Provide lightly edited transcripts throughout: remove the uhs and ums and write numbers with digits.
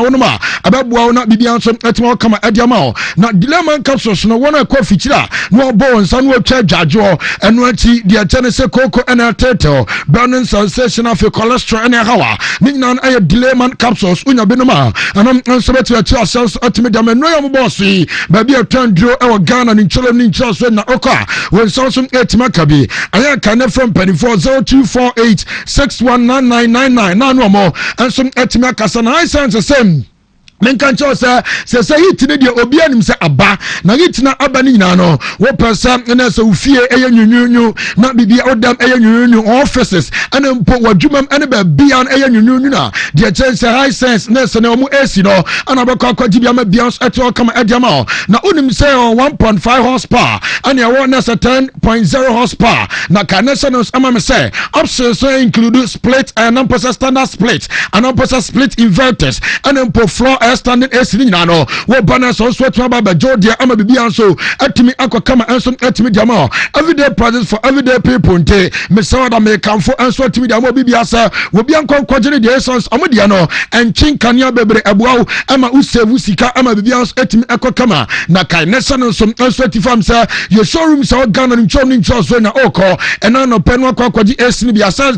Onuma ababua na bibia nso etima kama ediama na dilemma capsules no wona kwa fichira no bo nsa no atwa dwadwo eno anti de atene se koko ena tetel burning sensation of cholesterol ena hawa ninan aye dilemma capsules unya benoma anam nso betu atia cells atimi da no yam bossi ba bia twandro e Ghana ni ncholo ni ncholo so na oka won so etima kabi aya kan from 0248619999 na no mo enso etima kasa na sense same menka ncho se hit ne de obi anim se aba na hit na aba ni nyina no wo pesa na se ufie eye nyunyunyu na bibia odam eye nyunyunyu offices ana mpo wadwumam ene ba bia eye nyunyunyu na de chance high sense na se na omu AC no ana be kwa bia ma bia eto kama ediama na unim se 1.5 horsepower ana wo na se 10.0 horsepower na connections ama me se options so include split and non-process standard split and non-process split inverters ana mpo floor standing AC ni nyina no wo bana so to ba jodia ama bibia nso atimi akokama enso atimi diama everyday prices for everyday people nte me saw that me kamfo enso atimi diama bibia sa wo bia nkonkogene de essence amodia no enchin kania bebre abuaw ama usevu sika ama bibia nso atimi akokama na kainesa nso enso atifam sa your showroom sa Ghana ncho so na oko ena no penu akwaji AC ni bia sa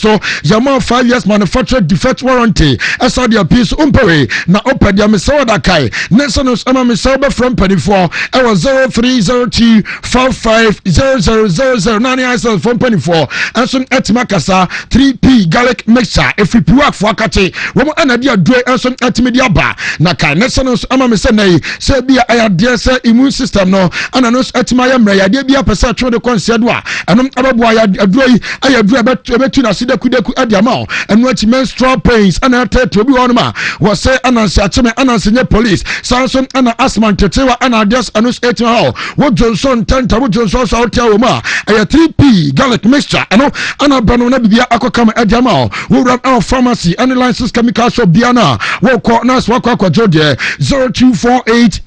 so yama 5 years manufacturer defect warranty esa dia piece umpewe na Padia Misoda Kai, Nesonus Ama Misoba from 24, I was 0302550009 ISL from 24, and some Etimakasa 3P garlic mixture, if we puak for Kati, Woman Anadia Dre and some Etimidia Ba, Naka, Nesonus Ama Misene, Sebia, I had dear sir immune system no, and I know Etimaya Mrea, Debia Perception de Consedua, and Ababua, I agree about Betuna Sida Kudeku Adiamao, and what menstrual pains, and I tell to be on ma, was say, Acheme anansenye police Samson ana asman tetewa ana just anus etin how wo Johnson tenta wo Johnson so hotel wo ma aya 3P garlic mixture ano ana bano na bibia akokama ediama wo ram our pharmacy and license chemical shop biana wo ko nas wa kwa jode 0248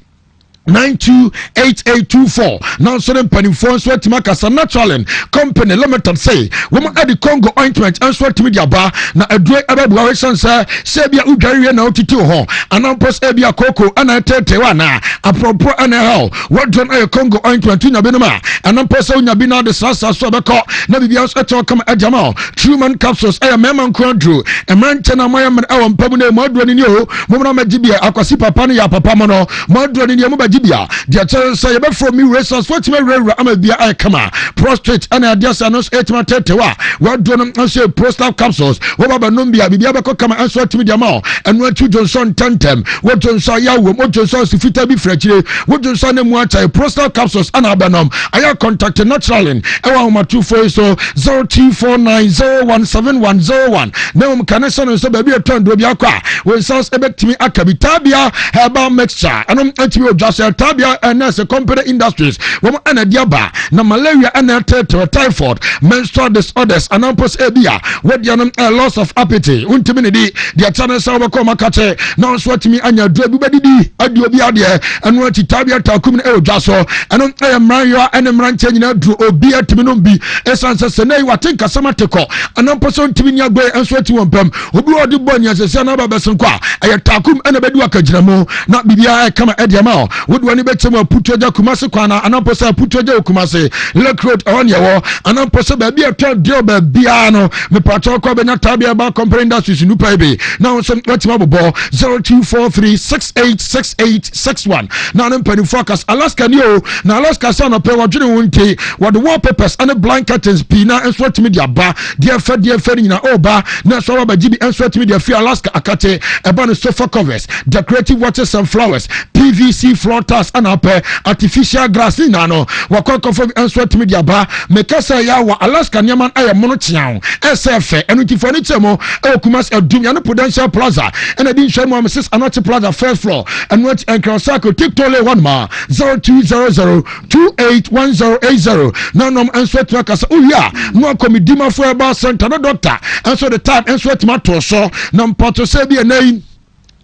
928824 now so them penny phone so timakasa natural company limited say woman at the Congo ointment and so media bar na adre ababuwa we say bia udware na otito ho anampos ebia koko ana tetewa na apropro ana how what don a Congo ointment nya benoma anampos unya bi na de sasa so beko na bibia so eto come adjama truman capsules aya mema nkwadru emranche na moya me awon pamu na modro ni ho momna magibia akwasi papa no ya papa mo no modro ni mo Bia, the chance say from me racers what me ama bia I come prostrate and adias anos etma tetewa what do no say prostate capsules wo baba no bia bia be come and so timi diama and what Johnson tentem what Johnson ya wo Johnson sifita bi frachire what Johnson na mu acha prostate capsules and abanom aya contact natural e wa ma 24 so 0249017101 na um connection so ba bi etondo bia kwa we sounds ebetimi akabitabia herbal mixture anom antimi odwa Tabia and as a company industries woman and a diaba na malaria and typhoid menstrual disorders and ampos ebia what the loss of appetite untimidi the channel saw koma kate now sweat me anya do bibedi adi obi ade and what tabia takum na odwaso and I am mario and mranche nyina do obi atimi no bi esanse senai watenka samateko and ampos untimi nya gbe and sweat wompam obi odi bonya sese na babesin kwa ayatakum and bedu akagiramo na bibia kama ediama would when you bet some putoja kumase kwana anaposa putoja kumase lake road on your anaposa baby a tell deal babiano me patrol ko be na tabia ba company industries nu paibe now some what mabo 0243686861 now them penny focus Alaska new na Alaska sana pe wadwene wonte what the wallpapers and the blankets pina and sweat media ba dear fed na oba na so ba gibi and sweat media fi Alaska akate about sofa covers decorative waters and flowers PVC floaters and up artificial grass na no wakoko for answer media ba mekasa ya wa Alaska nyaman aya mono chian SF enuti furniture okumas edum ya no Prudential Plaza and edin share mo Mrs. Anoti Plaza first floor and what and Krasako TikTok one ma 0200281080 no answer to akasa uya no komidima for about center no doctor answer the time answer to matter so no poto se bi name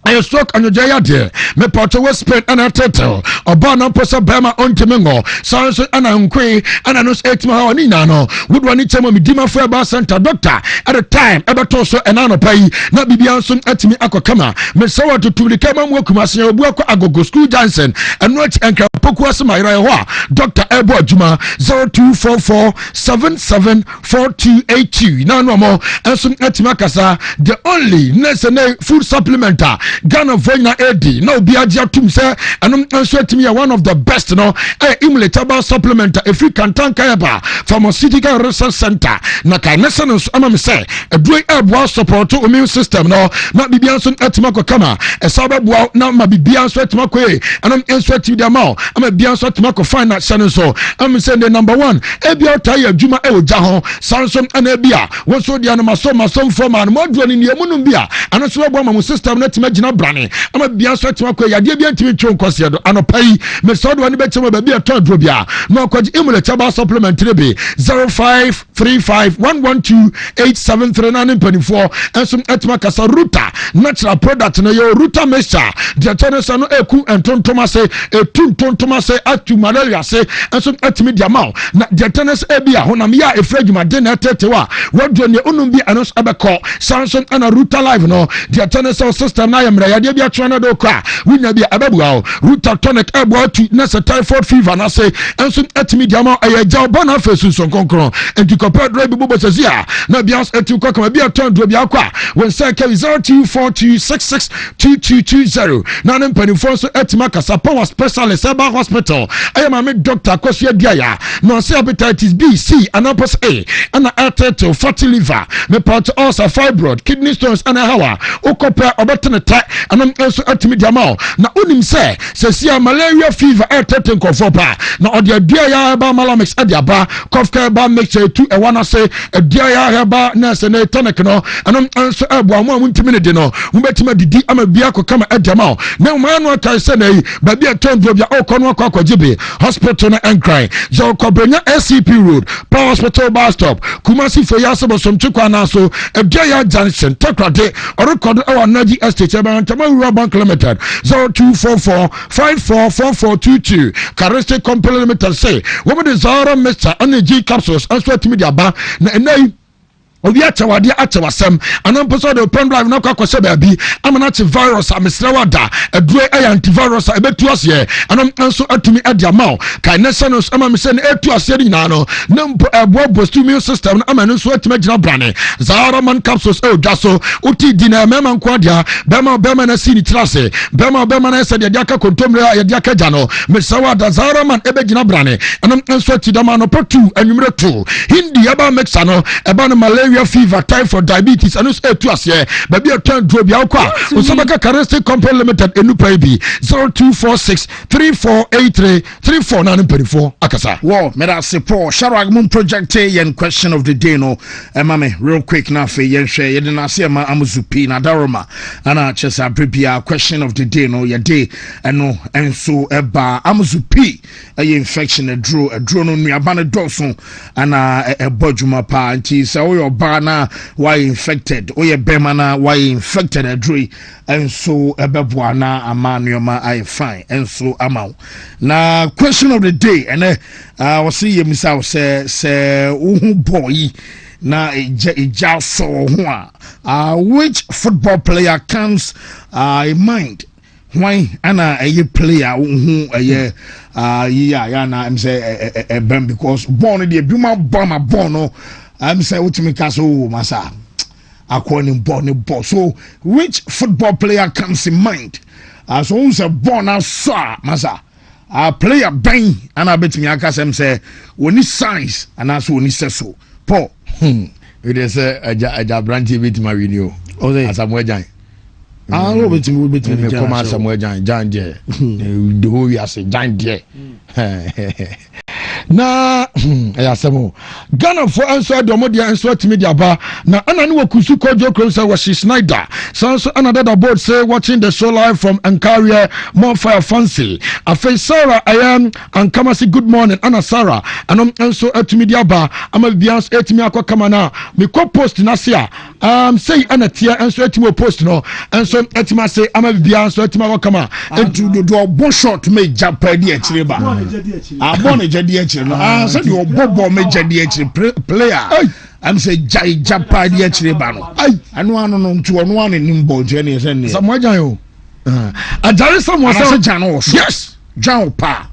I stroke and your dear. Me porto was spent and a turtle. Or Barnum Posa Bama on Timingo. Sans and I'm quay and I know 8 miles on Inano. Would one each time Dima Fairbar Center doctor at a time ever toso and ano pay. Not be beyond soon at me Akokama. Me saw to the Kama Wokumas Wako Agogo School Johnson and watch and Kapokuas my Raiwa. Dr. Ebo Juma 0244 774282. Now no more. And soon at Makasa, the only necessary food supplementer. Ghana Voina AD no biaja tum say and answer me one of the best no immutable supplement if you can tank eba pharmaceutical research center na kai nation so am say a do ebo support to immune system no na bibia so etimako kama e sabe boa na ma bibia so etimako e and answer to them all am bibia so etimako find channel so am say the number 1 ebia tai adwuma e oja ho sansom ana bia won so dia no maso form and modro ni emunum bia and so ebo ma system na timagina brane ama bia so atima kwa yade bia ntimi twon kwose do anopai me so do ani betima ba bia ton dro bia na kwaji immutable supplement rebe 0535112873 24 ensum atima kasa ruta natural product na yo ruta mixture de tenesa no eku entontoma se etuntontoma se atu malaria se ensum atimi dia ma na de tenesa ebia honam ya efraguma de na tetewa wadro ne onum bi anos abeko sanson ana ruta live no de tenesa system na yamra yade bia twena do kwa winya bia ababua ruta tonic ebo atu na se typhoid fever na se ensum atimi dia ma ayaja bona fesu son konkron enti kopɛ dro bi bobo sezia na bia atu kwa kama bia ton dro bia kwa when say 0242662220 na ne mpanifo so atima kasa power specialist eba hospital ayama me doctor kwasua diaya no say hepatitis B C anapos A ana arterial fatty liver me part ulcer fibroid kidney stones ana hawa ukopɛ obetene ta anam enso atimi diamao na onim se sia malaria fever arterial confopa na ode diaya eba malamix adiaba kofka eba mixture 2 e wana say diaya eba na se na tonic no anam enso ebo amu ntimi ne de no mbetima didi ama bia kokama adiamao na manu aka se na ba bia tonzo bia okono akwajibe hospital na encry zo kobrenya SCP road power hospital bus stop Kumasi for yasabo somchukwa na so diaya junction takrade record our Naji estate eba ntama rural bank limited 0244544422 Characteristic Company Limited say woman the Zara Mr. Energy capsules and sweat media ba na enai obi atawade atawasem anamposo de pen drive na kwakose baabi amana che virus amesrewa da adure ayi antivirus ebetu ase anam anso atumi adiamao kai nationals amamse na etu ase nyina no nempo ebo boost immune system na amanu so atuma gina brane Zara man capsules e odwaso uti dina mema nkwadia bema na sini trase bema na se de aka kontomre ya de aka jano mesawa da Zara man ebe gina brane anam anso atidama no potu anwumre to hindi aba mixa no eba no malaria fever typhoid diabetes and us etu ase ba bia turn dro bia kwa osabaka Characteristic Company Limited enupa bi 0246348334 na mpanyfo akasa wo mera sepo sharag mum project yen question of the day no mame real quick na fe yen hwe ye de na se ma amuzupi na daroma ana chesa prepare question of the day no ye day eno enso eba amuzupi infection edro no nuaba ne doso ana ebodwuma pa nti se wo na why infected oye bema na why infected adri enso ebeboa na amanuoma I fine enso amaw na question of the day and we see yemisa say uhu boy na eja so ho which football player comes in mind why ana a player who yeah na am say bem because born the buma bomber born no I'm say Wontumi kaso masa akoni born ball. So which football player comes in mind? So who's a born so masa a player bang and I bet me akasem say oni size and also oni so Paul it is a brandy bit my video as I'm wedding no bet me come as I'm wedding John there the whole year say John there na ayasemo Ghana for answer domodia answer media ba na anani wakusu kojo kronsa washi Snyder so another board say watching the show live from Ankaria more fire fancy afa Sarah I am Ankamasi good morning Anna Sarah anom answer media ba ama bians etimi akwa kama na me ko post na sia say anatia and so etimo post no and so etima say ama bibia so etima wakama entu do bo short me japa di akire ba abon ejadi akire no say the obobo me jadi akire player am say japa di akire ba no anu no ntu ono anu nimbo je ne say ne samoja yo ajare samoja say jano yes jano pa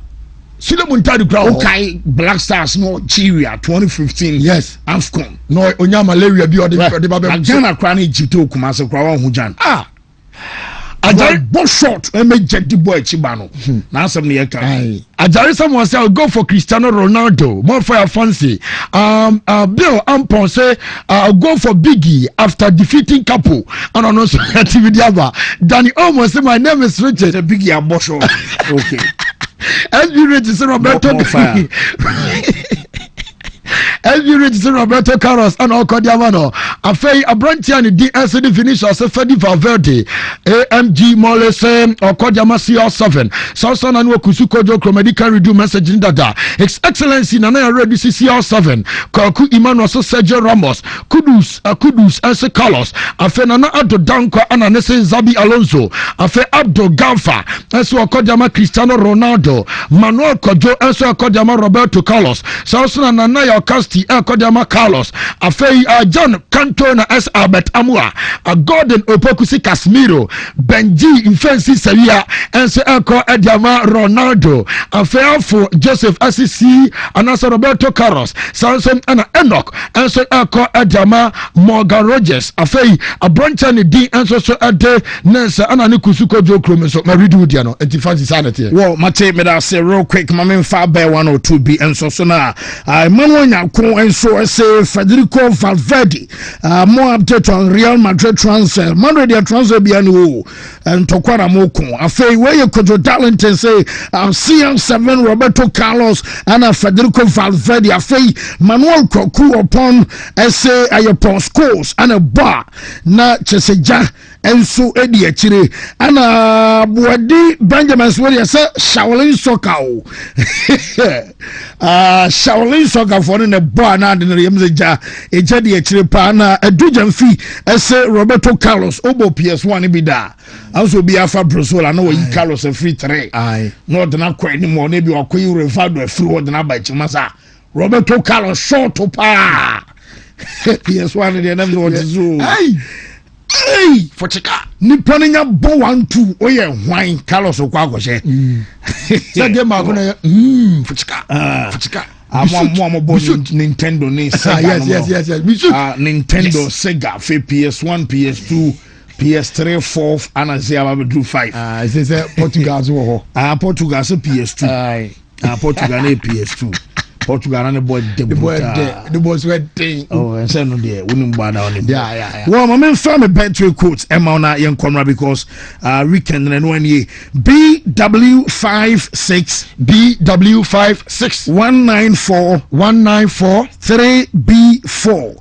Sile Muntadi crowd. Okay, Black Stars no Nigeria 2015. Yes, AFCON. No, onya malaria bi odi babe. Ghana kwa ni Jito Kumase kwa wan hujan. Ajari bo short e me jedi boy chiba no. Na asem ne yeka. Ajari someone say I'll go for Cristiano Ronaldo. More for your fancy. Bill Ampon say I'll go for Biggie after defeating Capo. And on also activity aba. Danny Omo say my name is Richard. The Biggie abosho. Okay. SB Richardson Roberto SB Richardson Roberto Carlos and Okodiamano Afei Abrantia ni DSD finisher se Fedi Valverde AMG Molese Okodiama CR7 Southern and Kusuko Joko medical review message in dada His Excellency Nana ready CR7 Kaku Emmanuel Sergio Ramos Kudus Ese Carlos Afei Nana Ado Danko Ananese Zabi Alonso Afei Abdo Galfa Ese Okodiama Cristiano Ronaldo Manuel Kojo Ese Okodiama Roberto Carlos Southern and Nana Casti Kodama Carlos Afei John Cantona S Albert Amua Gordon Opokusi Casemiro Benji Infensi Sevilla Ense Eko Ediama Ronaldo Afei for Joseph Asisi Anasa Roberto Carlos Samson Ana Enoch Ense Eko Ediama Morgan Rogers Afei Abrancha ni D Enso so Ede Nensa Ana Nikusuko Jokro so Maridu Diano Entifansi Sanity. Well, Mate me da say real quick Mame fa bear 102B Enso so na Manuel and so say Federico Valverde more update on Real Madrid transfer Madrid transfer bianu and Tokwara Moko afei where you could talent and say CM7 Roberto Carlos and Federico Valverde afei Manuel Koku upon say ayopon scores and a bar na Cheseja enso edi akire ana Boadi Benjamin Swede say Shaolin Soccer Shaolin Soccer for the bar na de yemzeja eja de akire pa na adujamfi ese Roberto Carlos obo PS1 bi da also be afa Brazil na we Carlos a free 3 no de na kwa ni mo na bi akoyi Revado a free word na ba chimasa Roberto Carlos short pa PS1 de na what zo hey for chika ni paninya bo 1-2 oye hwan Carlos okwa agoshe say dem ma gona for chika Amo Nintendo ni Sega. Yes. Nintendo Sega for PS1, PS2, PS3, 4 and I say I will do 5. It say Portugal zo ho. Portugal say PS2. Portugal na PS2. Portugal and the boys were thing. Oh, and say no there. We no bad on him. Yeah. Well, my man found a battery quotes. Emma na young camera because weekend and 1 year BW56 194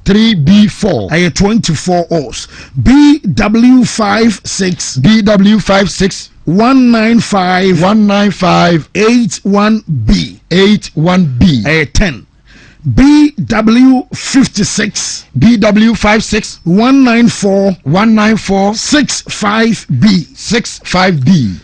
3B4 I 24 hours BW56 195 81B 10 BW56 194 65B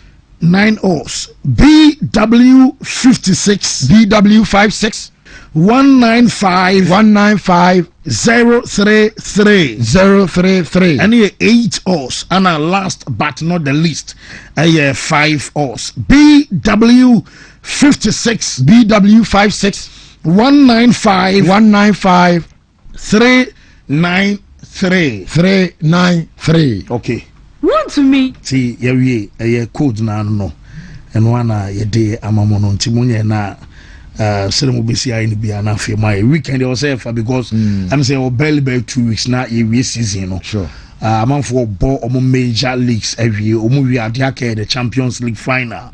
9 hours BW56 195 033 and 8 hours and last but not the least 5 hours BW56 195 393 okay Wontumi see ye code na no and one ye day amamono ntimunye na Seremo besi ayi ni bia na fe my weekend yourself because I'm saying o barely 2 weeks na ye season no sure man for ball omo major leagues every omo wi ade aka the Champions League final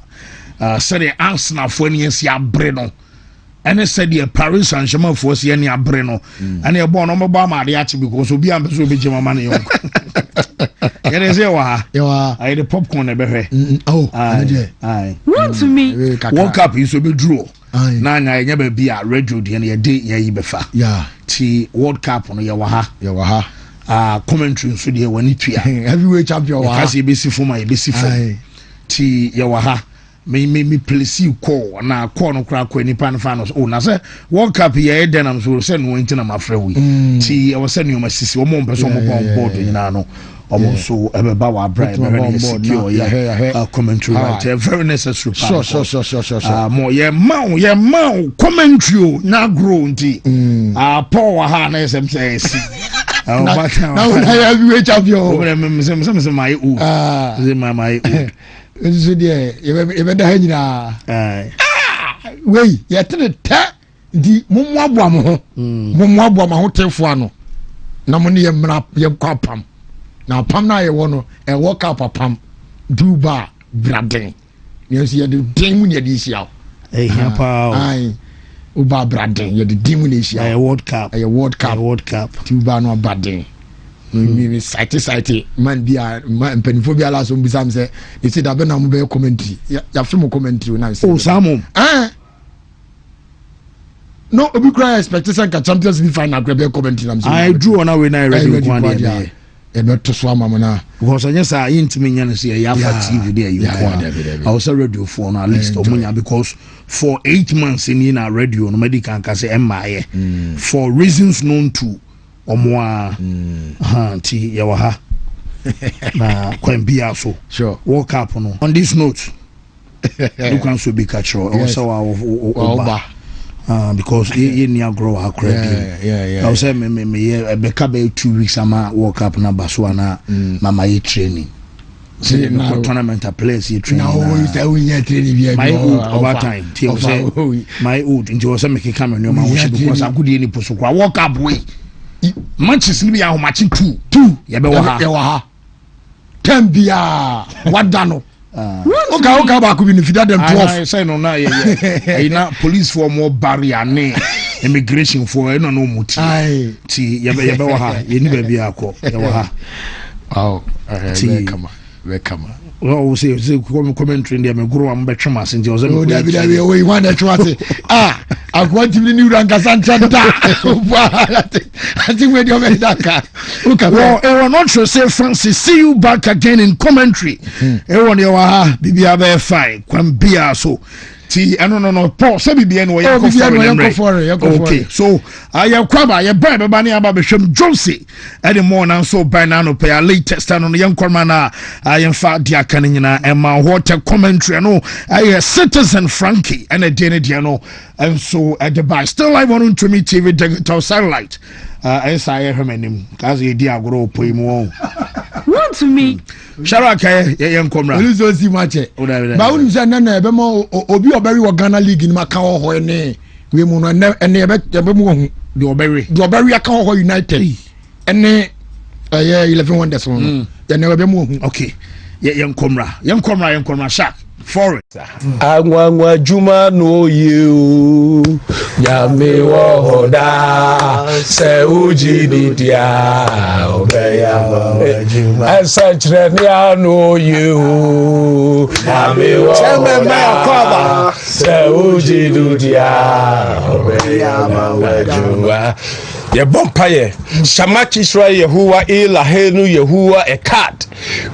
said the Arsenal for any si abre no and said the Paris Saint-Germain for si any abre no and e ball no mo ba ma ade achi because obi am so be jema man yo yere say wa I the popcorn e be hwe aye Wontumi World Cup is so be draw na nya nya ba bia radio de na ye de ye befa yeah ti World Cup no ye wa ha commentary so dey wani tua heavyweight champion wa kasi ebesi fo ma ebesi fo ti ye wa ha me place call na call no kra kwa nipa no fa no na say World Cup ye den am so say no ntina ma fra wi ti e wo say no ma sisi wo mo mpeso mo board nyina no almost so ebeba wa bribe very secure commentary right very necessary sure more ye ma commentary na grow nti Paul wa ha na sem say now heavyweight champion some my so there you better hang na wey ye tene ta di mommoaboa mo ho mommoaboa ma ho tefo ano na mo ne ye mra ye kwapam na pam na ye wo no e wo ka papam duba braden ye so ye de den mu ne de sia ai uba braden ye de den mu ne sia World Cup duba no braden me site man bia man penifo bia la so mbisam say e say da be na mo be commentary ya film commentary na say Samum no obi cry expectation ka Champions League final grab commentary na I drew on away na ready one day e be to so amamo na because anya say intimi nya no say ya fa TV there you go I was radio for na at least omunya because for 8 months in our radio no medical can say MIA for reasons known to omwa ti ya wa ha na kwambia so sure World Cup no on this note you can so be catch also oba because you near grow her credit I was say me be ka be 2 weeks ama World Cup na baso na mama ye training see na tournament place you training now you say we training here my over time team say my old into was make camera no man we because I could any post kwa World Cup way Manchester be how matching 2 ye be wa ha Tembia wadano okay ba ku bi ni fida dem 12 say no na ye na police for more barrier ne immigration for no muti ti ye be wa ha ye ni ba bi akọ ye wa ha welcome well say commentary there me grow am betwem asenti o say me David we want that what I want to new ranka santa I think we do that car okay well not sure say Francis see you back again in commentary e won your ha bibia be fine kwambia so ti no Paul say bibia no ye for okay so I kwaba ye bribe ba ne aba be hwem Josie e the more na so by na no pay latest no ye nkorma na I fa dia kan nyina e ma water commentary no I Citizen Frankie and a day no and so at the by still live on Wontumi TV digital satellite I him cause he dia agro poimu Wontumi Sharaka ye nkomra Elizo si mache ba unu se na ebe mo obi oberi wo Ghana League ni maka ho ne we mu no ene ebe mu hu the oberi aka ho United ene 11 wonders no ye ne ebe mu hu okay ye nkomra shark forest Anwa juma no you nyame wo hoda se uji dia obeya juma asachre ni no you nyame wo hoda se uji dia obeya juma ye bompaye shamaki shra Yehowa elahenu Yehowa ekad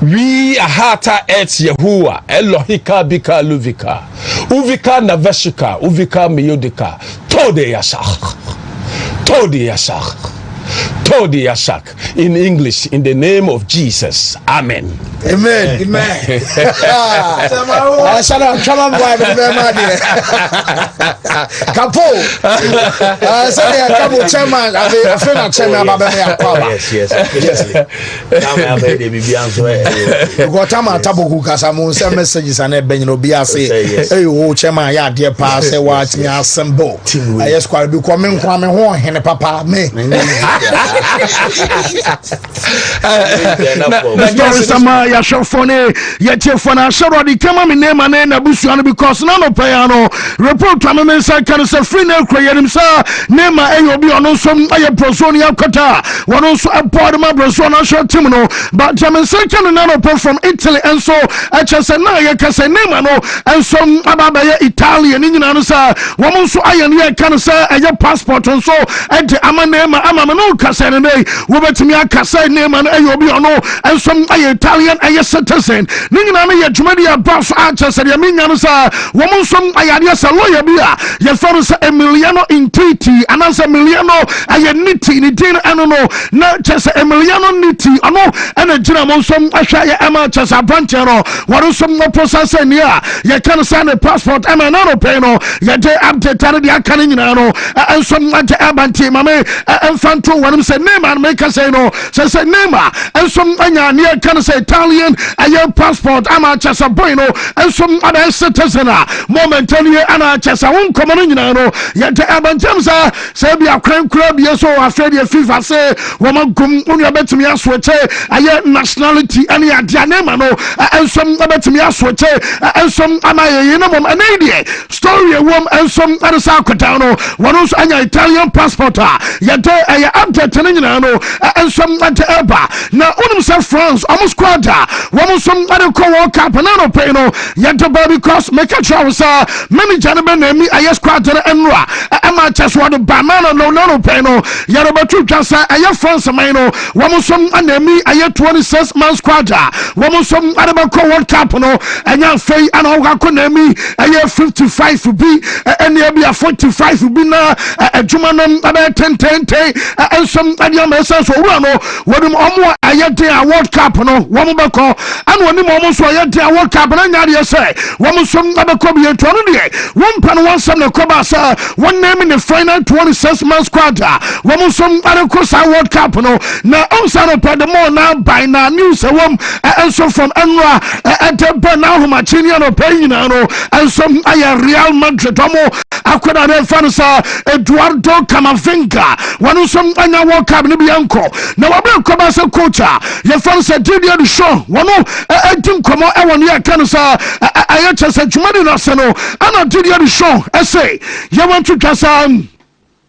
we ahata et Yehowa Elohika bika luvika uvika naveshika uvika miyodika tode yasak in English in the name of Jesus amen. Salam boy Kapo Kapo chairman chairman baba me akwa yes now me dey bibia so go tama taboku kasa mo say messages and e benyo bi ase eh o chairman ya de pa say wa timi assemble yes kwara bi ko me nkwa me ho hene papa me Sama ya shofone ya tiefona sharo di kama me name na busuano because na no pay ano report am me say kan say free na kroyerim sa name e obi ono so aye broso ni akota wono so aboard ma broso na short team no but am say kan na no from Italy and so achese na ye kase name no and so ababa ye Italian ni nyina no sa womo so aye ne kan say aye passport and so e de ama name ama me no kase ne wo betimi akase name no e obi ono and so aye Italian aye citizen ni nyina no ye dwumadi abas achese de me nyano sa womo so aye de sa lawyer bia ye for say Emiliano Intiti anasa Emiliano aye niti ni din eno no na chese Emiliano niti ono ena jina mo so ahwa ye ama chese branch no waro so mo process ni a ye kan say ne passport ama na no pay no ye de update ade aka ni nyina no enso ante abanti mame enfanto wonim say name and make say no say name enso anya ne kan say Italian aye passport ama chese boy no enso ada citizen a momentally ana chese won komo no nyina no ye de abantem say bia krankra bia so afred ye FIFA say woman gum unu betumi aswoche aye nationality ani adia name no ensom betumi aswoche ensom ama ye no mom anidie story wom ensom arisa akota no wono so anya Italian passport ye de aye update no nyina no ensom ante eba na unum say France almost quarter womo som ade ko World Cup na no pay no ye de because make a sure say manager no be na mi aye quarter enra ama chess what banana no pay no ye de betu twasa aye France man no womo som anemi aye 26 months quarter womo som ade ba ko World Cup no anya fei ana wo ka na mi aye 55 bi ene bia 45 bi na adwuma no aba 10 ensom ade ma sense owura no wodum omo aye den World Cup no womo ba ko ana woni mo so aye den World Cup na nya de say womo som aba ko bi eto no de won pa no won sam na ko ba sa won name in the final 26 months quarter womo som ade ko sa World Cup no na on sa no pa the more now by na news wom enso from Enra ate na homa chini no pay na no enso aye Real Madrid omo akoda na fa no sa Eduardo Camavinga wonu som anya World Cup ni bianko na wabe ko ba se coach ye fa se Didier Deschamps wonu edim komo e wonu ya kan sa aye chese dwumadi no se no ana Didier Deschamps say ye want to kasa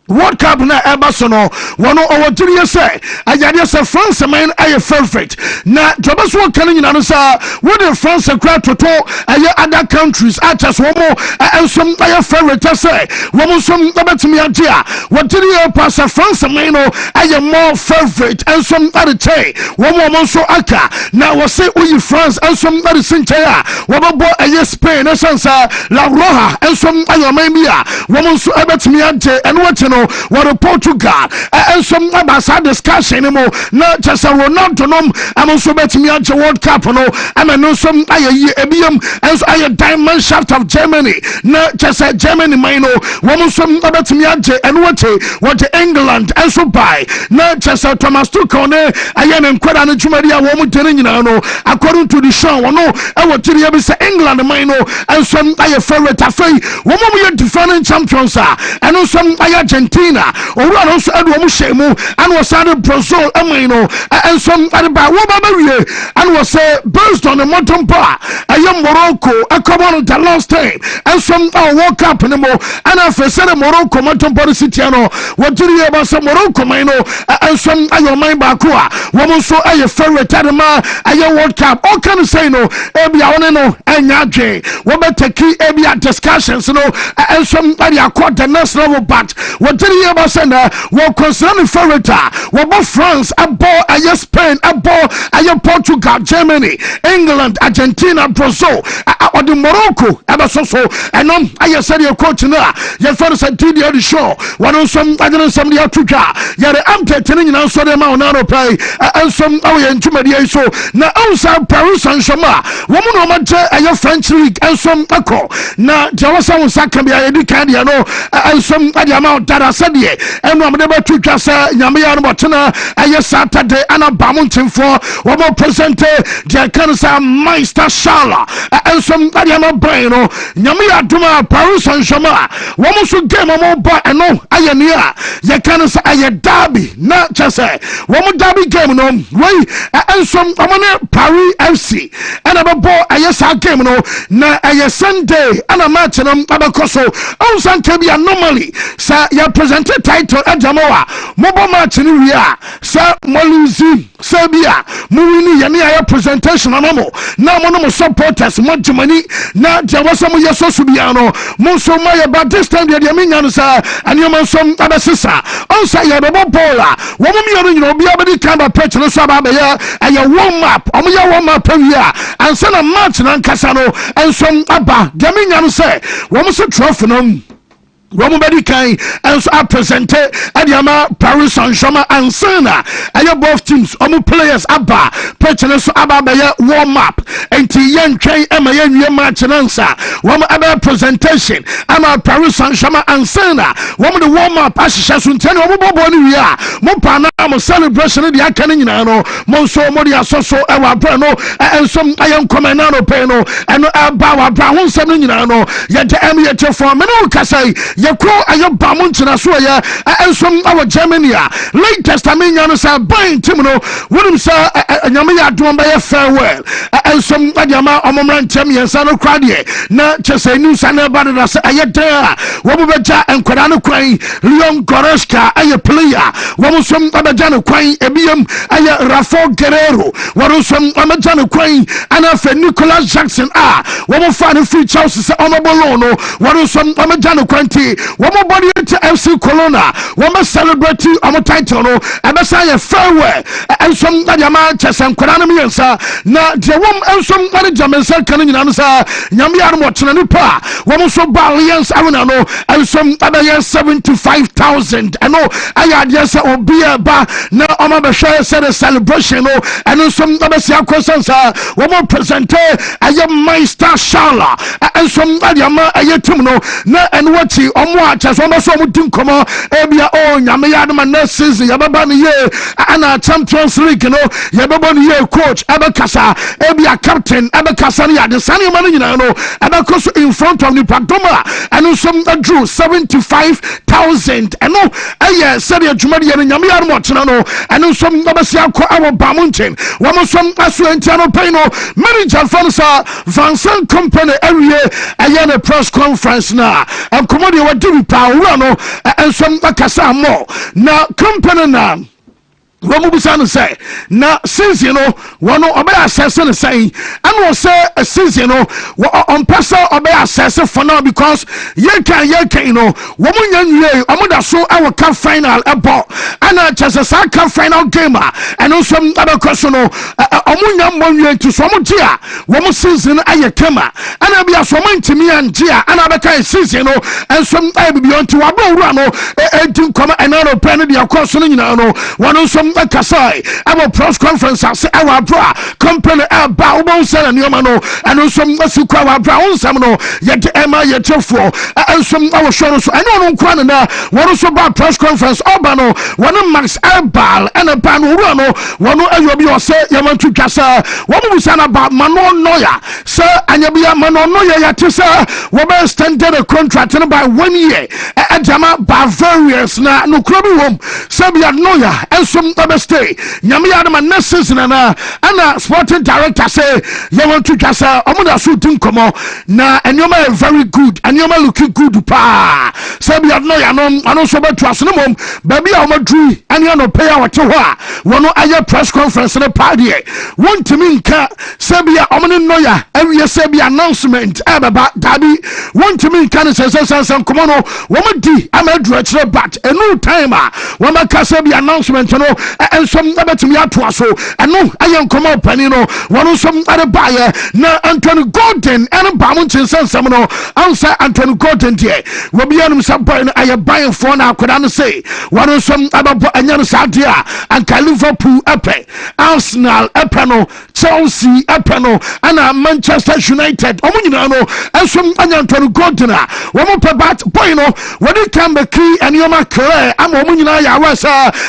World Cup na ebaso no wono owotiri say ayade say France man aye favorite na jobaso kan nyina no sa wo de France kra toto aye other countries achas womo ensom aye favorite say womo som abetimi age a wotiri pass France man no aye more favorite ensom ade che womo so aka na wo say uyi France ensom ade sinche a wobo aye Spain na sansa La Roja ensom aye man bia womo so abetimi age eno what no what Portugal and some about discussion anymore not just a Ronaldo I'm also betting me at the World Cup no I'm know some IBM as I diamond shaft of Germany not just a Germany mino woman some about me at and what England and so by not just a Thomas Tuchel I am in quite an Jumaria woman telling you now according to the show no I want to say England mino and some I favorite affair woman we are defending champions and also some Argentina owura no so ado mo shemu and was had Brazil amino and some ba wo ba wie and was based on the mountain bar ayam Morocco come on the last time and some World Cup no more and after say Morocco mountain bar city no what do you about some Morocco mino and some ayo man ba ko a wo so aye favorite ma aye World Cup all can say no ebia one no anya dwen wo betaki ebia discussions no and some area quite the next level but what do you about say na wo concern favorite wo bo France abo aye Spain abo aye Portugal Germany England Argentina Brazil or the Morocco aba so and aye say your coach na your friend said Didier Deschamps one some agent somebody atuka ya the update ni na so dem ma na no pay and some aye ntumadi so na outside Paris Saint-Germain wo mu no ma je aye French league and some ako na jawasa won saka bia edi kan dia no and some adi amount that said ye and I'm never to just nyame ya no botena aye Saturday and a bamuntin for wo mo present the cancer Meister Shala and some Adiama Brain, Yamia Duma, Paris and Shama, one so game a more and no, Ayania, Yakan say a derby, not just say, one derby game, no, way, and some Paris FC, and a ball, a yes, I game, no, na a Sunday, and a match, and Abacoso, on Sunday, anomaly, sir, your presented title at Jamoa, mobile match in Ria, sir, Maluzi, Serbia, Muini, Yania presentation, Anamo, now Monomo supporters, Montemani, now there was some Yaso Subiano, Monso Maya, but this time the Yaminansa, and Yomanson Abasisa, also Yababa Bola, woman, you know, be able to come a petro Sababaya, and your warm up, Omoya warm up per year, and send a match and Casano, and some Abba, Yamingan say, woman's a trophy. Romubedi Kai and so I presented Adiama Paris and Shama and Sana. I have both teams, players Abba, Petros Abba warm up, and Tian Train Emayan match and answer. One other presentation, I'm Paris and Shama and Sana. One of the warm up, Ashasun Teno Bobonia, Mopana, celebration of the Akanino, Monso Modia Soso, our Brano, and some I am Comanano Peno, and Abawa Brown Saminano, yet the Emiator for Meno Casai. Yako ayo bamuntina soya and some our Germany latest Aminian say buying Timino wouldn't say Yamia doing by a farewell and some Adiama Omran Temi and Sano Cradie na just a news and about it as Ayata Wabuja and Kodano Quay Leon Goreska Aya player Wamusum Abajano Quay Ebium Aya Rafo Guerrero Warusum Amajano Quay and after Nicholas Jackson Wamu Fani Free Charles Omabolono Warusum Amajano Quanti one body to FC Colonna, one must celebrate on a title, and I say a farewell, and some Yama Chesam Koranami and Sa, now the woman and some other German coming in answer, Yamian watching a new pa, one so Balians Avenano, and some other years 75,000, and no, I had yes or be a bar, now Omabasha said a celebration, and some other questions are one more presenter, I am Meister Shala, and some Yama Ayatumno, and what he watch as one so much come ebia Yamiyadama next season Yababani ye and Champions League Yababani ye coach Abakasa ebia captain Abakasania the sunny money Abakos in front of the Pagdoma and some drew 75,000 and no said Jumadi and Yamiyad Mochano and some Abasiako our Bamuntin one some Asuentiano Peno manager Fansa Vincent Company area a press conference now and commodity what do we power and some Akasa more now company now Romubusan say now since one obey assassin saying and will say a since on person obey assassin for now because ye can woman ye amuda so our cup final about and just a cup final gamer and also other question omunya monye to some dia woman season aye kema and I be a someone to me and dia and abeka season and some I be on to abo rano to come another penny the course one some Kasai, our press conference, our bra company, our Baubon and Yomano, and some Masuka Brown Samano, yet Emma yet and some our shows. I know Quanana, one also about press conference, Obano, one of Max Albal and a Panorano, one of Ayobio say Yaman Casa, one was about Manon Noya, sir, and Yabia Manon Noya Yatisa, Wabba extended a contract by 1 year, and Jama Bavarians na no club home, Sabia Noya, and some other stay. Yamiadama next season and sporting director say you want to just omuda shooting come na and you are very good and you are looking good pa say we have no and also but trust no mom baby I want drew and you no pay our to one no press conference in the party Wontumi nka say be omni no ya every say be announcement about dabi Wontumi nka say come on woman di am a director but a no timer one make say be announcement and some about me at so and no I am come up and one some other buyer na Anthony Gordon and Bamuntin Samano answer Anthony Gordon here will be on some point I am buying for now could I say one some about Anyan Sadia and Liverpool Epe Arsenal Epano Chelsea Epano and Manchester United and some Anthony Gordon one more about point when it can be key and you're my career I'm a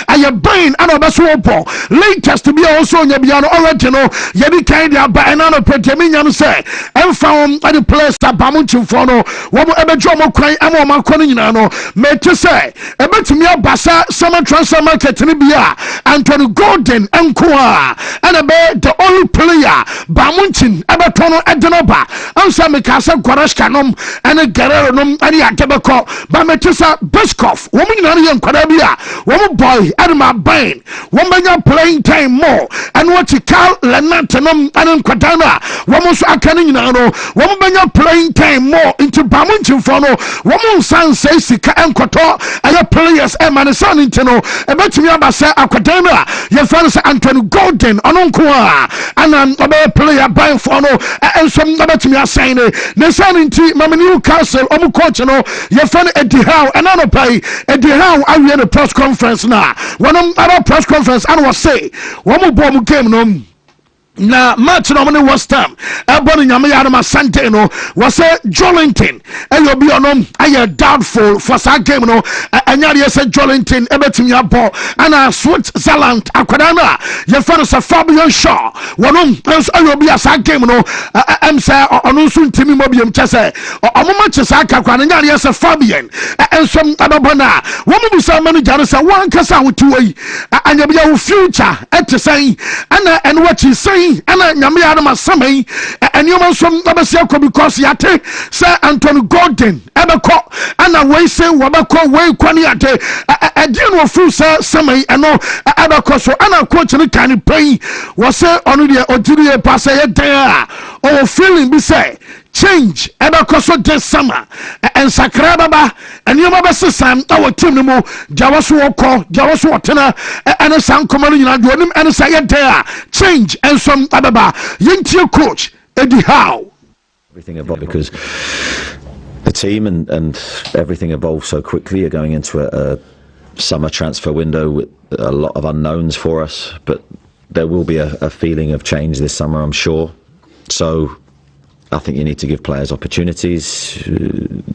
I am buying and no beso opo latest be also nya bia no already no ye di kind ya ba na no pretemi nya no say emfa at the place abamunchimfo no wo mo ebejo mo kwan ama mo akọ no nyina no me te say ebetumi abasa summer transfer market ni bia Anthony Gordon enko a and be the only player bamunchin ebeto no edenoba ansa me ka say Goretzka nom and Guerrero nom and Yatebeko ba me te say Biskov wo mo nyina ye nkwada bia wo mo boy Edma Bain wo benya playing time more and what Carl Lenant nom and nkwada na wo mo so aka ni nyina no wo mo benya playing time more into bamunchinfo no wo mo san say sika enkoto aye players e man san intino ebetumi abasa akwadan a ye fa say Anthony Gordon ononko a ana obe player ban for no ensom ebetumi asan ne san inti mam Newcastle omu coach no ye fa Eddie Howe ana no pai Eddie Howe awie the press conference na wonom ara press conference and was say wo mo bo mu game no na match no money West Ham ebon nyame ya ma sante no was say Jolinton eyo bi onom aye doubtful for that game no anya dey say Jolinton ebetimi abo ana Switzerland akwadana ye fa so Fabian Shaw wonom eyo bi asa game no em say onu so ntimi mo biem chese omoma chese aka kwa anya dey say Fabian ensom ababona wo mu bisa manager say wan kasa wotuwi anya bi ya future etesen ana enwachi say ana nyame ya ma samai enioma som abesia ko because yate say Anthony Gordon ebeko ana we say wabeko we kwani ate edin wo fu say samai eno ebeko so ana coach ni kan pay wo say onu de odiri pass ye dan o feeling be say change ebeko so this summer and sakra baba enioma be sesam awo team no mo jawaso woko jawaso wotena ene san komano nyina do nim ene say there change and some ababa yintie coach Eddie Howe everything about because the team and everything evolves so quickly. You're going into a summer transfer window with a lot of unknowns for us, but there will be a feeling of change this summer, I'm sure. So I think you need to give players opportunities.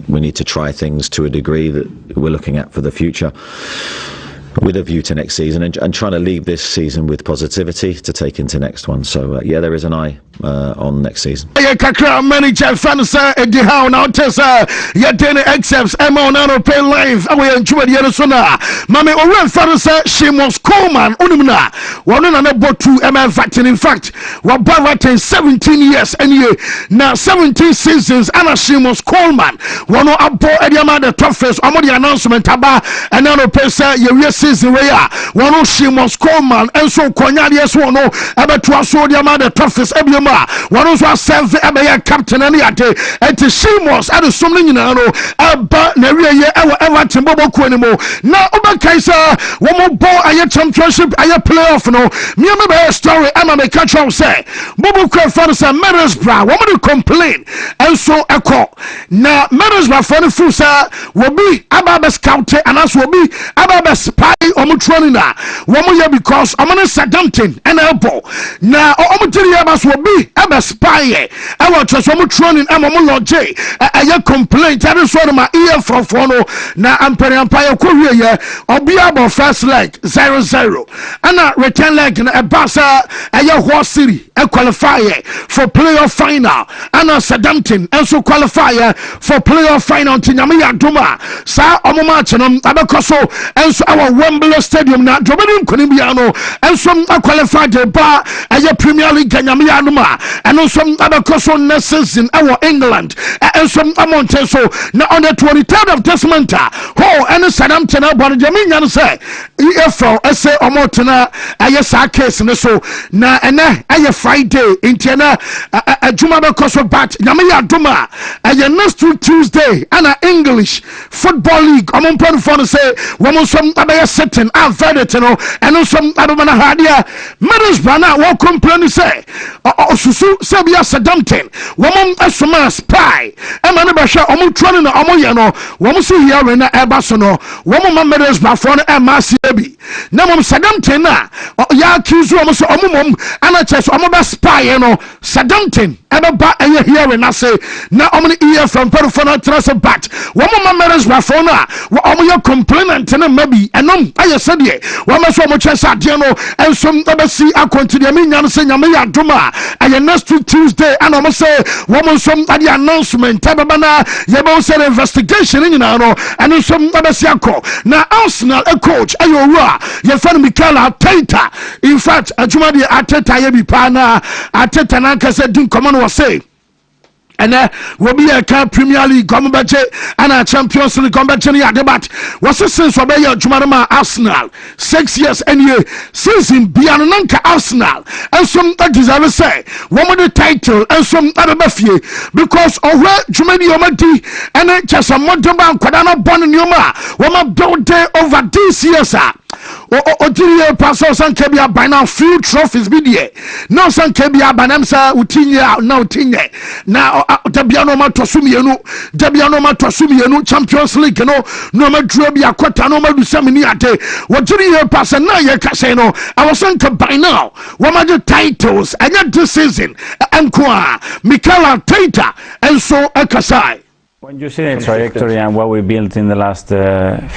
We need to try things to a degree that we're looking at for the future with a view to next season and trying to leave this season with positivity to take into next one. So yeah, there is an eye on next season. Kakra manager fans Eddie Howe now test ya dene accepts Emma Nano pay live away and chua the so na mame owen fans she must Coleman unumna one na botu Emma vaccine in fact wa baratin 17 years and ye na 17 seasons and she must Coleman one abo ediama the toughest omo the announcement aba and Nano pay say ye season where one she must Coleman and so konya yes one no abeto aso ediama the toughest ebioma one also serve ebe captain ani ade enti Shimos ade somni nyina no aba na wie ye ever timbobo ku animo na obakaisa wo mo bo aye championship aye playoff no me be story ama me catch on say bobo ku fa say Middlesbrough wo mo complain and so eko na Middlesbrough for the full say wo bi aba be scout and as wo bi aba be spy omo training na wo mo ye because omo Southampton and elbow na omo tiri aba so bi aba spy e wa tso mo training ama mo lodge aye complaint ade so no ma ear from no na ampere empire ko wie ye obi aba first leg 0-0 ana return leg na ebasa aye ho siri qualify for playoff final ana Southampton enso qualify for playoff final tinyame ya doma sa omo match no abekoso enso our Wembley Stadium na dobedi nkoni bia no enso qualify ba aye Premier League nyame ya doma eno so abekoso next season our England enso amonte so na on the 23rd of this month ho eno Southampton abon jaminya no say EFL say omotena aye sa case ne so na ene aye Friday intiana aduma bekoso bat nyame ya doma aye next Tuesday ana English Football League omonpon for say womo som abaye setting verdict no eno som abana hadia Middlesbrough na wo complain say susu sebia sedamten womom asoma spy ema ne behwe omo tuane na omo ye no wom so here na eba so no wom ma meres bafo no ema asia bi na mom sedamten na ya accuse wom so omo mom ana chese omo ba spy no sedamten eba ba eye here na say na omo ne ear from perifo na trase bat wom ma meres bafo no omo ye complainant na mabi enom aye sede wom so omo chese ade no ensom ebesi akontine me nyan se nyame ya doma aye next Tuesday and omo say wom som ade announcement tababa na yebo say investigation nyina no and some ebesi akọ na Arsenal a coach ayo wa ye fan Mikel Arteta in fact adwuma de Arteta ye bi pa na Arteta na ka say din komo no say and will be a Premier League combat and a Champions League combat debat was a sense of Jumarama Arsenal 6 years and year since in Biananka Arsenal and some that deserve to say one with the title and some other buffy because of where Jumani Omadi and just a Monteban Quadana Bon Yuma one built there over this year sir. O pastor san kebia by now few trophies be there. No san kebia banamsa utinya na utinye. Na debiano ma tosumienu, debiano ma tosumienu Champions League no ma drobia kwata no ma dusamini ate. Otiri pastor na ye kase no. I was on by now. What are the titles and yet this season and kwa Mikel Arteta and so Ekasai. When you see the trajectory and what we built in the last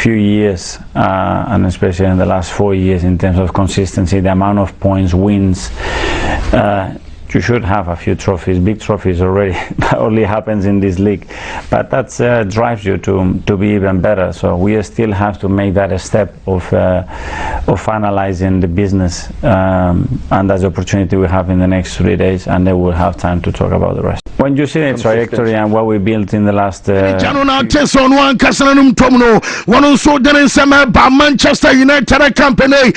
few years, and especially in the last 4 years in terms of consistency, the amount of points, wins, you should have a few trophies, big trophies already. That only happens in this league, but that drives you to be even better. So we still have to make that a step of finalizing the business, and that's the opportunity we have in the next 3 days, and then we'll have time to talk about the rest. When you see the trajectory and what we built in the last Manchester United company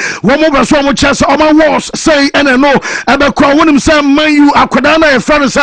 say you akwadana e friends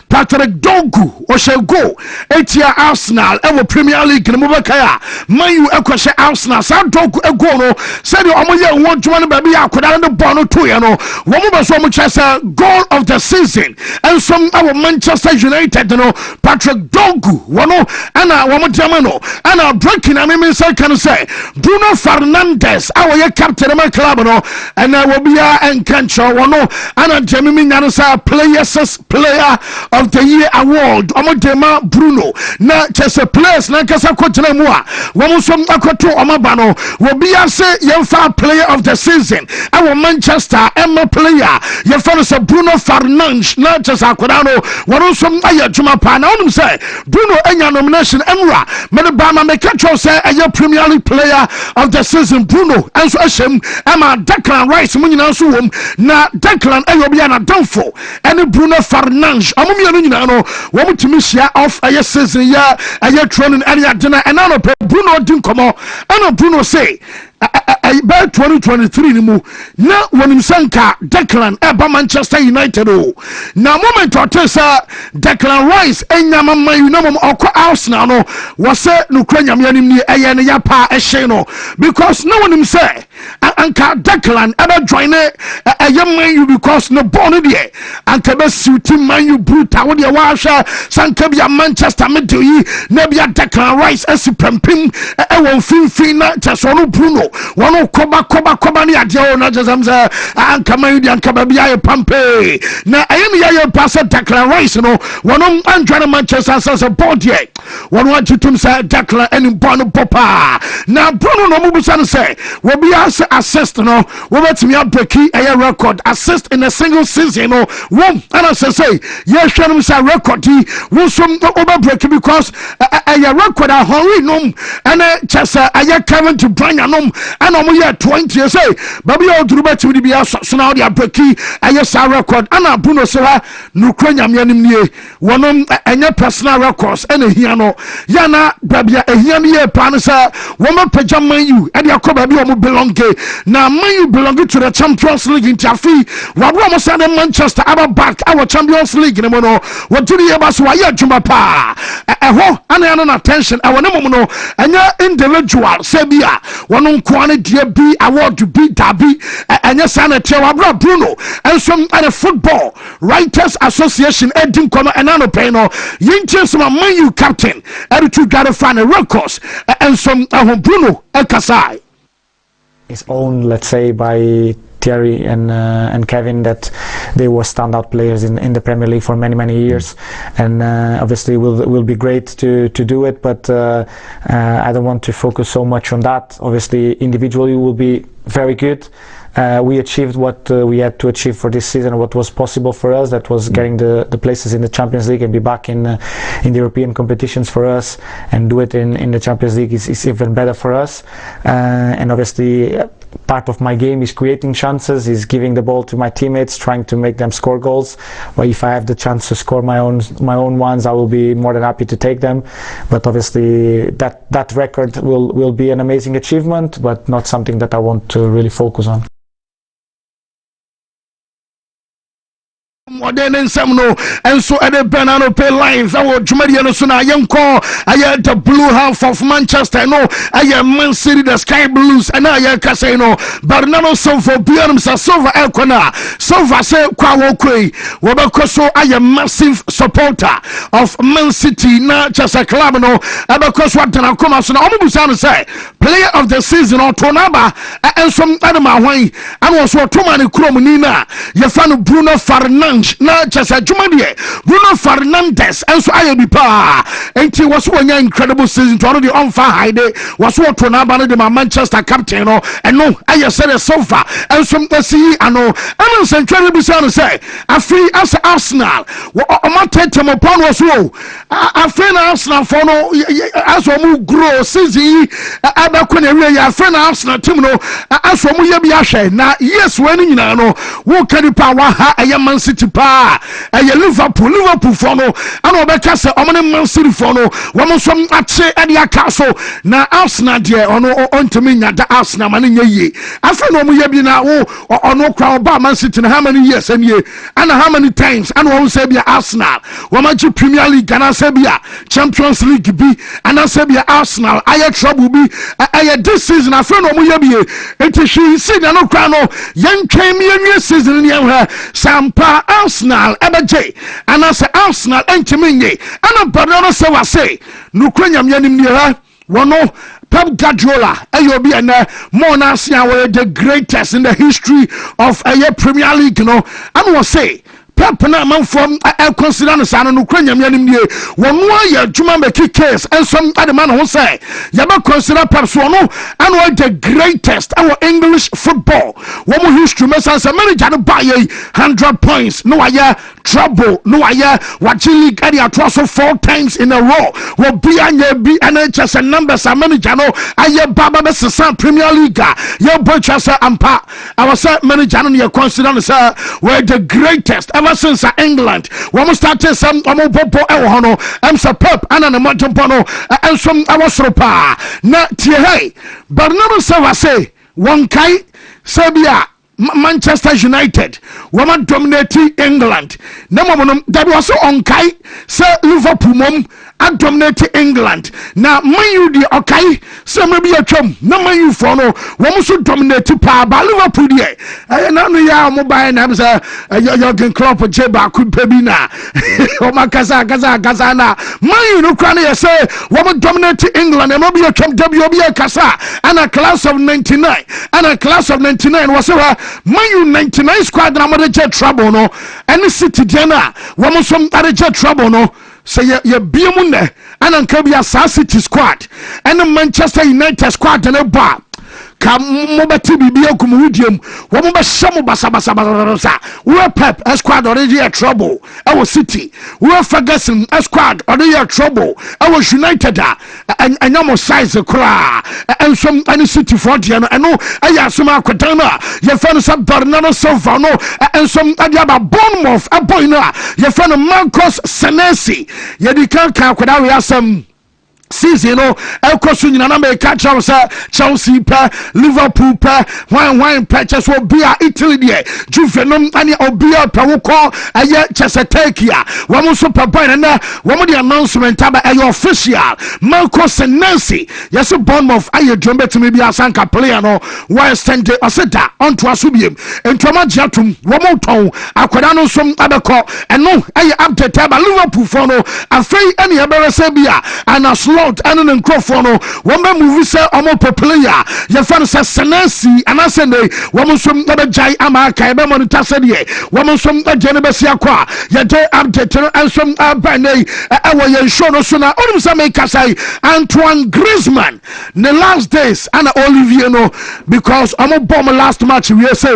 Patrick Dogu o shego etia Arsenal e Premier League ne mobakaya man you ekwhye Arsenal sa Dogu ego no said omoye wonjuma ne ba bi akwadana de ball no to ye no wo mo beso mo chese goal of the season and some our Manchester United no Patrick Dogu wono ana wo mo dema no ana breaking I mean say can say Bruno Fernandes our ye captain of club no and will be en kancho wono ana jemi nyane sa player of the year award omodema Bruno na chese players na kasa kwotena mu a wo so akoto omaba no wo bia se yemfa player of the season our Manchester Emma player yemfa se Bruno Fernandes na chese akoda no wo so aye juma pa na onum se Bruno enya nomination emra me de ba ma me catch say aye Premier League player of the season Bruno enso ahyem ama Declan Rice mu nyina so wom na Declan ayo bia na danfo ene Bruno Fernandes amumia no nyina no wo mutimi hia off aye season ya aye training area dena enano Bruno din komo ana Bruno say by 2023 ni mu na wonim sanka Declan eba Manchester United o na moment otesa Declan Rice enyama man na mom okwa Arsenal no wose no kwanyam yanim ni eye ne ya pa ehye no because no wonim say anka Declan eba join eye man you because no born there anka be suit man you brutal wo de wa hwa sanka bia Manchester middle yi na bia Declan Rice asipempim e won finfin na teso no Bruno wono koba ni ade na jazamza anka man di anka ba bia pampe na ayemi ya pass Declan Rice no wono anjana Manchester as a board here wono atutum say Declan any born popa na Bruno no mu busa say we be as assist no we betimi abeki a record assist in a single season no won and say ye hwenum say record wo som over break because a record a hori nom and chesa aye coming to bring anom and omo ye 20 say baby oduru betimi bia so na dia breaki aye sa record and Bruno say no kwanyam yanim nie wonom enye personal records and ehia no ya na babia ehia ne ye plan say wo ma pajaman you e dia ko baby omo belong League now man you belong to the Champions League in Tafi wabra mo say Manchester aba back our Champions League ne mo no what do you eba so wa ya dwuma pa ɛhɔ ana na attention ɛwɔ ne mo no ɛnya individual say bia wono nko ane dia bi award bi dabi ɛnya sanete wabra Bruno and some other football writers association edin kono enano pay no yinche some man you captain to gather fan records and some Bruno Kasai. It's owned, let's say, by Thierry and Kevin, that they were standout players in the Premier League for many years, and obviously will be great to do it, but I don't want to focus so much on that. Obviously individually will be very good. We achieved what we had to achieve for this season, what was possible for us. That was getting the places in the Champions League and be back in the European competitions for us, and do it in the Champions League is even better for us. And obviously part of my game is creating chances, is giving the ball to my teammates, trying to make them score goals. But if I have the chance to score my own ones, I will be more than happy to take them. But obviously that record will be an amazing achievement, but not something that I want to really focus on. Modern and Samno, and so at the Banana Pay Lines, our Jumadian Suna Yanko, I had the blue half of Manchester, no, I am Man City, the Sky Blues, and I am Casino, but none of so for Beyond Silver Elkona, Silver say Kwawokwe, Wabakoso, I am massive supporter of Man City, not just a club, no, because what can I come out, so I'm say, player of the season or Tonaba, and some Adama Wayne, and also Tomani Kromunina, Yafano Bruno Fernandes. Na chasa Jumadie Bruno Fernandes and so I be pa and he was one incredible season to already on fire was what to now the Manchester captain and no I said a sofa and some see I know and some incredible say I free as Arsenal what my upon was low I friend Arsenal for no as we grow season I friend Arsenal team no as we be ashe na yes when you know what can the power I am Man City pa Liverpool for no and obeka say omane Man City for no womo som ache ade aka so na Arsenal de ono ontumi nya da Arsenal man nya yi afa no mo ye bi na wo ono kwa ba Man City na how many years and ye and how many times and wo say bi Arsenal womo ji Premier League and say bi Champions League bi and say bi Arsenal aye trouble bi aye this season afa no mo ye bi enti shi see na no kwa no yen twem ye season ni sampa Arsenal ebeje and I say Arsenal enchiminye and Barcelona say wa say nukrenya myanim ni ha wono Pep Guardiola ayobi and more na say the greatest in the history of a Premier League no and was say Pep na man from consider no say no krenya myanim ni wono ya djuma make case and some other man who say you ba consider Pep so no and the greatest our English football womo history message manager no buy 100 points no aya trouble no aya watching league area twice 4 times in a row will be anya be NHS and numbers a manager no aya baba be sesa Premier League your boy chasa ampa our manager no you consider no say we're the greatest ever since England we started some popo e wo no am say Pep ana na motompo no and some our sropa na tie hey Bernardo Silva say one kai sabia Manchester United woman dominating England na mo that was on kai say Liverpool mom and dominate England na Man U di okay say maybe a twam na Man U for no wo so dominate pa ba Liverpool di na no ya mo buy na say Jurgen Klopp je ba ku pebi na o makasa kasa na Man U no kwa na say wo dominate England and maybe a twam WB kasa and a class of 99 and a class of 99 was Man U 99 squad na mo de trouble no any City na wo so de trouble no say ye biom ne ananka bia City squad and Manchester United squad na ba ka mo beti bibia kumudiem wo mo be shamo basa we Pep squad already a trouble our City we Ferguson squad already a trouble our United and nyamo size kra and some any City for dia no eno aya soma akwadan na ye fa no Bernardo Silva no and some adiaba Bournemouth boy no ye fa no Marcus Senesi ye di kan akwadan we asem season no ekoso nyina na make Chelsea pa Liverpool pa wine purchase will be a Italy there Juvenum ani obia pa wo call aye Chesetekia womo super boy na womo the announcement aba aye official Marcos Nancy yes Bournemouth aye dwombe timi bia sanka player no West End oseda onto asubiem entoma giatum womo ton akwada no som abeko eno aye update aba Liverpool for no afei ani eberese bia ana slot anu ne nkrofo no womba movie say omo player ye fan say Senesi anasene womo som abejai amaka ebe monitor say de womo som agene besia kwa ye dey update no ansom abanei ewo ye show no so na onum say make say Antoine Griezmann the last days and Olivier no because omo bomb last match we say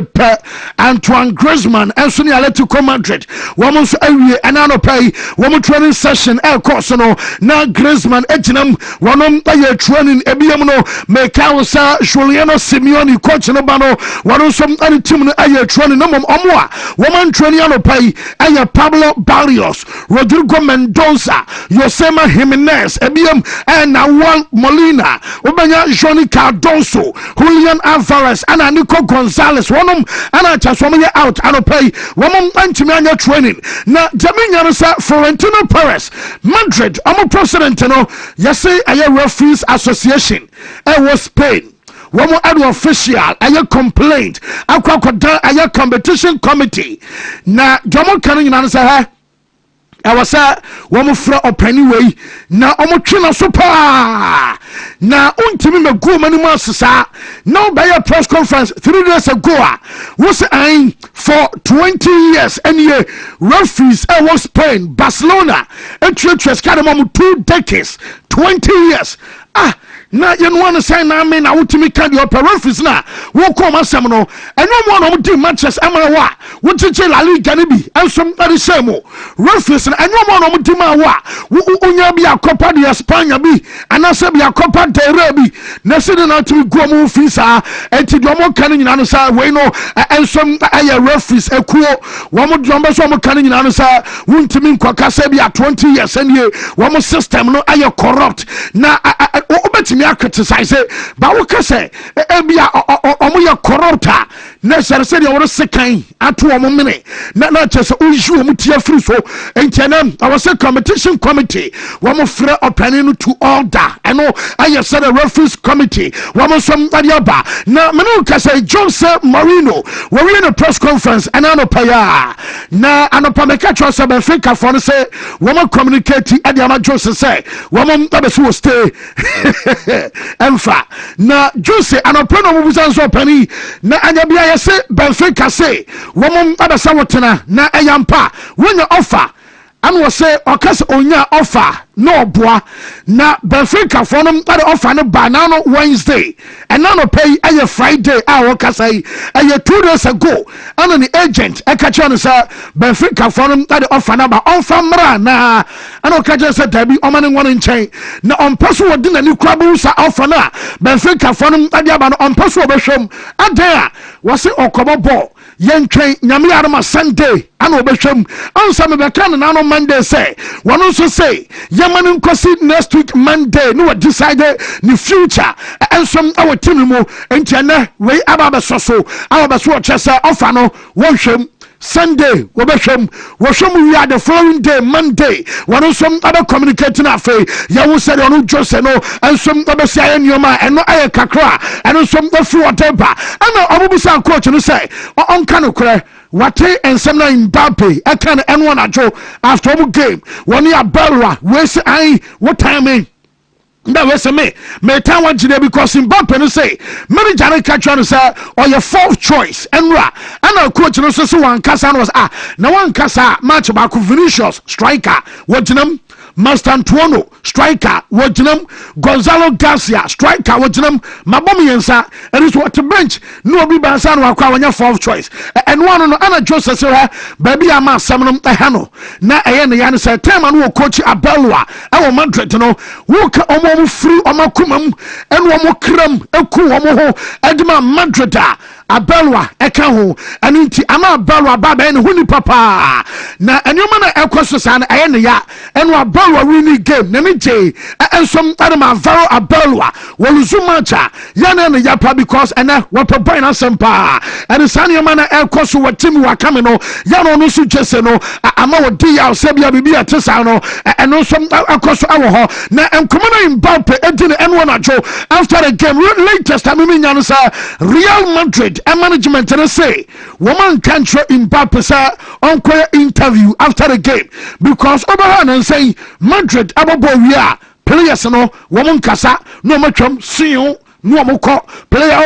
Antoine Griezmann and so ni Atletico Madrid womo so awie anano pay womo training session course no na Griezmann eginam wonom aye training ebiem no make sa Juliano Simeone coach no ba no wono som ani team no aye training no mom omo a woman training ano pay aye Pablo Barrios Rodrigo Mendoza Josema Jimenez ebiem na Juan Molina obanya Johnny Cardoso Julian Alvarez ana Nico Gonzalez wonom ana chasom ye out ano pay womom antimi anya training na Jaminya no sa Florentino Perez Madrid omo president no yesi aye referees association was Spain womo adu official aye complaint akwakoda aye competition committee na jomo kan nyina no say awasa womo fra opani wei na omo twena so pa na untimi megu mani mu asesa na obaya press conference 3 days ago was I for 20 years and ye referees was Spain Barcelona and Academy 2 decades 20 years na you want to say na me na wutimi kan the referees na wo kom asem no enyo mo no di matches amara wa wutiche La Liga ni bi ensom ade shemo referees na enyo mo no di ma wa unya bi Copa de España bi anase bi Copa del Rey bi na se na timi go mo fisa enti do mo kan nyina no sa we no ensom aye referees ekuo wo mo do mo so mo kan nyina no sa wuntimi nkoka sa bi 20 years and ye wo mo system no aye corrupt na obetimi criticize ba wo kase ebia omo ye corrupta na sere se de wo sekan ato omo mene na chese unju omo tie free so enkenam our say competition committee wo mo frɛ opani no to order eno aye say the referees committee wo mo som adiaba na meno kase Jose Mourinho wo we in a press conference and anopaya na anopa meka cho se Benfica for say wo mo communicate adiama Jose say wo mo abeso stay Emfa na Jose anopono mubuza nso pani na anya bia yese Benfica say womom abasa wotena na eyampa wonya offer and was say okas onya offer no boa na Benfica for them that offer no banana Wednesday and now no pay a Friday okasai a 2 days ago and the agent ekachon say Benfica for them that offer na ba offer mra na and okaje say dabi omani one nchen na on person wodi na ni krabu sa offer na Benfica for them that ba no on person obehwem adan was say okobo ball yentwen nyame arama Sunday and obehwem ansa me bekan na no Monday say one also say yamani nkosi next week Monday no decided the future and some our team mo entiana we ababa so ababa so chesa offer no wonhwem Sunday wobehwem we are the following day Monday one some other communicating afa ya wo said on Jose no and some obesia nyoma eno aye kakra and some ofu whatever and obubisa coach no say on kan okre wate ensem na Mbappe aka na eno na jo after obu game one ya Belwa we say ai what time that was me time one today because Mbappe no say many jare catch on say or your fourth choice enra and our coach no say one kasa was na one kasa match back Vinicius striker wojinam Master Antonio striker wojinam Gonzalo Garcia striker wojinam mabomi yensa and is what to bench no be bansa no akwa wanya fourth choice and one no ana Jose say baby ama samnum ehano na eye ne yan say time no coach Abelwa e Madrid no wo ka omo free omakumam and wo kram eku wo ho edma Madrid Abelwa eka ho aninti ama Abelwa baba en huni papa na enyoma na ekoso san eye ne ya eno Abelwa winning game na me je and some Adama Varo Abelwa, Waluzumacha, Yana and Yapa because and what Pabina Sempa, and the Sanya Mana El Cosu, what Tim Wakamino, Yano Nusu Jeseno, Amawa Dia, Sebia Bibia Tesano, and no some across our now and Commander in Balpe, Edin and Wanajo, after the game, latest, I mean, Real Madrid and management, and I say, woman country in Balpe, on interview after the game, because Oberhan and say, Madrid, Ababo, we are players, no, woman Casa, no much see you. No more player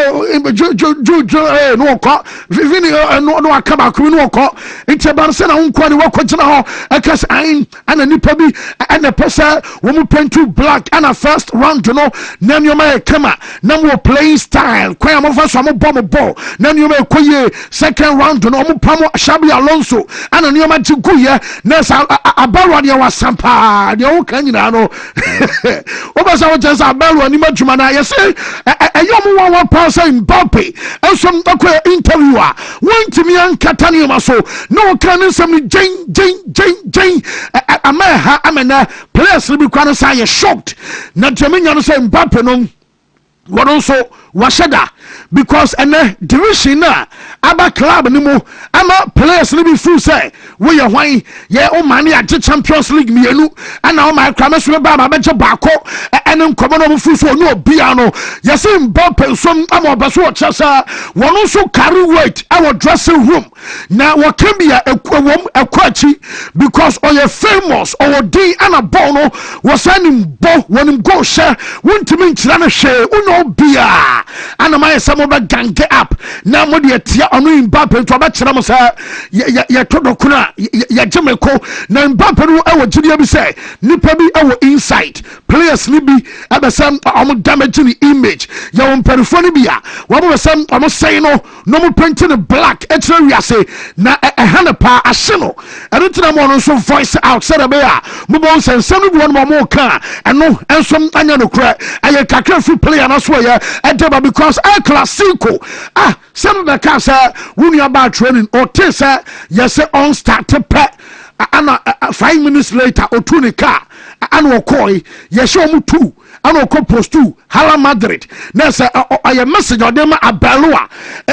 no call Vivini no akaba ku no call it's about say na unko ni wakogina ho akas ain and ni pabi and the person wo mu paintu black and a first round no na nyoma kama na mo playing style kwa mo fa so mo ball na nyoma koye second round no mo pamo Xabi Alonso and nyoma jiguye na sa abarwa de wasampa de wo kan nyina no obasa wo chance abarwa ni madwuma na yese Ayomu one person Mbappe and some interviewer went to me and Catania so no can some Jane Amaha Amena players will be quite shocked. Not Jamina say Mbappe no what also washada because and division aba club anymore ama players will be full say we are why yeah o mani at Champions League mienu and now my crames will ba beje bako and nkomo full so no biano yes Mbappe some am obaso chasa one also carry weight our dressing room now what can be a kwachi because all your famous or D and a bono was sending bo when him go share want to mean to share uno bia and my some of gang get up now mo de tia onu Mbappe to ba kira mo sa ya todokuna ya jemeko na Mbappe no e wo gide bi say nipa bi e wo inside players ni bi abesam am damage ni image ya won perifoni bia wo mo besam am say no mo painting black e kira wi ase na e hana pa ahye no e ntina mo no so voice out say be a mo bon sensem no bi won mo ka eno ensom anya no kra aye kakra free player na so ya edeba because El Clasico some of the cars when you about training or tesa yes on start to pet and 5 minutes later or 2 car and or koi yes show mu 2 and or post 2 Hala Madrid nessa a message or them Abelwa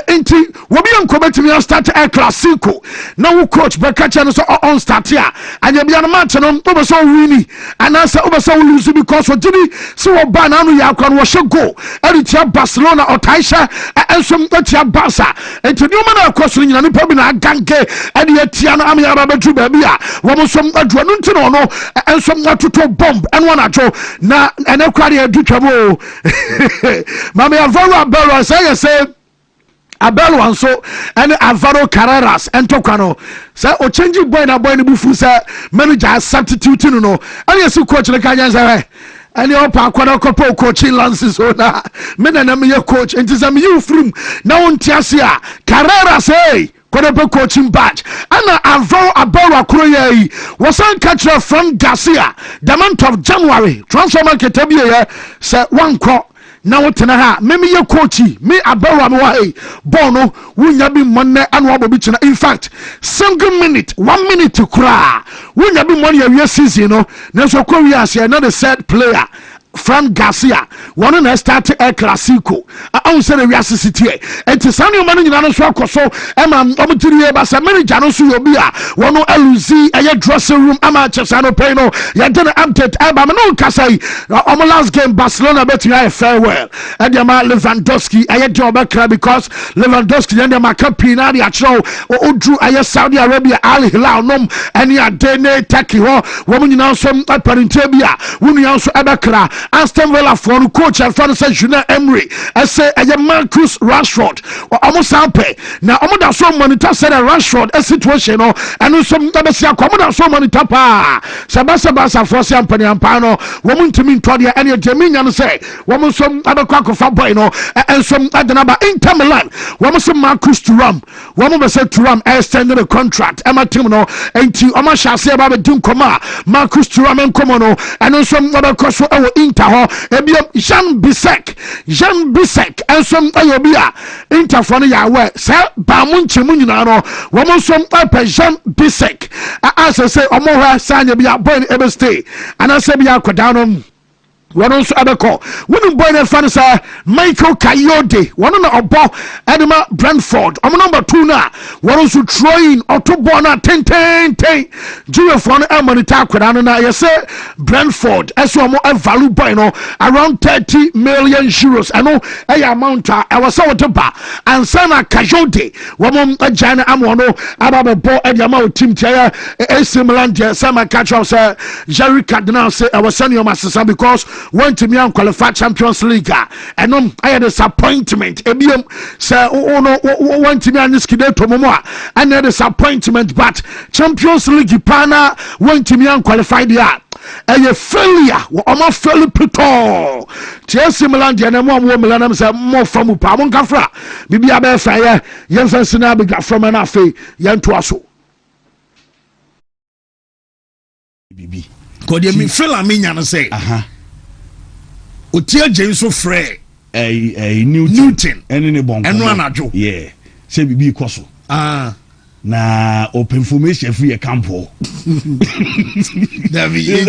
enti we be on me start El Clasico now coach Bekacha so on start here and you be on match no to so winning and answer over so lose because for Jimmy so ban anu ya kwan wo go and tia Barcelona or Taisha and some tia Barca enti no man akos nyina ni pa bi na ganke and ye tia no am ya ba betu ba bia wo mo som adua no ntino no and some to bomb and one ajo na and e kware adu twabo mama ya varo Abelwa say Abelwa so and Alvaro Carreras and Tokano say o change boy na boy ni bufu say manager substitute no and yes coach le kan say and you pa kwada kopo coaching lances so na me na me coach enti say me you from na on tiasia Carreras say kwada coaching badge and Alvaro Abelwa kroye wasan catch from Garcia the month of January transfer market be say one call now tena ha me ye coachy me Abelwa me wa bono wunya bi monne anu abobi china in fact single minute 1 minute to cry wunya bi monne ya season no na so ko wi ase na the third player Fran Garcia one na start El Clasico I say we assist here and to sanu man nyina no so akoso e ma omtiri e ba sa manager no so obi a one eluzi e dressing room ama chesano pay no ya dey update e ba me no kasai o last game Barcelona bet you farewell and the man Lewandowski e dey obakra because Lewandowski and the makapi na dia chro odru e Saudi Arabia Al Hilal nom and ya dey na Turkey ho wo nyina so aparente bia wo nyina so ebakra Aston Villa for the coach and for the Julian Emery I say Marcus Rashford or almost sampe now almost so monitor said a Rashford a situation no and some tabesia come so monitor pa sabasa for Sampani Ampano woman to mean Todia and your Jamaican say woman some other crack of boy no and some other number Inter Milan woman some Marcus Thuram woman said Thuram extended the contract Emma Timono and to Oma Shase about Dunkoma Marcus Thuram and Komono and some other cross Jean Bisek and some Ayobia Interphone Yawe Sir Bamunchi Munano woman some Jean Bisek as I say Omoha Sanya Bia Boy Ever Stay and I say Bia Quadanum one also abeko wonu boy na fan sa Michael Kayode one na obo Edema Brentford number 2 na one also throwing otobo na 10 Junior for no monitor kwada no na yese Brentford eso mo value boy no around 30 million euros ano e amount e was so ba ansana Kayode one agina amono ababo e dia ma team tia AC Milan dia sama catch us Jerry Cardinal say I was sending your master because Wontumi and qualify Champions League and I had disappointment ebiom say no Wontumi and skide to momo and disappointment but Champions League pana Wontumi and qualify dia a failure or failure pito TS Milan dia na mo Milan say mo famu pa mo nkafra bibia be fa ye yemfa na be from na afi ye nto aso bibi ko dia me feel amenya no say otia James so frɛ Newton ene ne bonko eno anajo yeah se bibi koso na open information free a campo David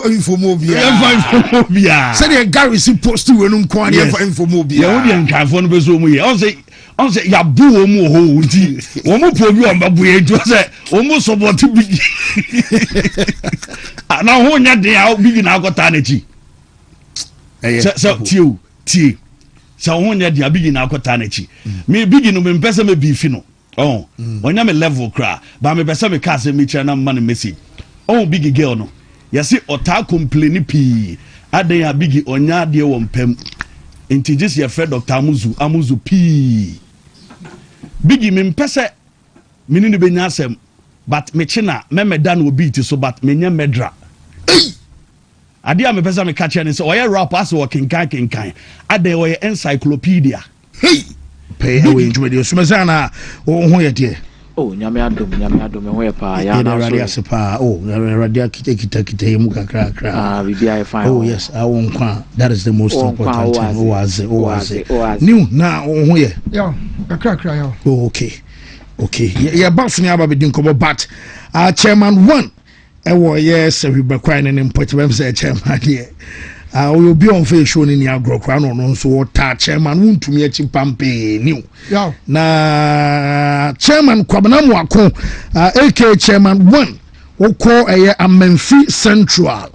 infomobia say the Gary si post we no nko ade infomobia ya wodi nkanfo no bezo mu ye on say ya bu wo mu ho nti wo mu po bi on babu ye jo say wo mu support bi na ho nya de a bi na akota na chi so tie so ho nya de a bi na akota na chi me bi no me mpese me bi fi no onya me level cra ba me pese me ka se me kira na man message big girl no yesi ota complain pi adan ya big onya de wo mpam enti just your friend Dr. Amuzu pi big me mpese me ni be nya asem but me china me meda na obi ti so but me nya medra ade a me pese me ka kira ni so oye rap as wo kenkan adan wo encyclopedia pay away into the Sumazana or Hoyete. Oh, Nyamiadum, where pa, Radia Sepa, Radia Kita Muka Kra. Oh, yes, I won't qua. That is the most important thing. Was it? New now, oh, yeah, a crack. Oh, okay. Yeah, bouncing about Dinko, but our chairman won. Oh, yes, we were crying and put them say chairman here. Will be on face shown in the agro crown on so chairman Wontumi Chimpampe new. Yeah. Na chairman Kwabena Mwako, aka chairman 1, who call a Menfi Central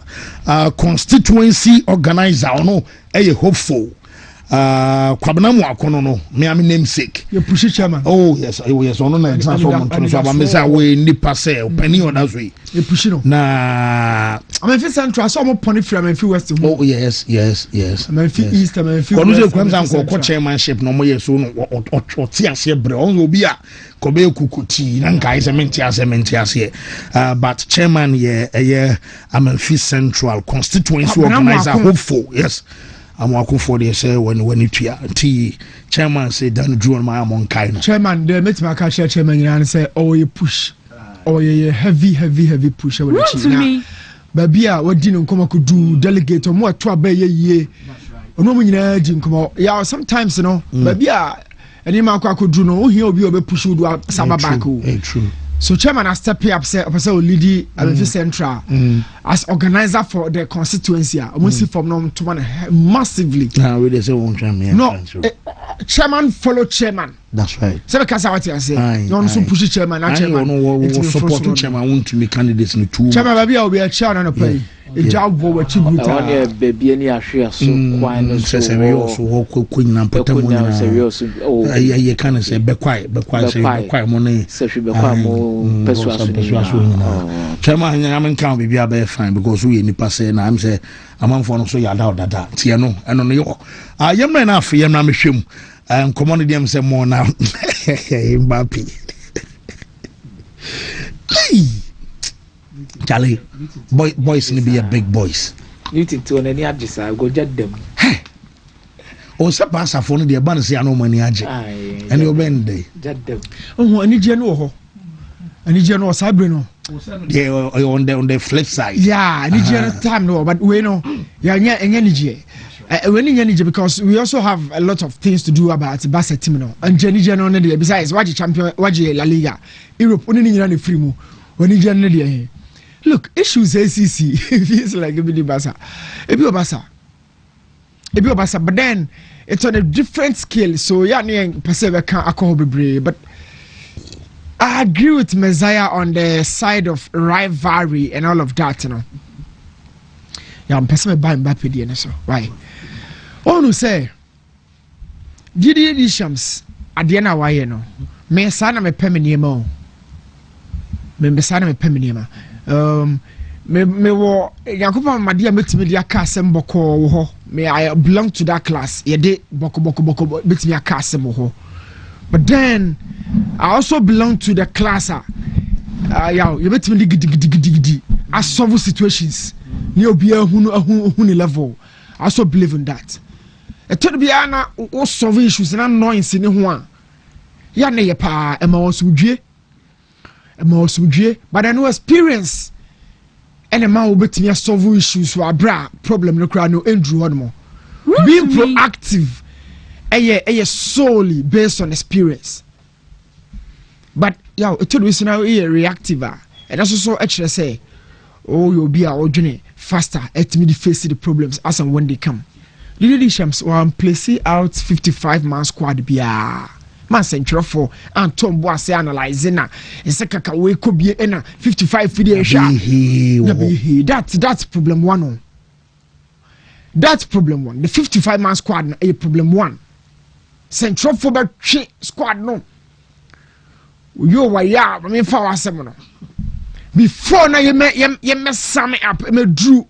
constituency organizer, no, a hopeful. Kwabena Mwako no, me am namesake. You push chairman. Oh yes, on a transform to Mesa way nipa say penny on that way. You push no. Na Menfi Central so mo pony from Menfi West. Oh yes. Menfi East, Menfi. Kono kwamza ko chairmanship no mo yeso no oti ase bre on obi a ko be kukuti na nkai se ase but chairman ye Menfi Central constituency organizer hopeful. Yes. I'm walking for the say when it chairman say Dan drew on my among kind. Chairman, the met my catcher chairman and say, oh, you push, oh, yeah, heavy push. Wontumi. Baby, what didn't come could do delegate or more trouble ye. No, yeah, sometimes, you know, baby, any man could do no, he'll be push you to Sababaku. True. So chairman has stepped up, say, Lady Menfi Central as organizer for the constituency. Almost from them to one massively. No, we say one chairman. No, chairman follow chairman. That's right. So because what I say, you want to push chairman. Chairman, support chairman. Want to be candidates in two. Chairman, baby, I will be a chairman and play. A job for what you do. Baby, any ashia so quite. Say we also walk queen and put them on. Oh, you can say be quiet, money. Say she be quiet more persuasion. Chairman, I'm can't be a fine because we nipa say na I'm say I'm for no so ya that. Tia no, and on you. I am enough. I am not shame. Commodity them say more now. Mbappe. Charlie, boys need to be a big boys. You think to any adjust, I go jet them. Hey, oh, Sapasa for the abundance, I know money. And you bend day. Jet them. Oh, any general. Any general Sabrino. Yeah, on the flip side. Yeah, any general time, no, but we know, yeah, energy. Energy because we also have a lot of things to do about the basket team. And Jenny General, besides, watch champion, watch La Liga, Europe, only in the free move. When you generally look, issues ACC feels like Ebi Obasa, but then it's on a different scale. So yeah, Paseva can't alcohol be, but I agree with Messiah on the side of rivalry and all of that, you know. Yeah, I'm passing by Mbappe, so why? Oh no, say Didier Deschamps at the end of why you know. Me sana me peminima. Me sana me peminima. Me wo Yankopa Madia metimi dia ka asem boko ho. Me I belong to that class. Ye de boko metimi aka asem ho. But then I also belong to the class yeah, you metimi gidi I solve situations. Ni obi ahunu level. I also believe in that. E to be ana o solve issues na annoyance ni ho a. Ya na ye pa e ma osudwe. But I know experience and a man will be to solve issues for a bra problem no cry no Andrew one. Being proactive solely based on experience. But yeah, it told us now reactive and that's also actually say, oh, you'll be our journey faster at me face the problems as and when they come. The Deschamps will place out 55 man squad be man central for and Tom Boise analyzing na Sekaka we could be in 55 video that's problem one. That's problem one. The 55 man squad a problem one. Central for the squad no. You were ya I mean for us before now you mess sum up me drew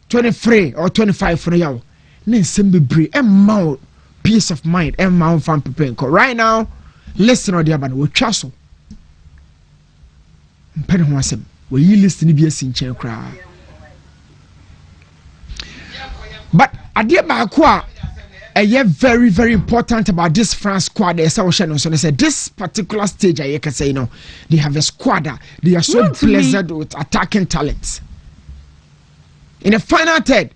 23 or 25 for you. Then send be and mouth peace of mind and my own fan preparing. Right now, listen on the other with Chasso. Penhwasem, will you listen to be a sincher cry? But I dear Bakwa, a very, very important about this France squad. As I was saying, so they said this particular stage, I can say, no, they have a squad, they are so pleasant with attacking talents. In the final third,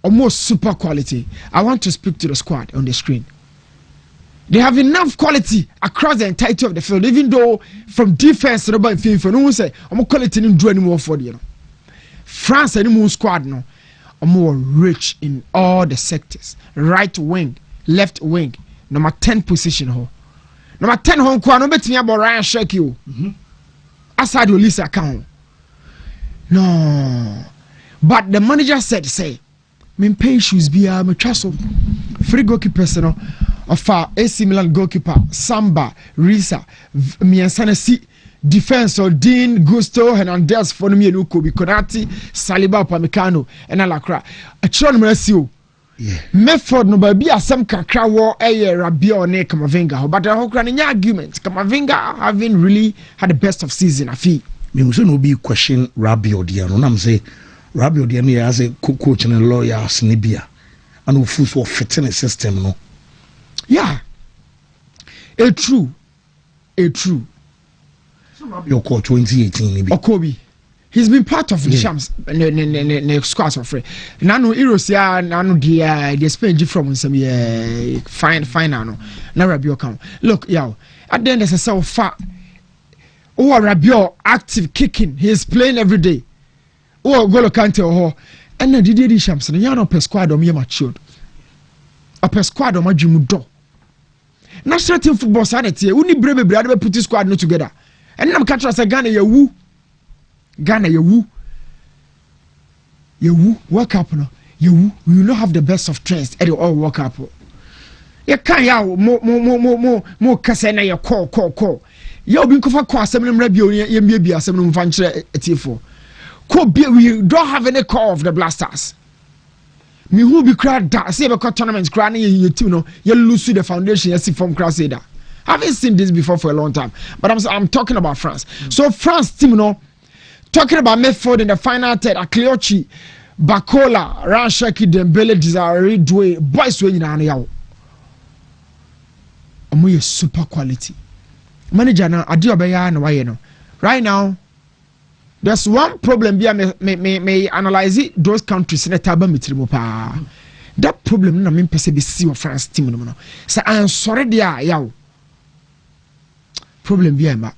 almost super quality. I want to speak to the squad on the screen. They have enough quality across the entirety of the field, even though from defense, no one say, I'm quality didn't do anymore for you. France anymore squad no, are more rich in all the sectors. Right wing, left wing, number 10 position ho. Number 10 home kwa no bet me about Ryan Sheki. Aside Olisa account. No. But the manager said, say, me pay issues be a matraso free goalkeepers no of AC Milan goalkeeper Samba Risa me ansana si defense or Dean Gusto Hernandez for me no Kobe Konati Saliba Upamecano and Alakra a chron mercy Medford no baby asem kakra wo Rabia or ne Kamavinga but the whole argument Kamavinga having really had the best of season I feel me no be question Rabia dear no am say Rabbi Odiani as a coach and a lawyer, Snibia, and who fools for fitting a system, no? Yeah, a true. Your call 2018, maybe. Okobi, he's been part of the Shams, the squad of free. Nano Eros, yeah, Nano the Spain from some fine, no. Now Rabbi account. Look, yo, at the end, there's a so far. Oh, Rabbi active kicking, he's playing every day. Oh, Golo Kante or and then Didier Deschamps and Yano per squad or me matured. A per squad or my jimudo. National team football sanity, only brave brother put this squad no together. And I'm catching us a Ghana, you woo. Ghana, you woo. You woo, work up, no. You woo, we will not have the best of trends at all work up. You can't yaw more Cassena, your call. You'll be covered for some radio, you may be a seminal venture at T4. We don't have any call of the Blasters. Me who be crowd that say because tournaments crying you know you lose the foundation you see from Crusader. I haven't seen this before for a long time. But I'm talking about France. So France team you know talking about Medford in the final third Akliochi, Bakola, Ranshaki, Dembele, Desiree, Dway, boys way in yaw. Amu super quality. Manager na adi obeya na waye no. Right now there's one problem be me analyze it, those countries in the taba mitrimu pa. That problem na me pese be see of France team no. So I am sorry there yaw. Problem be ma.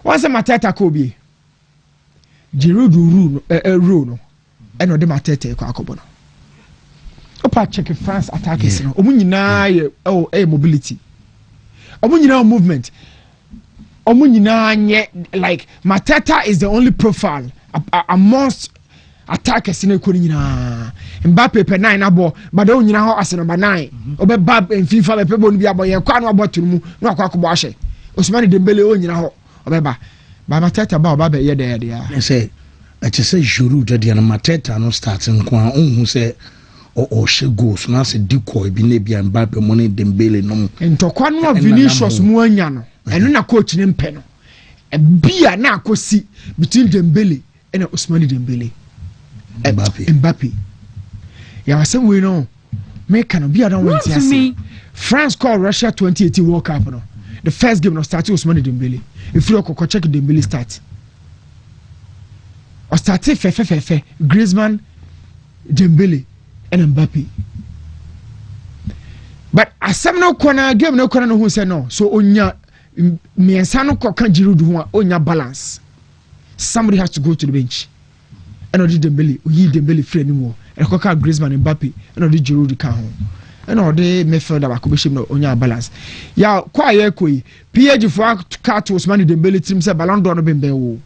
Once a Matata Kobe. Giroud rule no and no de Mateta kwa akobo no opa check France attackers no omu nyina ye mobility omu nyina movement omu nyina nye like Mateta is the only profile amongst attackers in ekoni nyina Mbappe pe 9 abo but o nyina ho ase number 9 obe bab en FIFA be pe bo no bi abo ye kwa no abo tunu mu no akwa akobo ahye Ousmane Dembele o nyina ho obe ba Mateta ba oba be ye de ya say I just say Giroud de na Mateta no starting kwa onhu say o she goals na say decoy bi na bia Mbappe mo ne Dembele no ntokwa no Vinicius mu anya no eno na coach ne mpe no e bia na akosi between Dembele and Ousmane Dembele Mbappe ya wasem we no make can be don't want to see France call Russia 2018 World Cup no the first game no start Ousmane Dembele if you go check Dembele start or start fe Griezmann Dembele and Mbappe but asem no corner game no corner no who say no so onya miensa no kan Giroud ho onya balance somebody has to go to the bench and odi Dembele oyi Dembele free anymore and koka Griezmann Mbappe and odi Giroud ka ho and odi midfielder ba ko be shim no onya balance ya kwa ye koyi PSG for cut Ousmane Dembele team say Ballon d'Or no bembe wo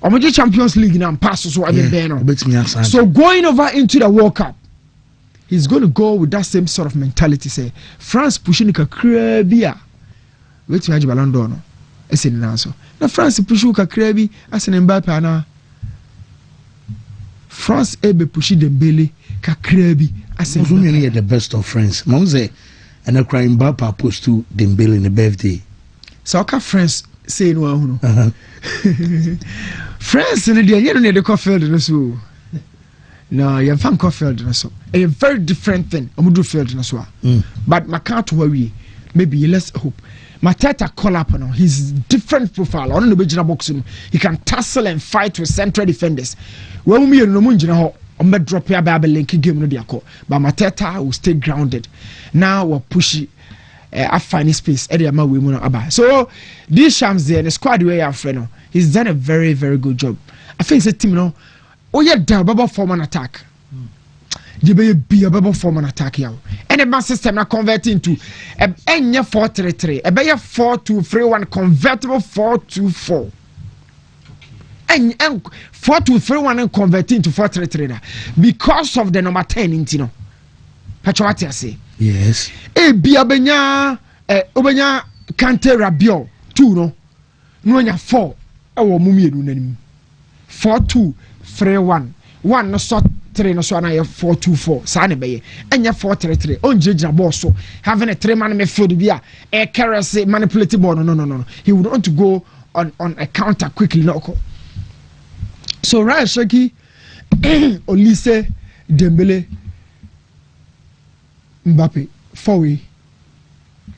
omoji Champions League na pass so bembe no so going over into the World Cup he's going to go with that same sort of mentality say France pushing kakra bia wetin agi Ballon d'Or no ese ni so na France pushu kakra bi asene Mbappe ana France ebe pushi Dembele kakra bi asene Wontumi the best of friends mo say and a crime Mbappe post to Dembele in the birthday so ka France say no ahu no France ne de yeno ne de field no so no you fan field no so a very different thing omudu field no so but Makato worry maybe let's hope Mateta call up no he's different profile on the original boxing he can tussle and fight with central defenders when we no munjina ho on be drop ya ba link game no dia ko but Mateta will stay grounded now we push I find space area ma we mu no aba so these shams there the squad way our friend no he's done a very very good job I think the team no oh yeah double form an attack they be a bubble form an attack yaw and the man system na convert into enya 4-3-3 e be 4-2-3-1 convertible 4-2-4 and 4-2-3-1 and convert into 4-3-3 because of the number 10 intino patchwati ase yes e bia obenya Kante Rabiot 2 no nya 4 e wo mumienu nanim 4-2-3-1 1 no so 3 no so na 4-2-4 sa ne beye enya 4-3-3 onjejira ball so having a 3-man midfield bia e carry manipulate ball no he would want to go on a counter quickly no so Ryan Shaki Olise Dembele Mbappe forward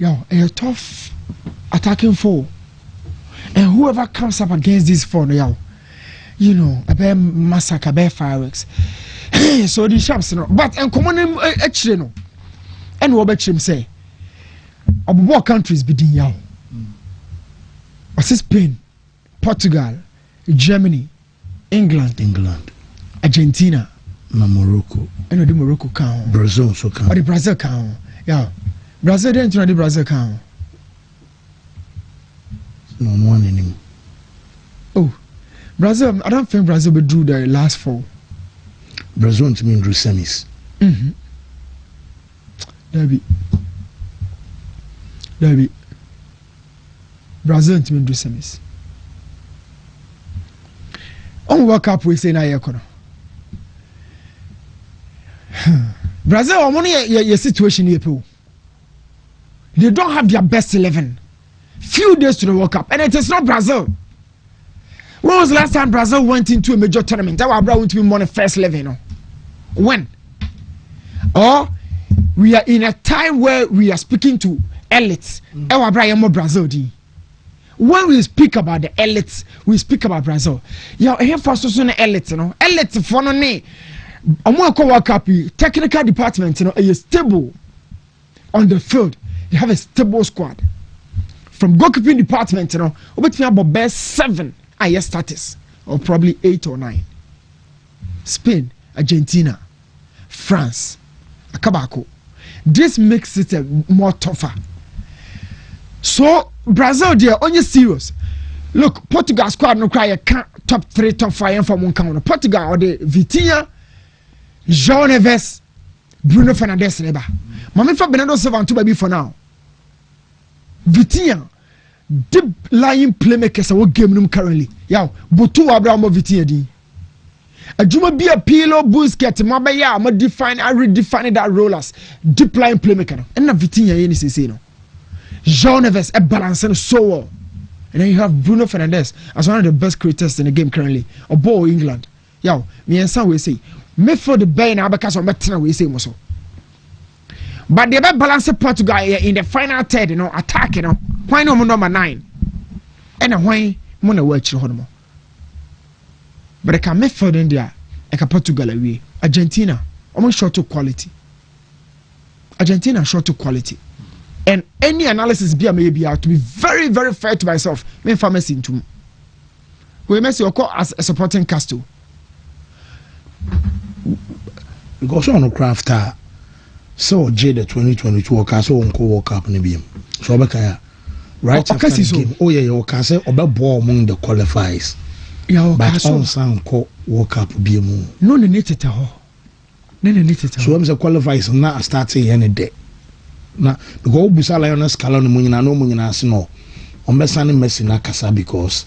a tough attacking four and whoever comes up against this four you know a bear massacre a bear fireworks so the sharps no but and common actually no and what him say what countries be doing yaw Spain Portugal Germany England Argentina na Morocco and the Morocco count Brazil so count or the Brazil count Brazil didn't know the Brazil count no one anymore Brazil I don't think Brazil will do the last four Brazil won't mean do semis Derby Brazil won't mean do semis on World Cup we say na yekono Brazil omoni your situation here people they don't have their best 11 few days to the World Cup and it is not Brazil. When was the last time Brazil went into a major tournament? That was going to be more first 11 no? When or we are in a time where we are speaking to elites Brazil when we speak about the elites we speak about Brazil here for so no elites no elites for no ne World Cup technical department is stable on the field. You have a stable squad from goalkeeping department obetumi abo best 7 aye status or probably 8 or 9. Spain, Argentina, France, Akabako. This makes it more tougher. So Brazil, they are only serious. Look, Portugal squad no cry top 3, top 5 from one count. Portugal or the Vitinha, João Neves, Bruno Fernandes neba. Mami for Bernardo Silva to baby for now. Vitinha, deep lying playmakers are game room currently. Yow, Butu Abraham Vitinha di. Ajuma be a Pilo Busquets, Mabaya, I redefine that role as deep line playmaker. And na Vitinha any say no. João Neves a balancing so well. And then you have Bruno Fernandes as one of the best creators in the game currently. Or ball England. Yo, me and some will say, me for the bay now because of Metina we say so. But they have balanced Portugal in the final third, you know, attack, you know. Why no number 9? And why Mona watch Honomo. But I can make for India, I can Portugal away. Argentina, almost short to quality. Argentina short to quality. And any analysis be maybe to be very, very fair to myself. Me pharmacy into we must occur as a supporting cast too. Because on the crafter, so J the 2022 or so on World Cup in the beam. So right after the game. Oh yeah, you can say ball among the qualifiers. Yeah, but on some World Cup beam. No need to tell. No need to tell. So I'm the qualifiers not starting any day. Na because busa Lioness Scala no munyina no munyina ase no ombesane Messi na kasa because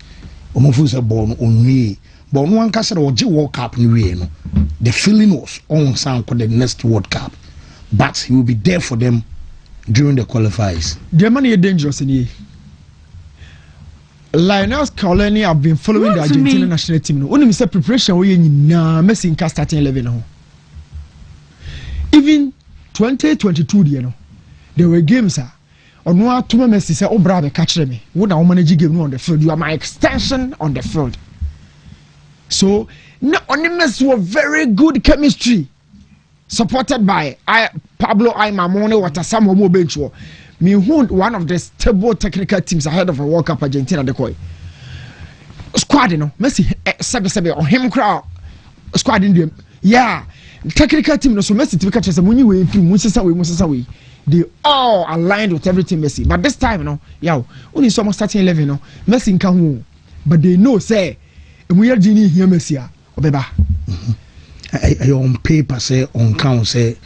omofu se ball no onwie but no ankasa o je World Cup ni wie no the feeling was on sound for the next World Cup but he will be there for them during the qualifiers. The man is dangerous in here. Lionel Scaloni have been following the Argentina national team no only say preparation we nyina Messi in starting 11 no even 2022 there no there were games on what to Messi say, oh brother, catch me. When I manage game on the field, you are my extension on the field. So not only Messi were very good chemistry, supported by Pablo Aimamone, what a some more bench war. Me who one of the stable technical teams ahead of a World Cup Argentina the koi. Squad, you know, Messi sebe on him crowd squad in them. Yeah, technical team no so Messi to catch us when you way Musa we. They all aligned with everything Messi. But this time, you know, yo, only someone starting 11, you know, Messi in Kahu. But they know, say, we are Genie here, Messi, Obeba. I on paper, say, on count, say,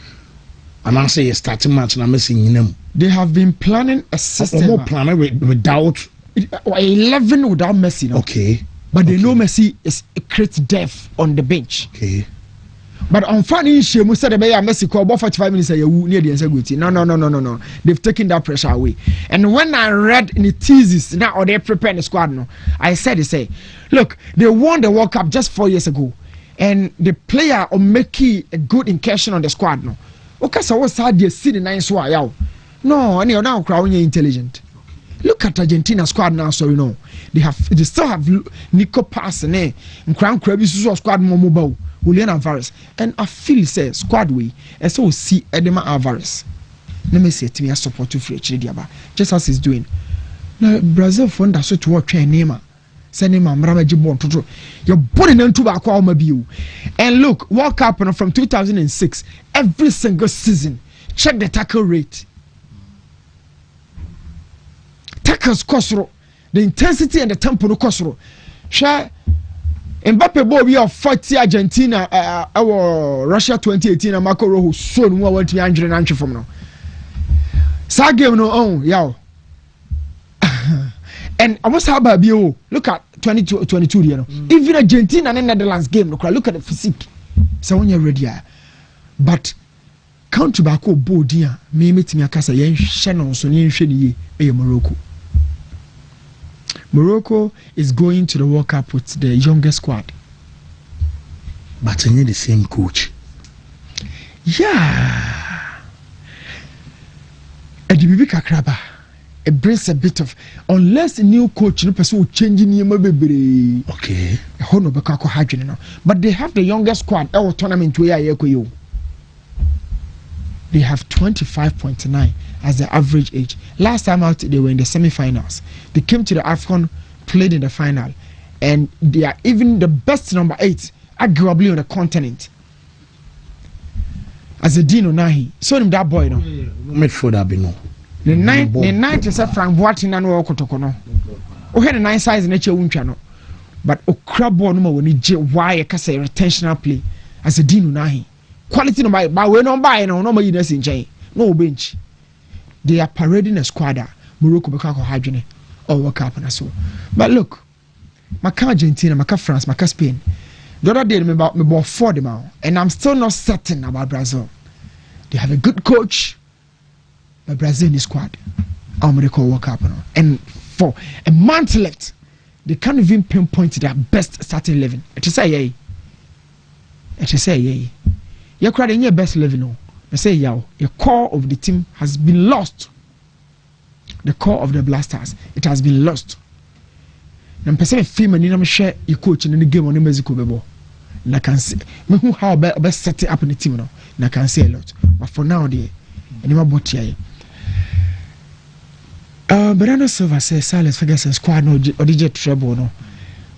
and I say a starting match, and I'm missing in them. They have been planning a system. More planning without 11 without Messi, no? Okay. But they know Messi is a great depth on the bench. Okay. But on funny issue, Musa de Beya Messi call about 45 minutes near the integrity. No. They've taken that pressure away. And when I read in the thesis now or they prepare the squad, no, I said look, they won the World Cup just 4 years ago. And the player are making a good incursion on the squad, no. Okay, so what's hard you see the nice way out. No, and you're now crowding intelligent. Look at Argentina squad now, so you know. They still have Nico Pass and Crown Krabby squad more mobile. Julian Alvarez and I feel say squad way and so see Edema Alvarez. Let me say to me I support you for Chediaba just as he's doing. Now Brazil fund that so to work train name. Send him Mramajibon to you're putting into back all my view. And look, World Cup from 2006, every single season, check the tackle rate. Tackles Kosro, the intensity and the tempo no Kosro. Share Mbappe ball we have 40 Argentina our Russia 2018 and Marco Rojo so no want to be 100 from now. Sa game no on yaw. And I must have a bio. Look at 22 you know. Even Argentina and Netherlands game look at the physique. So when you're ready but country back o ball dia me metimi akasa yen hye no so ne hwe ne ye Morocco. Morocco is going to the World Cup with the youngest squad. But they need the same coach. Yeah. Edibibi Kakraba. It brings a bit of, unless a new coach, no person will change in your okay. But they have the youngest squad. Our tournament where you. They have 25.9 as the average age. Last time out, they were in the semi-finals. They came to the AFCON, played in the final, and they are even the best number 8 arguably on the continent. As a Dino Nahi, so him that boy no. Midfielder be no. The 9 is a Frank Boateng and no Kotokono. O had a 9 size in nature unchano. But o crab ball no when he why a case retentional play as a Dino Nahi. Quality no buy we no buy no more in Jay. No bench. They are parading a squad. Morocco Bukako Hajune or work up and so. But look, Maca Argentina, Maca France, Maca Spain. The other day, I remember me bought 4 them out, and I'm still not certain about Brazil. They have a good coach, but Brazil in the squad. I'm going to call work up, and for a month left, they can't even pinpoint their best starting 11. It is say yay. It is say yay. You're crying your best 11. No, I say yow. The core of the team has been lost. The core of the Blasters, it has been lost. I'm person film and I'm share your coach in the game on the Mexico bebo. And I can see me who how best set it up in the team now. And I can say a lot. But for now there, and I'm about here. Bernardo Silva says Silas Ferguson squad no or DJ trouble no.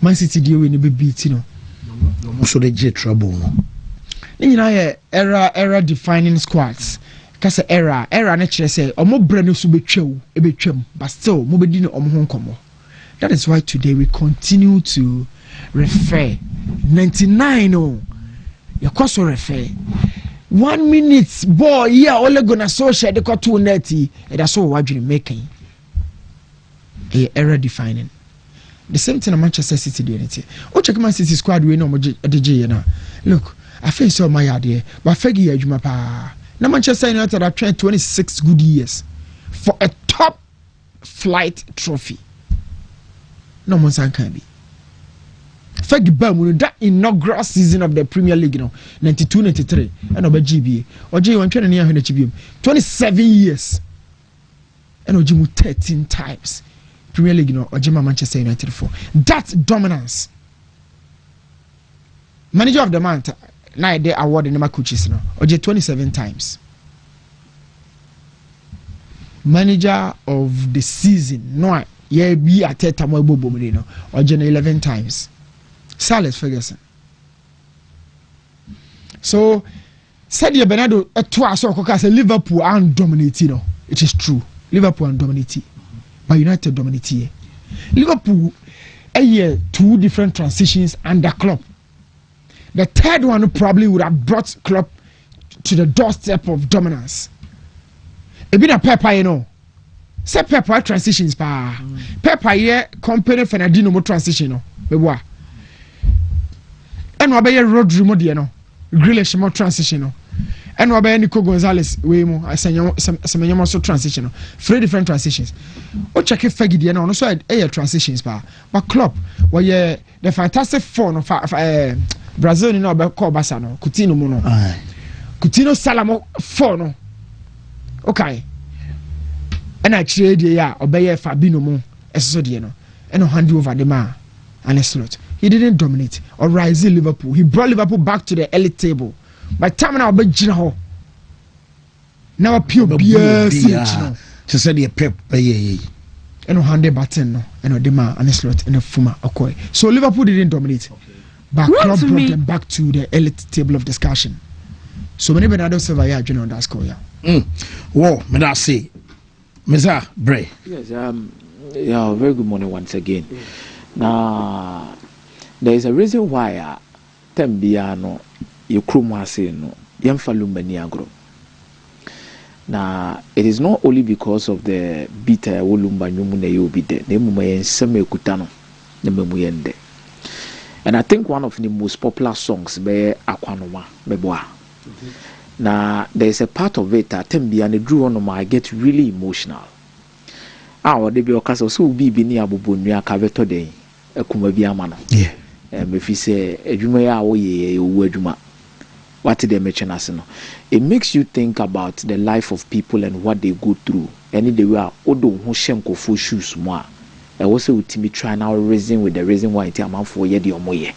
Man City deal in the beat you know. So the J trouble no. You know era defining squads. Kasa era na chere say omo bre no so betwam but still mo bedi no omo ho nkomo. That is why today we continue to refer 99 oh. You also refer 1 minute boy yeah only gonna social the got 2 90 and that's all what you making a era defining. The same thing Manchester City doing it. Oh check Man City squad we no mo DJ na. Look, I feel so my idea but fegi adwuma pa. Now Manchester United have trained 26 good years for a top flight trophy. No one can be. Fegi Bam that inaugural season of the Premier League, 92-93, and over GBA. Or J1 near 27 years. And Ojimu 13 times. Premier League, or Jima Manchester United for. That dominance. Manager of the month, now they award in the coaches, or 27 times. Manager of the season, no. Yeah, be at a time or 11 times. Silas Ferguson. So, said you Bernardo twice or say Liverpool and dominating. It is true. Liverpool and dominating. But United dominating. Liverpool a year 2 different transitions under Klopp. The third one probably would have brought Klopp to the doorstep of dominance. It been a Pepper, say Pepper transitions pa. Pepper here company Fernandinho mo transition no. And we be Rodri mo de no. Grealish mo transition no. And we be Nico Gonzalez we mo asenyo so transition no. 3 different transitions. O check Fergie de no so e transitions pa. But Klopp we the fantastic four no Brazil no be call Barca no. Coutinho mo no. Coutinho Salamo 4 no. Okay. And I trade ya obey Fabinho mo eso de no and hand over the man and a slot. He didn't dominate or rise Liverpool. He brought Liverpool back to the elite table. By time now be Gino. Now pure BS. Just said the Pep and hand the button no and the man and a slot and a Fuma Okoye. So Liverpool didn't dominate. But Klopp brought them back to the elite table of discussion. So many Bernardo Silva ya on that score ya. Whoa, me that say Mr. Bray. Yes, yeah, very good morning once again. Now, there is a reason why Tembiano, you krumase no, yemfalumani agro. Now, it is not only because of the bitter wolumba nyumune you be there, nemumayen seme kutano, nemuyende. And I think one of the most popular songs be Akwanoma, Beboa. Now, there is a part of it that Tembiano drew on I get really emotional. Our debi okaso so bibi ni abobonua kaveto den ekuma bi ama no yeah mefi say adwuma ya wo ye owu adwuma what they mention as no it makes you think about the life of people and what they go through any the way odo ho hyenko for shoes mo a e wo say utimi try now reason with the reason why it amanfo ye de omoye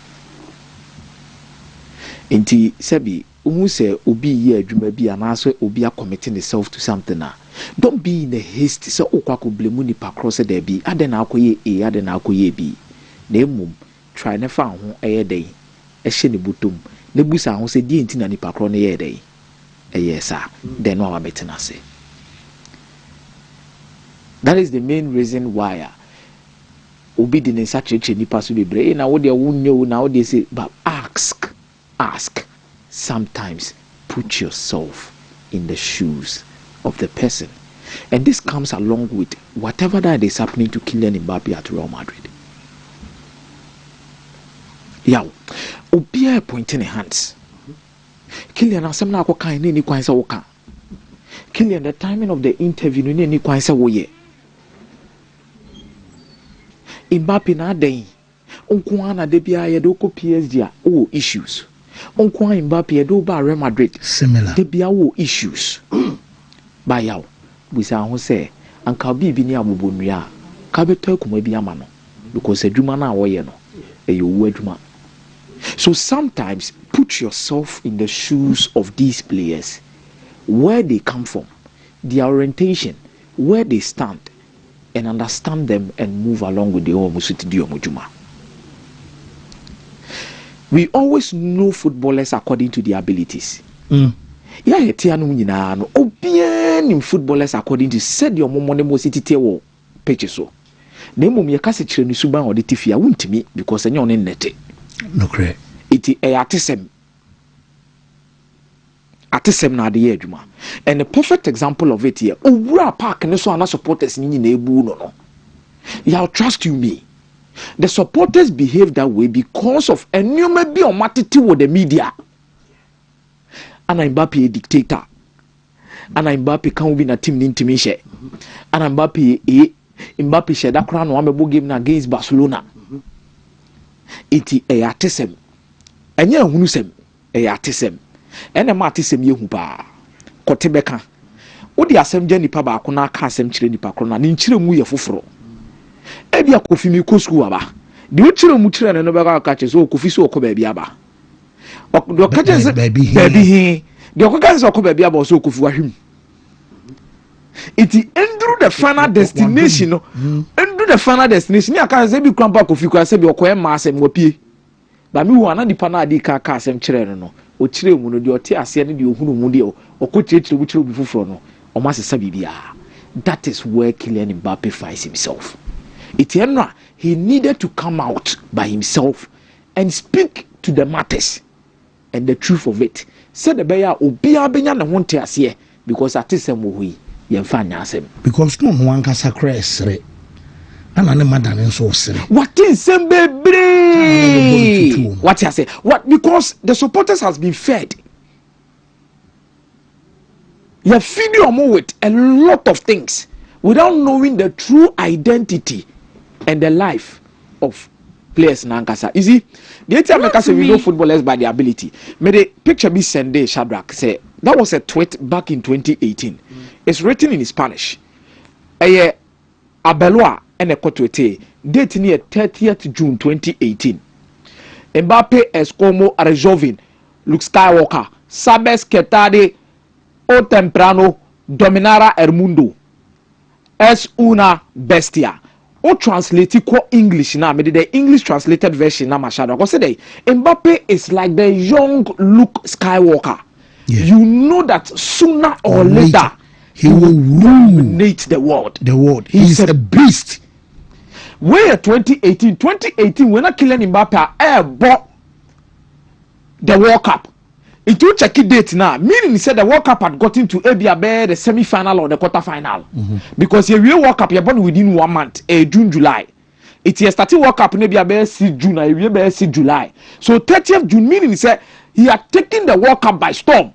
enti sabi who say obi ye adwuma bi anaso obi a committing himself to something na don't be in a haste so okwa ko blemu nipa cross there be aden na akoye a aden na akoye bi na emum try ne fa ho ɛyɛ dɛn ɛhyɛ ne bottom ne busa ho sɛ die nti na nipa korɔ no yɛ dɛn ɛyɛ saa then no abɛtena se. That is the main reason why obi di ne nsa kyerɛkyerɛ nipa so bebree na wo deɛ wo nyɛ na wo deɛ say but ask sometimes put yourself in the shoes of the person, and this comes along with whatever that is happening to Kylian Mbappe at Real Madrid. Yaw obi pointing hands Kylian asɛm na akɔ kan ne ni kwan sɛ wo ka Kylian the timing of the interview ne ni kwan sɛ wo yɛ Mbappe na adan onko ana de bia ye do ko PSG a o issues onko an Mbappe ye do ba Real Madrid similar de bia wo issues ba yaw busa ho se anka bibi ni abobonua ka beto akuma bi ama no because adwuma na wo ye no e yo wu adwuma. So sometimes put yourself in the shoes of these players, where they come from, their orientation, where they stand, and understand them and move along with the Omujuma. We always know footballers according to their abilities. Yeah, in footballers according to said your money city wo picture so. The mum ya kasi chire ni suban or the tifia Wontumi because any on net. No correct. It atisem na de adwuma. And a perfect example of it here. Owura park ne so ana supporters ni na ebu no. Y'all trust you me. The supporters behave that way because of enuma bi on matiti with the media. Ana Mbappe a dictator. Ana Mbappe kan be na team ni ntimi hye. Ana Mbappe hye da kra no amebo game na against Barcelona. Iti atisem. Enye ehunu sem atisem. Ene ma atisem yehu ba. Kote beka. Wodi asem gye nipa ba ko na aka asem kire nipa kro na ne nkire mu ye foforo. Ebi akofi mi ko school aba. De o kire mu kire ne no beka aka che so okofi so okọ ba bi aba. Do ka je baby he. De okọ so okọ ba bi aba so okofi wahwim. Iti enduru the final destination no. Enduru the final destination. Ni aka se bi krampa kofi kwa se bi okọ e ma asem wapie. Ba mi hu ana nipa na adi ka asem kire no no. O kire mu no de ote ase ne de ohunu mu de okọ kire bu kire obi foforo no. O ma sesa bibia. That is where Kylian Mbappe finds himself. He needed to come out by himself and speak to the matters and the truth of it. Said the bear obia benya na honte ase because atisem wo hui yemfa nyasem. Because no one can sacrifice. Ana ne madan nso osere. What is sem bebre? What you say? What because the supporters has been fed. You feed your more with a lot of things without knowing the true identity and the life of players nankasa. You see, the ATM say we know footballers by their ability. May the picture be Sunday Shadrach say that was a tweet back in 2018. It's written in Spanish. Abeloa and a kotwete date near 30th June 2018. Mbappe es como Arjovin, Luke Skywalker, sabes que tarde o temprano dominará el mundo. Es una bestia. O translate ko English na me the English translated version na mashado. Ko say Mbappe is like the young Luke Skywalker. Yeah. You know that sooner or later he will dominate the world. The world. He's a beast. Where 2018 when Kylian Mbappe bought the World Cup. It will check it date now. Meaning he said the World Cup had gotten to ABA the semi-final or the quarter-final. Because the real World Cup you born within 1 month, June, July. It is starting World Cup maybe about June, maybe July. So 30th June meaning he said he had taken the World Cup by storm.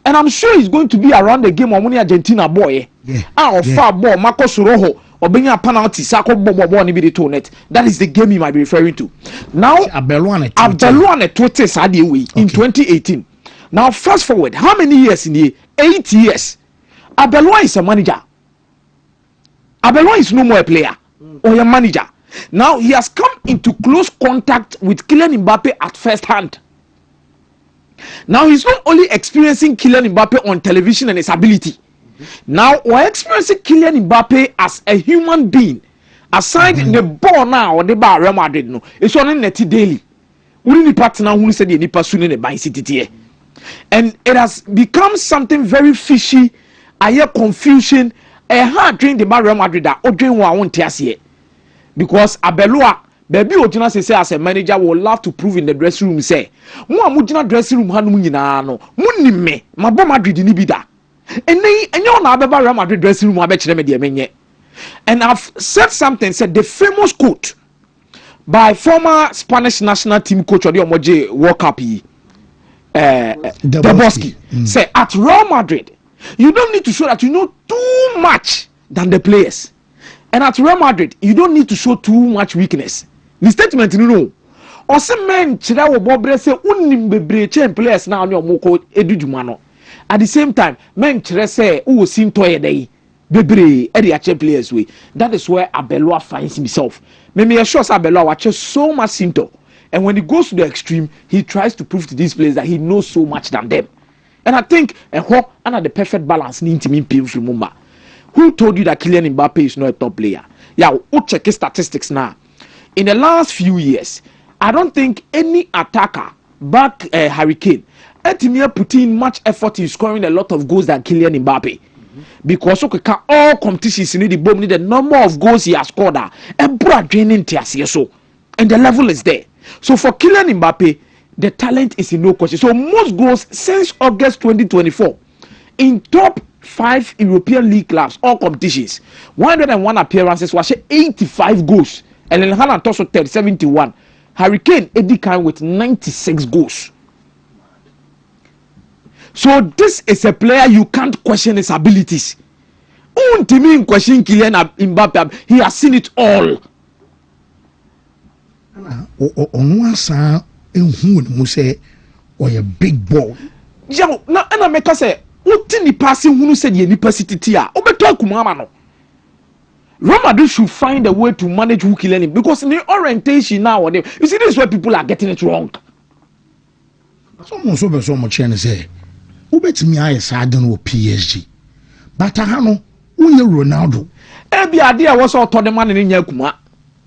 And I'm sure he's going to be around the game on Argentina boy. Far ball, Marcos Rojo, or being a penalty, Sako Bobo, net. That is the game he might be referring to. Now, Abeluane Twitter Sadiwi in 2018. Now, fast forward, how many years in here? 8 years. Abeloa is a manager. Abeloa is no more a player or a manager. Now, he has come into close contact with Kylian Mbappe at first hand. Now, he's not only experiencing Kylian Mbappe on television and his ability. Now, we're experiencing Kylian Mbappe as a human being, aside the ball now or the bar Real Madrid no it's on net daily we need partner who said the nipa soon in the bind city and it has become something very fishy. I hear confusion a hard dream the bar Real Madrid that or dream one won't here because Abelua baby Ojina say as a manager will love to prove in the dressing room say mo amujina dressing room hanu nyina no munni me mabo Madrid ni bi da enye na abeba Real Madrid dressing room abekire me de menye. And I've said something, said the famous quote by former Spanish national team coach Odi Omoje World Cup Deboski say at Real Madrid you don't need to show that you know too much than the players, and at Real Madrid you don't need to show too much weakness. The statement you know or some men chira wo bobre say unnim bebre chen players na oni omoko eduduma no at the same time men chira say wo sim toye dey bebre area players way. That is where Abelua finds himself. Maybe sure Abelua watches so much symptom, and when he goes to the extreme, he tries to prove to these players that he knows so much than them. And I think under the perfect balance need to mean painful remember. Who told you that Kylian Mbappe is not a top player? Yeah, we'll check his statistics now. In the last few years, I don't think any attacker back Harry Kane put in much effort in scoring a lot of goals than Kylian Mbappe. Because all competitions need the number of goals he has scored and brought draining so and the level is there. So for Kylian Mbappe, the talent is in no question. So most goals since August 2024 in top 5 European league clubs, all competitions, 101 appearances was 85 goals, and then Haaland also 71. Harry Kane Eddie Kane with 96 goals. So this is a player you can't question his abilities. Wontumi question Kylian Mbappe. He has seen it all. Onwasa ehun mu say or a big ball. Yeah, na na make say uti ni passing hunu say the nipa city a obeto akumama no. Real Madrid should find a way to manage who Kylian because in the orientation now you see this is where people are getting it wrong. Someone so much say ubetimi aye saden wo PSG but no unye Ronaldo ebi ade a wo so to de man ne nya kuma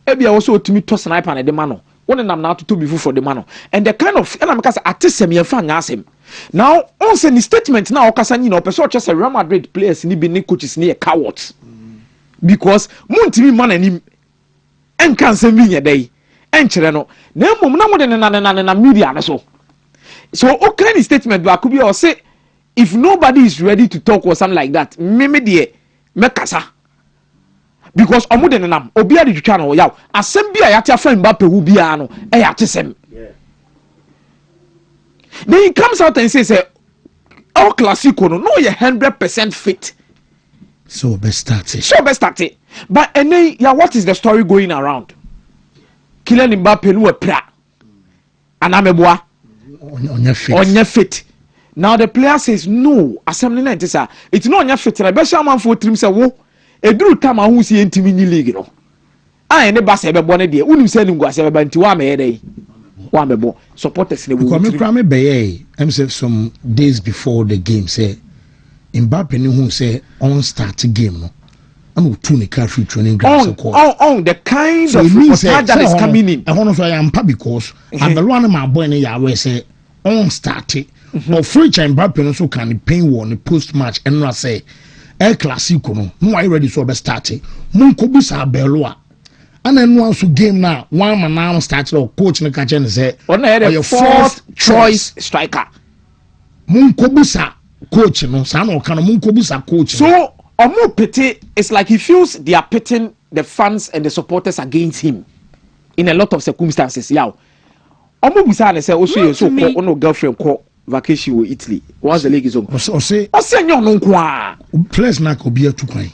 ebi a wo so otimi to sniper ne de man no won nam na to be for the man no and the kind of and am ka say atesem ye fa nya asem now on say the statement now okasa nyina opeso che say Real Madrid players ni bi ni coaches ni cowards because muntimi man anim enkan se mi nya dai enkere no na mum na mo de na media na so okay the statement ba could be or say if nobody is ready to talk or something like that, me de mekasa. Because omude nenam obi ade twitwa no yaw asem bia yate afa Mbappe hu bia no e yate sem. Then he comes out and says El Clasico no you 100% fit. So best started. But what is the story going around? Kylian Mbappe no pra. Anameboa on your fit. Now the player says no. Assembly night is it's not on your fit. I bet man for trim say wo. Edru time who see intimi ni league no. I ne ba se be bone de. Unim say nim go se be nti wa me dey. Wa me bo. Supporters ne wo. Because me crame be I'm say some days before the game say Mbappe ni who say on start game no. I'm to the car free training ground on the kind so of reportage that is coming in. I want to am because and the one my boy ne ya we say on start or free time Mbappe so can pain one post match and no say El Clasico no I ready so be start mun ko bisa Beloa and then once game now one man now start or coach ne catch and say on your fourth choice striker mun ko bisa coach no sa no kan mun ko bisa coach so Omo pity, it's like he feels they are pitting the fans and the supporters against him in a lot of circumstances. Yeah. Omo Busane say also so no girlfriend call vacation in Italy. Once the league is over. O say nyo no kwa. Players na ko bia tukwan.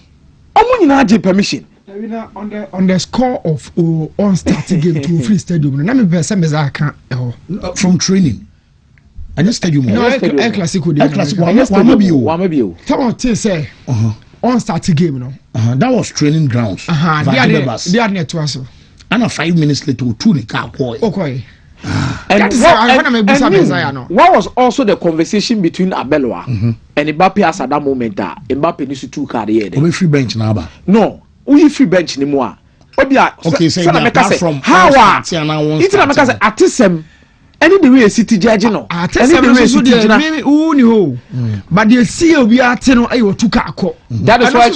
Omo nyina je permission. On the score of on starting game to free stadium. Na me be say meza kan from training. I just stadium. No, El Clasico. Wama bio. Someone say on starting game no. That was training grounds. They are near to us. And 5 minutes later, two the car boy. Okay. And what was also the conversation between Abeloa and Mbappe as at that moment that Mbappe needs to two carrier. We free bench now. No, we free bench anymore. obia okay say from how it's na make say atisem any the way city judge no any the way city judge me who ni ho but the see obi ate no ayo tuka akọ that is why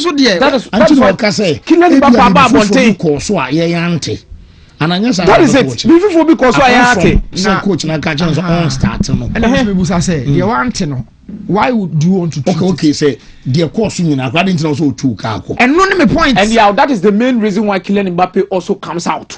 killing Baba Bonte ko so a ye yante ananya that is it before because so ayate na coach na ka chance on start no and me busa say the wante no why would you want to okay say the course nyina akwa didn't also tuka akọ and no me point and yeah that is the main reason why Kylian Mbappe also comes out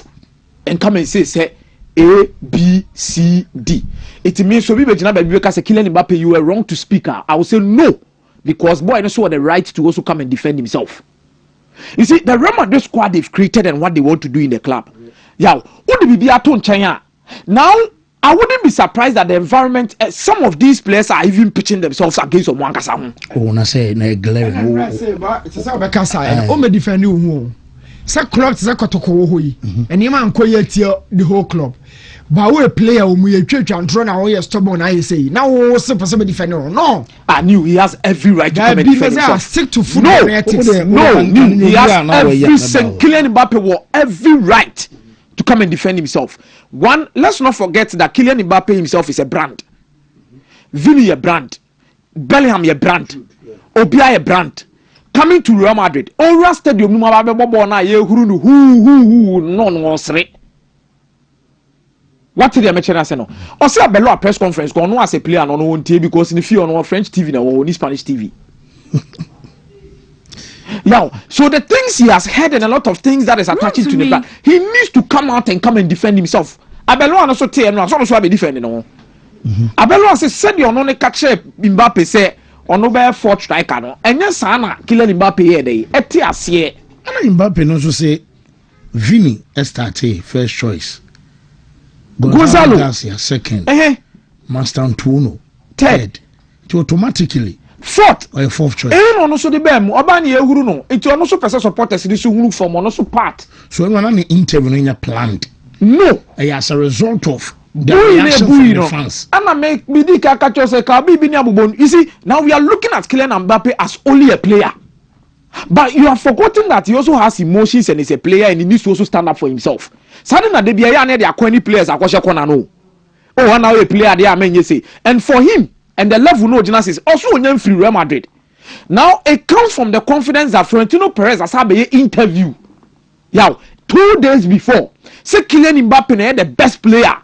and come and say A, B, C, D. It means so people because Kylian Mbappe, you were wrong to speak. I will say no, because boy, also had the right to also come and defend himself. You see, the Real Madrid squad they've created and what they want to do in the club. Yeah, what did be at China? Now, I wouldn't be surprised that the environment, some of these players are even pitching themselves against someone. Oh, na say na glare. It's a Bekasa. Oh, me defend you. Say club say kotoko ho yi enema ankoye tie the whole club but we player o mu ye twetwa ntro na wo ye stubborn I say now wo se person be defend no I knew he has every right to come and defend himself. Stick to football ethics. No, he has Kylian Mbappe will every right to come and defend himself. One, let's not forget that Kylian Mbappe himself is a brand. Vini a brand, Bellingham a brand, Obia a brand. Coming to Real Madrid, Ora Stadium, no what did they mention? I said no. Or say a Bello press conference, go no as a player on one TV because in the fear on French TV now or Spanish TV. Now, so the things he has heard and a lot of things that is attaching to the back, he needs to come out and come and defend himself. Abello also tell him, so also be defending. Abello said, "You no catch Mbappe say." Ono be fourth striker no enye sana Kylian Mbappe here dey eti ase ana Mbappe no so say Vini starte first choice Gonzalo second Master Antonio third to automatically fourth or fourth choice no so the bem oba na ehuru no enti ono so pese supporters ni so huru from ono so part so when an interview no planned no as a result of the reaction from the fans. You see, now we are looking at Kylian Mbappe as only a player. But you have forgotten that he also has emotions and is a player and he needs to also stand up for himself. Suddenly, there are 20 players. Oh, now a player there, you say. And for him, and the level no Genesis also on free Real Madrid. Now, it comes from the confidence that Florentino Perez has had an interview. Yeah, 2 days before. Say Kylian Mbappe is the best player.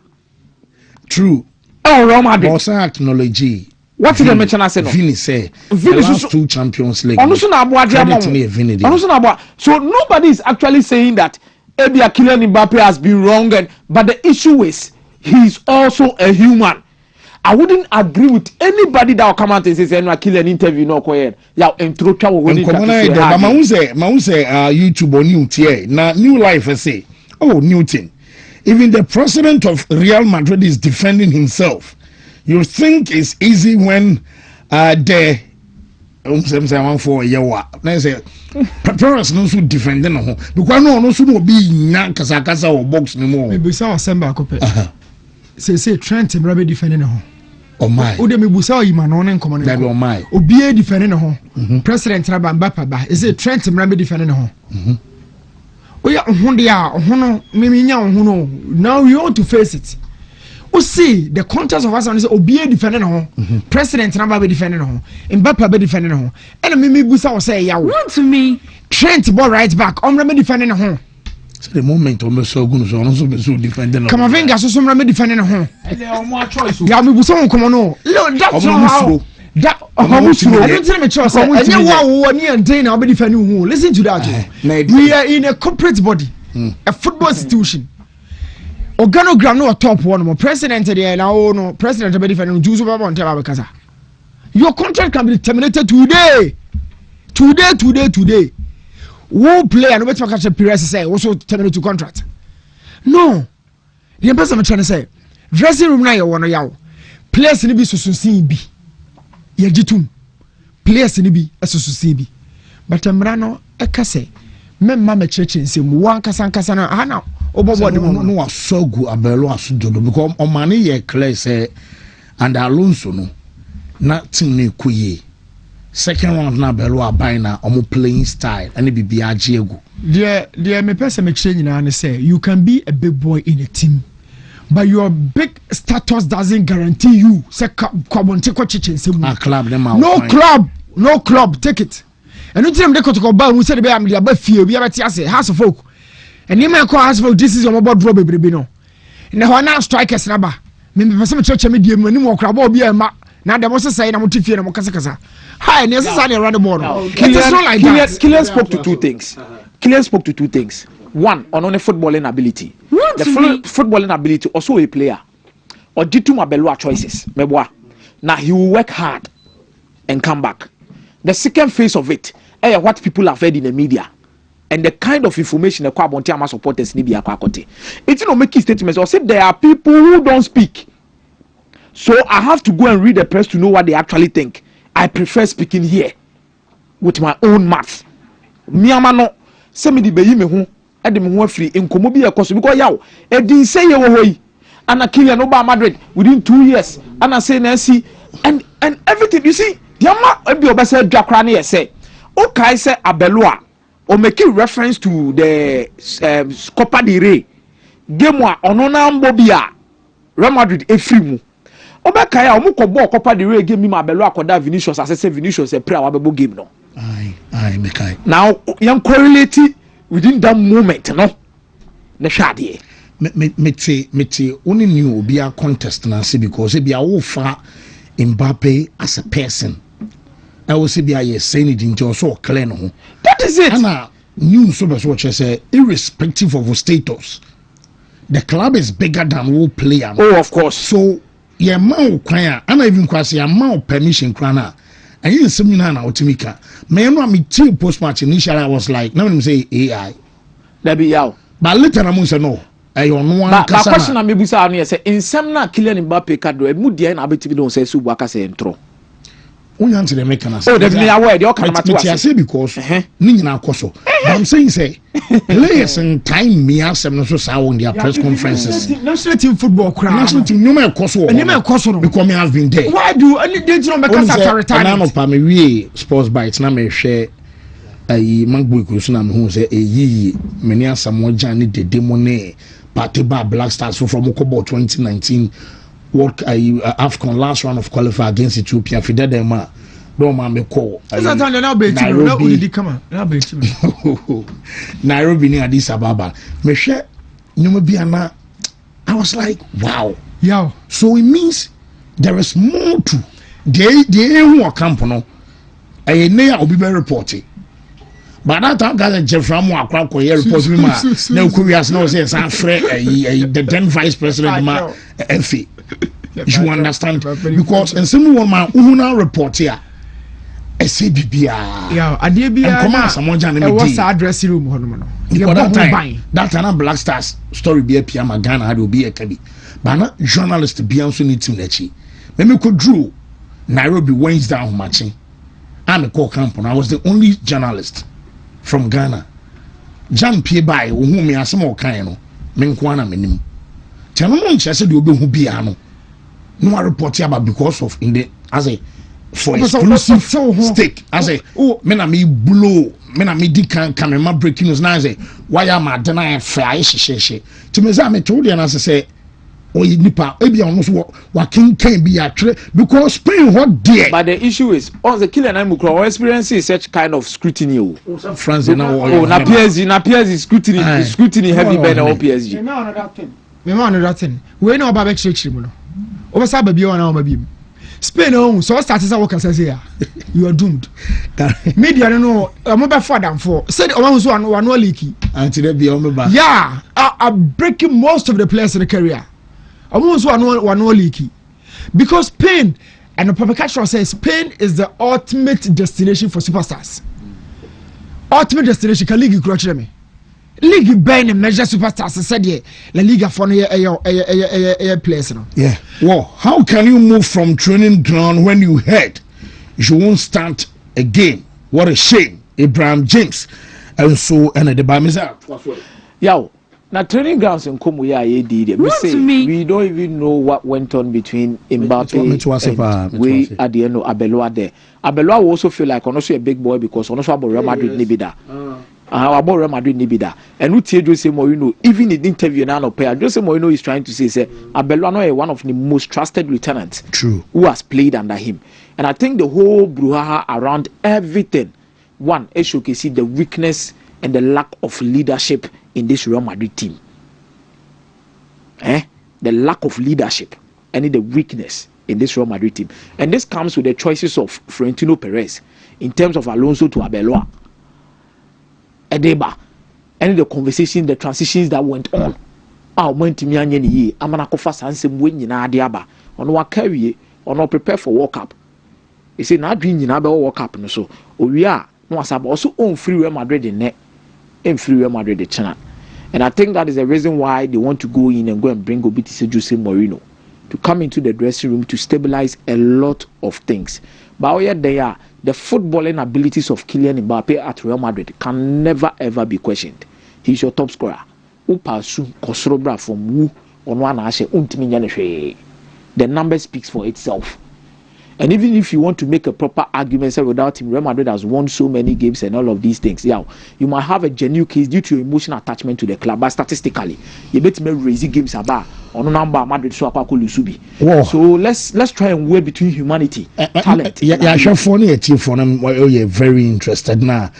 True. Oh, Real Madrid. Also acknowledge. What did they mention? I said no. Vini say. Vini last two Champions League. So nobody is actually saying that Ebia Kylian Mbappe has been wrong, but the issue is he's also a human. I wouldn't agree with anybody that will come out and say Kylian interview no quiet. Yeah, intro travel when you YouTube or new tier. Now new life I say. Oh, Newton. Even the president of Real Madrid is defending himself. You think it's easy when the for a year. Let's say Perez no so defending no because no so no be nyan kasa or box no more. Me busa Asemba kope. Say Trent Mbappe defending no. Oh my. O de me busa Oyima no ne nkomo ne. That be on my. Obi defending no. President Mbappe ba. Is it Trent Mbappe defending no? Oya ohono miminya ohono now we want to face it. We see the contest of us and say obi defending no president Mbappe be defending no Mbappe be defending no and mimi busa o say yawo Wontumi Trent ball right back omre me defending no so the moment o me so gun so defending no Kamavinga so me defending no and they are more choice ya me busa won komo no that's how that I don't tell me trust and you wow ni and now be defending who listen to that we are in a corporate body a football institution organogram no top one more president there now no president be defending juice over on tell because your contract can be terminated today who player no bet catch a period say also terminate to contract no the person trying to say dressing room na you want yaw players ni bi sususin bi yajitum players ni bi asususin bi but amra no ekase memma me church nsem wan kasa na ana obobo de no asogu abelo asudodo because o mane ye clear say and Alonso no na tin na kuye second round na belo aban na omo playing style and bibi agye egu. The me person make change na say you can be a big boy in a team, but your big status doesn't guarantee you say kwabonte ko chichen se mu. Club them no club take it. And you tell them they go ba mu say be am dia ba fie bi abeti ase house of folk. And you man call house of folk this is your mobile draw bebrebe no. Na ho na strikers na ba. Me person me church me die mu ni mo kra ba obi e ma. Na dem also say na mo tifie na mo kasa. Hi, and yes, I run the ball. Kylian spoke to two things. Kylian spoke to two things. One, on the footballing ability. Footballing ability, also a player. Or Jitu Mabelua choices. Now he will work hard and come back. The second phase of it, what people have heard in the media. And the kind of information the Kwabontiama supporters need to be. It's not making statements or say there are people who don't speak. So I have to go and read the press to know what they actually think. I prefer speaking here with my own mouth. Miyama no se me di beyi me ho e de me ho afiri enkomo bi ekoso because yawo e di say ye wo hoyi ana Kylian no ba Madrid within 2 years ana say na see and everything you see the ama e bi obese dwakra na ye say okay say Abelua o make reference to the Copa del Rey game wa ono na mbo bia Real Madrid efiri mu obeka ya omuko ball Copa del Rey game mi ma Abelua akoda Vinicius asese Vinicius e play awabebo game no aye mekai now yan correlate within that moment no na hwade me only knew be a contest na say because e be a wo fa Mbappe as a person I will say be a saying it into so clear no that is it and new so be so say irrespective of status the club is bigger than all player oh of course so your man kwan and even kwase your man permission kwana and you seminar na otimika me no am team post match initially I was like now me say AI that be yaw but later I say no I on one but question am ebusa no say in some na Kylian Mbappe kadro mu dia na abetibi don say su buaka say intro unya ntire make na say oh that me aware the okana matu I say because ni nyina akoso but I'm saying say players in time me asem no so sa on their press conferences national team football crowd national team no me akoso no because me have been there why do any dey no make us after retirement na no pa me we sports bites na me hwe ayi mangbo ikurusu na me hu say eyi me ni asamo jan ni dede mo ne party ba Black Stars from Okobo 2019 World AFCON last round of qualify against Ethiopia fide dem ma do ma me call Nairobi ni Addis Ababa me hwe nyoma bia na I was like wow yeah so it means there is more to the who camp no e ne ya obi be report but that time guys Jeffrey Mo akwa koye report me ma na kurias na say san frɛ the then vice president ma FA you understand because and someone man who now report here I say bibia yeah adie bia come on someone jan me what's address room ho no that time Black Stars story be apia Ghana had obi e kabi but na journalist bia so need team nachi me ko drew Nairobi Wednesday down matching I'm a call camp and I was the only journalist from Ghana Jan pie by who me asem o kan no me nko ana menim tell no nche se de obi hu bia no no report about because of in the as a for exclusive stake as a me na me blow me na me di kan camera breaking news na say why am I deny fry sheshe to me say me told you na say o nipa e bia no so wa king be a because Spain what there but the issue is on the Kylian Mbappe experience is such kind of scrutiny France now na PSG scrutiny heavy by the PSG me ma another thing we na oba be chire mu no obesa ba bia na oba bi Spain oh so start say work say ya you are doomed media no mo be for them for said oba so one leaky anti there be o ba yeah are breaking most of the players in the career oba so one leaky because Spain and the publication says Spain is the ultimate destination for superstars ultimate destination can league grow me league ben measure superstars said La Liga for a place no yeah well how can you move from training ground when you heard you won't start again what a shame Abraham James and so and the bamiza yeah Now training grounds in Como ya did. We don't even know what went on between Mbappe and we at the end of Abeloa there. Abeloa will also feel like also a big boy because also about Real Madrid Nibida. About Real Madrid Nibida. And we tell Jose Mourinho, even in the interview now no pair, Jose Mourinho is trying to say Abeloa no one of the most trusted lieutenants. True. Who has played under him. And I think the whole brouhaha around everything, one, it showcases the weakness and the lack of leadership in this Real Madrid team. The lack of leadership and the weakness in this Real Madrid team. And this comes with the choices of Florentino Perez in terms of Alonso to Abeloa, Edeba, and the conversation, the transitions that went on. Wontumi anye ne yie amana kofa sansem we nyina ade aba ono wa carry ono prepare for World Cup. He say na adwin nyina be World Cup no so owia no asaba also on free Real Madrid in net and free Real Madrid the channel. And I think that is the reason why they want to go in and go and bring Obitise Jose Mourinho to come into the dressing room to stabilize a lot of things. But the footballing abilities of Kylian Mbappe at Real Madrid can never ever be questioned. He's your top scorer. Upasu Kosorobra from Wu on one ashe Wontumi nyane. The number speaks for itself. And even if you want to make a proper argument, say without him, Real Madrid has won so many games and all of these things. Yeah, you might have a genuine case due to your emotional attachment to the club, but statistically, you bet me raise games about on number Madrid so Lusubi. So let's try and weigh between humanity, talent. Yeah, sure. Funny, a team for them. You're very interested now.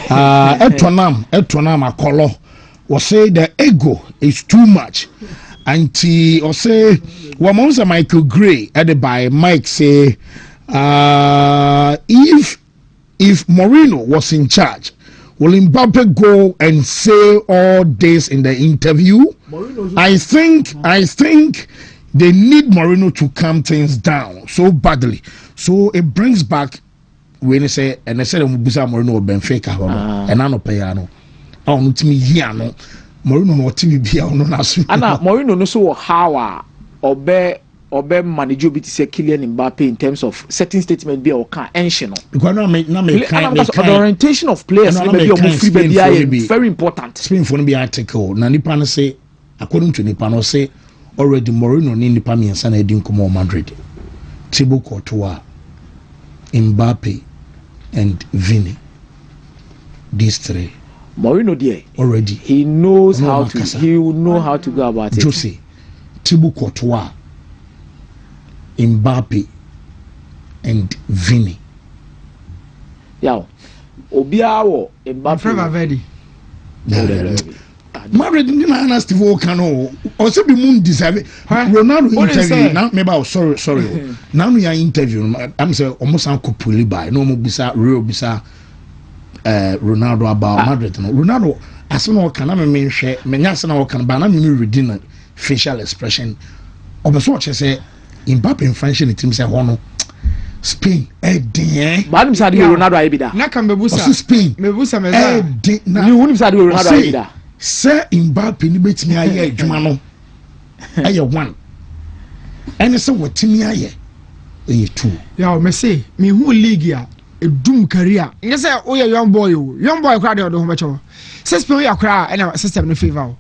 Etonam, Akolo was say the ego is too much. And or say Wamonsa Michael Gray added by Mike say if Mourinho was in charge, will Mbappe go and say all this in the interview? I think they need Mourinho to calm things down so badly. So it brings back when they say Mourinho Benfica and Ano Payano. Oh, to me here Mourinho no TV bia no naso ana Mourinho no so how obe manage obi to say Kylian Mbappe in terms of certain statement be or can enche no because na me the orientation of players maybe very important. Spain for be article na nipa no say according to nipa no say already Mourinho ni nipa miensa na edi nkomo Madrid Thibaut Courtois, Mbappe and Vini, these three Mourinho there already he knows how to he will know how to go about it. Jose, Thibaut Courtois, Mbappe and Vini. Yeah, Obiawo Mbappe. Madrid didn't ask Steve Okano or say be moon deserve Ronaldo interview now maybe sorry now we are interviewing I'm say almost uncle puli by no more bisa real bisa Ronaldo about Madrid no Ronaldo as no can me share menya say na can ba na me reading facial expression obeso che say Mbappe in French in team say hono Spain ba nim say Ronaldo ayibida na kan mebusa Spain mebusa meza ni wonim say Ronaldo ayibida say Mbappe ni betimi aye adwuma no aye one and say watimi aye aye two ya me say me hu league ya edum career nye say o ye young boy crowd dey do ho mecho say Spain ya crowd and system no favor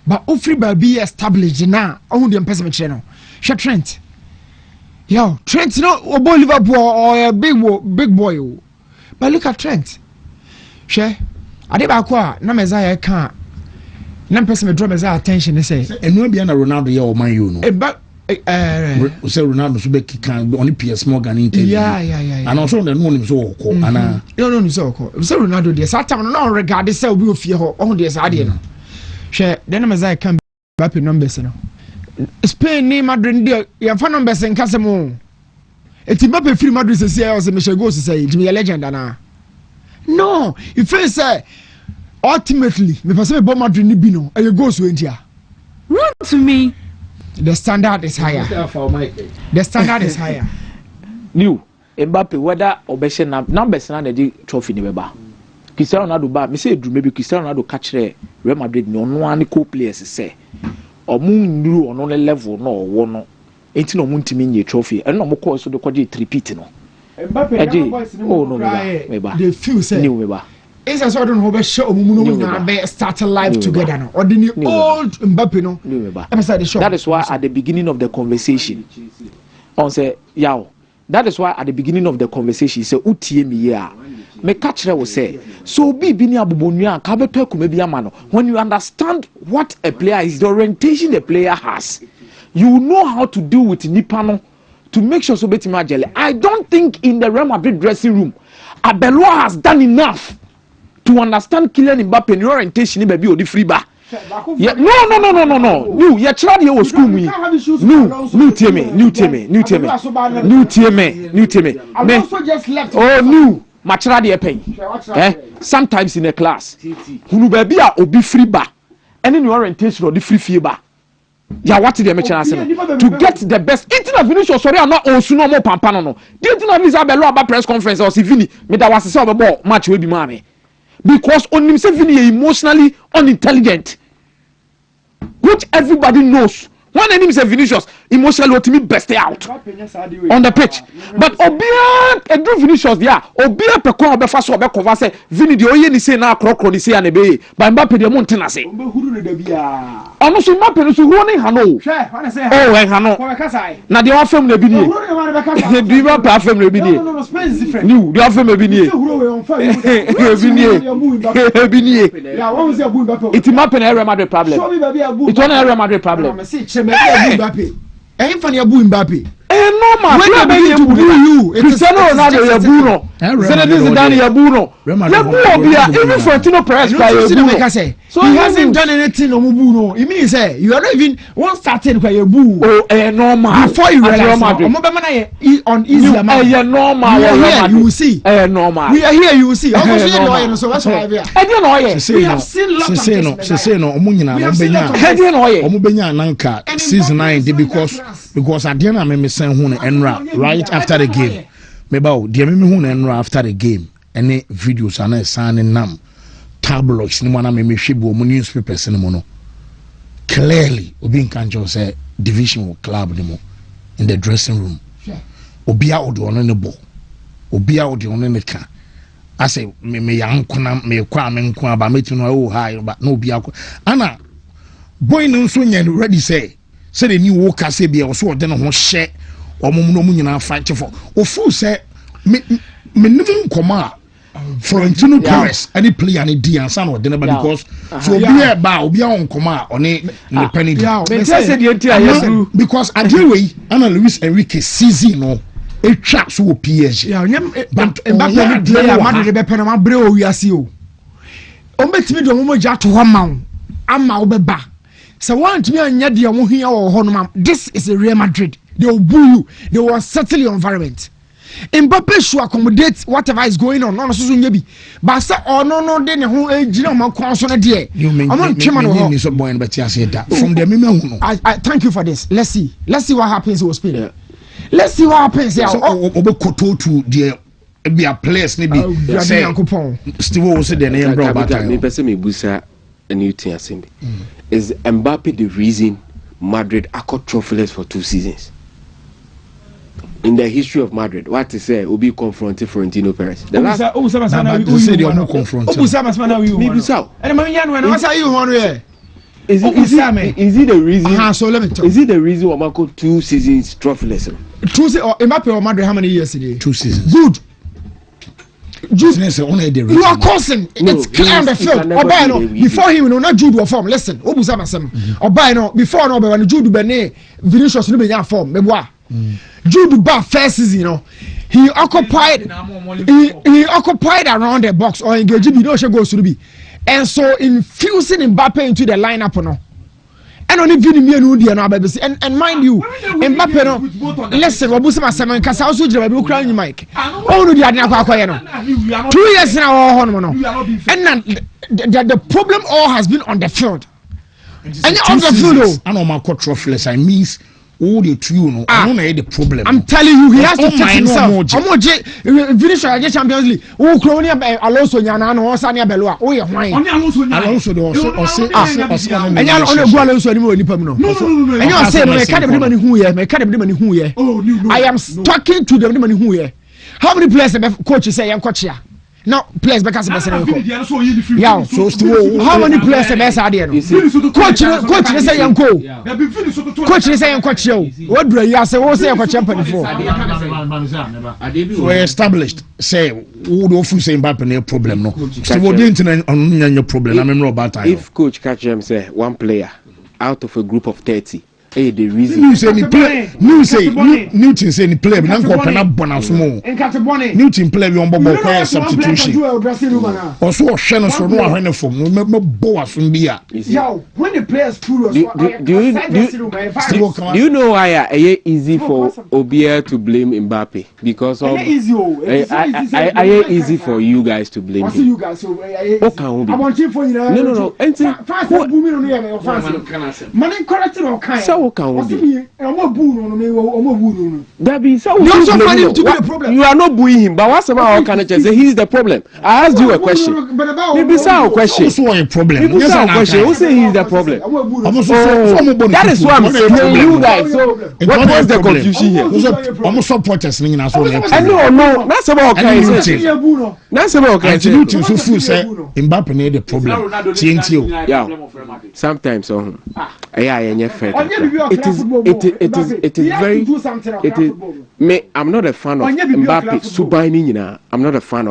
but o free ba be established na o hu dem person kire no hwe Trent yo Trent no o boy Liverpool or a big boy but look at Trent hwe ade ba ko a na Messiah ka na person me draw Messiah attention say enu bia na Ronaldo ye o man you no say Ronaldo so be kikan on PS Morgan interview yeah and also the no nim so ko ana no so ko say Ronaldo dey say time no regard say obi ofie ho on dey say ade no hwe then Messiah kan Mbappe numbers no Spain ni Madrid dey ya fa numbers nka se mo eti Mbappe free Madrid say say Michel goes say it be a legend ana no if you say ultimately me person me bomb Madrid ni bi no e goes we ntia Wontumi the standard is higher. The standard is higher. New Mbappe whether obeshe numbers na the trophy ni beba. Cristiano Ronaldo ba me say maybe Cristiano Ronaldo catch Real Madrid no no an co players say omu nduru ono level no wo no enti no muntimi nye trophy and no mo call so de kwaje repeat no. Mbappe no meba. They feel say new meba. It's a sort of over show we start live together now. Or the new old Mbappe no. That is why at the beginning of the conversation on say yaw. That is why at the beginning of the conversation he say utie me ya. Me catch will say so be ni abubonua ka beto akumebi amano. When you understand what a player is, the orientation the player has, you know how to deal with Nipano to make sure so betima jelly. I don't think in the Real Madrid dressing room Abelua has done enough to understand Kylian Mbappe and orientation maybe or the free bar. Yeah, no. You tried your school me. New team. Oh, new. Machra pay. Sometimes in a class, who baby obi free bar, and in your orientation or the free fever. Yeah, what did you mention to get the best? Internet finish or sorry, I'm not also no more pampano. Didn't you know about press conference or Sivini? Me that was a ball match will be mommy. Because on himself is emotionally unintelligent, which everybody knows. One enemy is Vinicius emotionally to me best out on the pitch. But Obia and do Vinicius there. Obia pekon obefa so obe cover say Vini de oye ni say na krokro ni say anebe. Ba Mbappe de Montana say. Ono so Mbappe no so hu ni hano. Oh en hano. Na de afem na bi ni. Bi ba pa afem na bi ni. No, Spain is different. New, the afem na bi ni. Bi ni. Yeah, what was your boy Mbappe? It Mbappe na Real Madrid problem. It one Real Madrid problem. Mbappe. Ain't funny Abu Mbappe. Normal. When they to boo you, Cristiano Ronaldo ya Bruno. Zinedine Zidane ya Bruno. Even Florentino Perez by Bruno. So he hasn't done anything on Bruno. It means you are not even one started by a boo. Oh, normal. Before you realize on easy normal. You will see. Normal. We are here. You will see. So what's why we are. We have seen lots of things. Season 9 because at the end I send who Enra right after the game. Maybe the who Enra after the game. Any videos and signing nam tabloids ni mwana me shibu mu newspapers ni mono. Clearly Obi Nkanjo say division club ni mo in the dressing room. Obia odo ono ne bo. Obia odo ono ne ka. I say me yankuna me kwa me nkwa ba metu no oh hi but no obia ana boy no so nya ready say the new worker say be also de no ho hye omum no mu nyina fight for ofu say me nim nkoma Florentino Perez any player any D and son de because so be e ba obi a nkoma oni ne penny because adway ana Luis Enrique season no e trap so PSG but Mbappe player Madrid be pen ma bre o wiase o betimi do mo ja to ho ma ama wo be ba. So want me and Yadia Mohia or Honma. This is a Real Madrid. They will boo you. They will settle your environment. Mbappe should accommodate whatever is going on. No, but say, oh no, then who my consonant dear. You mean I'm not from the I thank you for this. Let's see what happens with Spain. Yeah. Let's see what happens. Yeah. So Obekoto to the be a place maybe. Steve will say the name bro but me person me busa a new thing assembly. Is Mbappe the reason Madrid are caught trophyless for 2 seasons? In the history of Madrid, what to say will be confronted Florentino Perez. The last say they are not confronted. Is it the reason? So let me tell. Is it the reason why Marco 2 seasons trophyless? 2 seasons or Mbappe or Madrid? How many years today? 2 seasons. Good. You are causing it's clear on the field. Before him, not Jude or form. Listen, before no, when Jude Bene, Vinicius no be form. Jude Bar first season, he occupied around the box or engaged with goes to be, and so infusing Mbappe into the lineup no. And only video me and mind you, Mbappe no. Listen, Obusama Semen Kasa also drive a Ukrainian mic. Oh no, they are not 2 years now, and the problem all has been on the field. And on the field, I know my trophyless. I means all the two, no, I don't know the problem. I'm telling you, he has to fix himself. Vinicius Champions League. Oh, Cronia Alonso Nyana no Sania Belua. Oh, yeah, why? Alonso also and you only go Alonso anymore. No. And you are saying, I can't everybody who here, I can't everybody who here. I am talking to the everybody who here. How many players have coaches say I'm coach here? Now players back as best. Yeah, so how many players are best idea? Coach say yanko. Coach say yanko chill. What do you say? What say yanko champion for? So established. Say who do you say Mbappe no problem no? So what didn't on your problem? I'm not about time. If coach catch them say one player out of a group of 30. Hey, the reason you say ni play Newton say ni play na nko pena bonus mo Newton play bi on bobo kwa substitution also hwe no so no ahwe ne fom no me bo asum bia when the players pull us do you know why it easy for Obia to blame Mbappe because of easy for you guys to blame him you guys so no money correct no kind Dabi, so you are not booing him, but what's about can I say he's the problem? I asked you a question. Maybe a question. What's your problem? Maybe a question. Who say he's the problem? That is what I'm saying. You guys. So what was the confusion here? Almost supporters. No, that's about okay. That's about okay. Newton so full say Mbappe need the problem. TNT. Yeah. Sometimes it is very me. I'm not a fan of Mbappe Subaini. I'm not a fan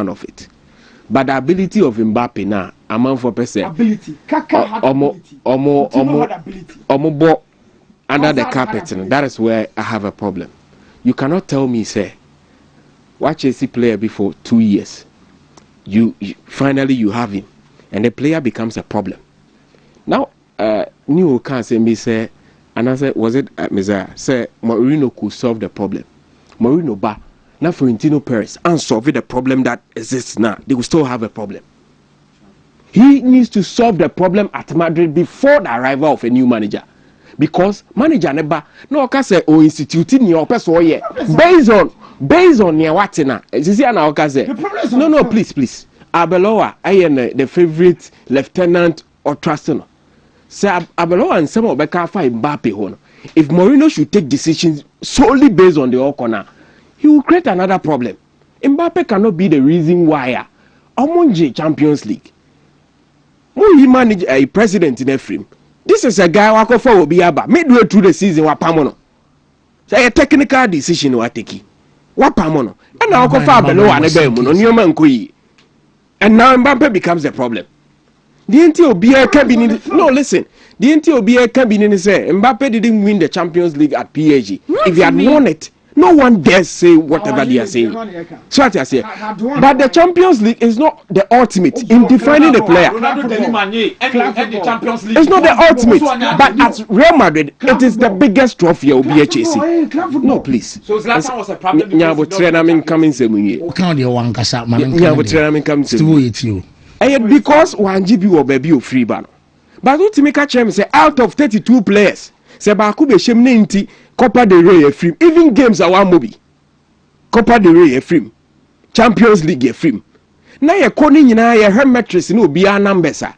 of it. But the ability of Mbappe now, among 4%. Ability. Omo under the carpet. That is where I have a problem. You cannot tell me, say, watch a player before 2 years. You finally you have him, and the player becomes a problem. Now, New can say me say, and I said, was it Messiah? Say Mourinho could solve the problem. Mourinho ba now Florentino Perez and solve the problem that exists now. They will still have a problem. He needs to solve the problem at Madrid before the arrival of a new manager. Because manager never no can say or institute in your person here based on your what now. No, please. Abeloa, I am the favorite lieutenant or trusted. Say Abeloa and some of Becca Mbappe hono. If Mourinho should take decisions solely based on the Okona, he will create another problem. Mbappe cannot be the reason why Omonje Champions League. When he manage a president in a frame, this is a guy who will be aba midway through the season. Wapamono. Say a technical decision wateki. Wapamono. And now Abeloa and Ebemuno Newman Kui. And now Mbappe becomes the problem. The NTOBA can be no listen. The NTOBA can be say Mbappe didn't win the Champions League at PSG. If he had won it, no one dares say whatever they are saying. So what I say. But the Champions League is not the ultimate in defining the player. It's not the ultimate. But at Real Madrid, it is the biggest trophy you'll be chasing. No, please. So Zlatan was a problem. Because one GB or baby or free ban. But what to make a chance say out of 32 players, say Bakube Shem 90 Copa del Rey a free. Even games are one movie. Copa del Rey a free. Champions League a free. Now you're calling in a her mattress no be a number, sir.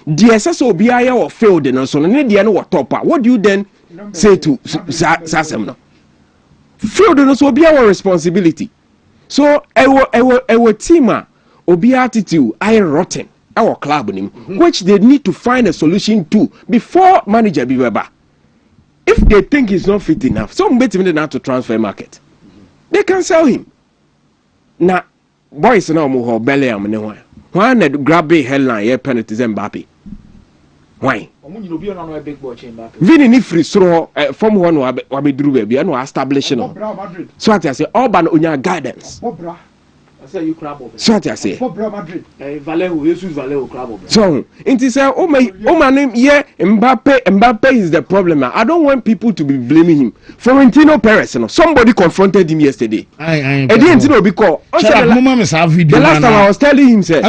DSS will be a or failed and so on. What do you then say to Sasem? Failed and so be our responsibility. So, our team. Obi attitude I rotten our club name, which they need to find a solution to before manager be Weber. If they think he's not fit enough, some bet him now to transfer market. They can sell him. Now, boys now move belly am no why not grab a headline here penalties Mbappe? Why? Vini ni free throw from one wa be drew baby and establishing. So what I say urban on your guidance. So what I say. So, it is oh my name yeah Mbappe is the problem. I don't want people to be blaming him. Florentino Perez, somebody confronted him yesterday. I didn't know because the last time I was telling him said I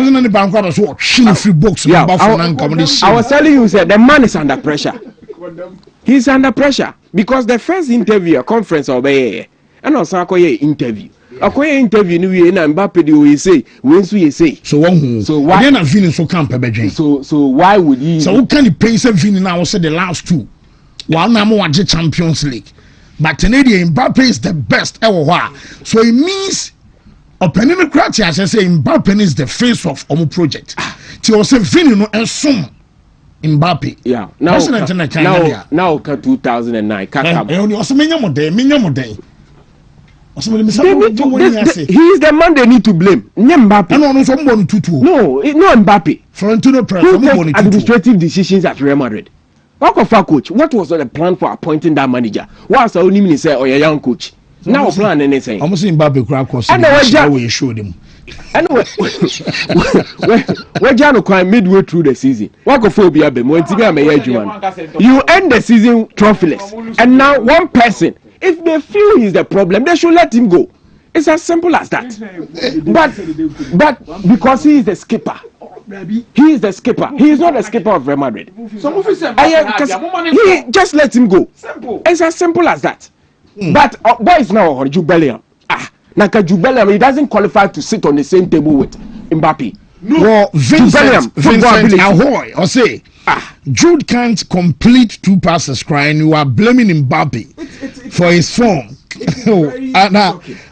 was telling him said the man is under pressure. He's under pressure because the first interview conference over and also interview. Akoye interview ni we na Mbappe dey we say when so you say so why na Vini so camp bedwen so why would he so who can pay say Vini now say the last two while na mo wage Champions League but Canadian Mbappe is the best ever so it means Opening the crowd, I say Mbappe is the face of Omo project. Ti o se Vini no ensom Mbappe. Yeah. Now 2009. Kakam. Only also menya modern. He is the man they need to blame. Mbappe. No, somebody tutu. No, Mbappe. Florentino Perez. Who takes administrative decisions at Real Madrid? What coach? What was the plan for appointing that manager? What's the only minister say or a young coach? So now plan anything. I'm saying Mbappe crack course. And we showed him. Anyway, we're just crying midway through the season. You end the season trophyless, and now one person, if they feel he's the problem, they should let him go. It's as simple as that. But because he is the skipper, he is the skipper. He is not the skipper of Real Madrid. Just let him go. It's as simple as that. But boys now on Jubileum. Naka Jubileum, he doesn't qualify to sit on the same table with Mbappe. No, Vincent Ahoy, or say, Jude can't complete 2 passes crying. You are blaming Mbappe for his form.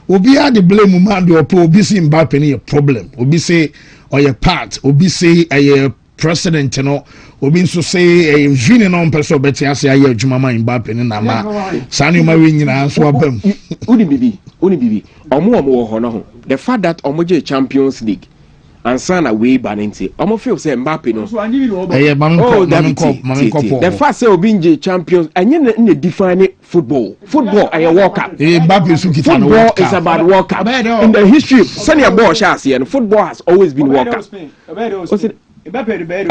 Obi had the blame man do Obi say Mbappe any a problem. Obi say or your part. Obi say a president, you know. Obi so say a Vini non person better say a Jumama Mbappe in Nama. Sani ma win na so abem. Uni bibi. The fact that Omoje Champions League and sign away Banenti, Omo feel say Mbappe no. The fact say Obinje Champions and you define football. Football and a World Cup. Football is about World Cup. In the history, senior ball shasi and football has always been World Cup. I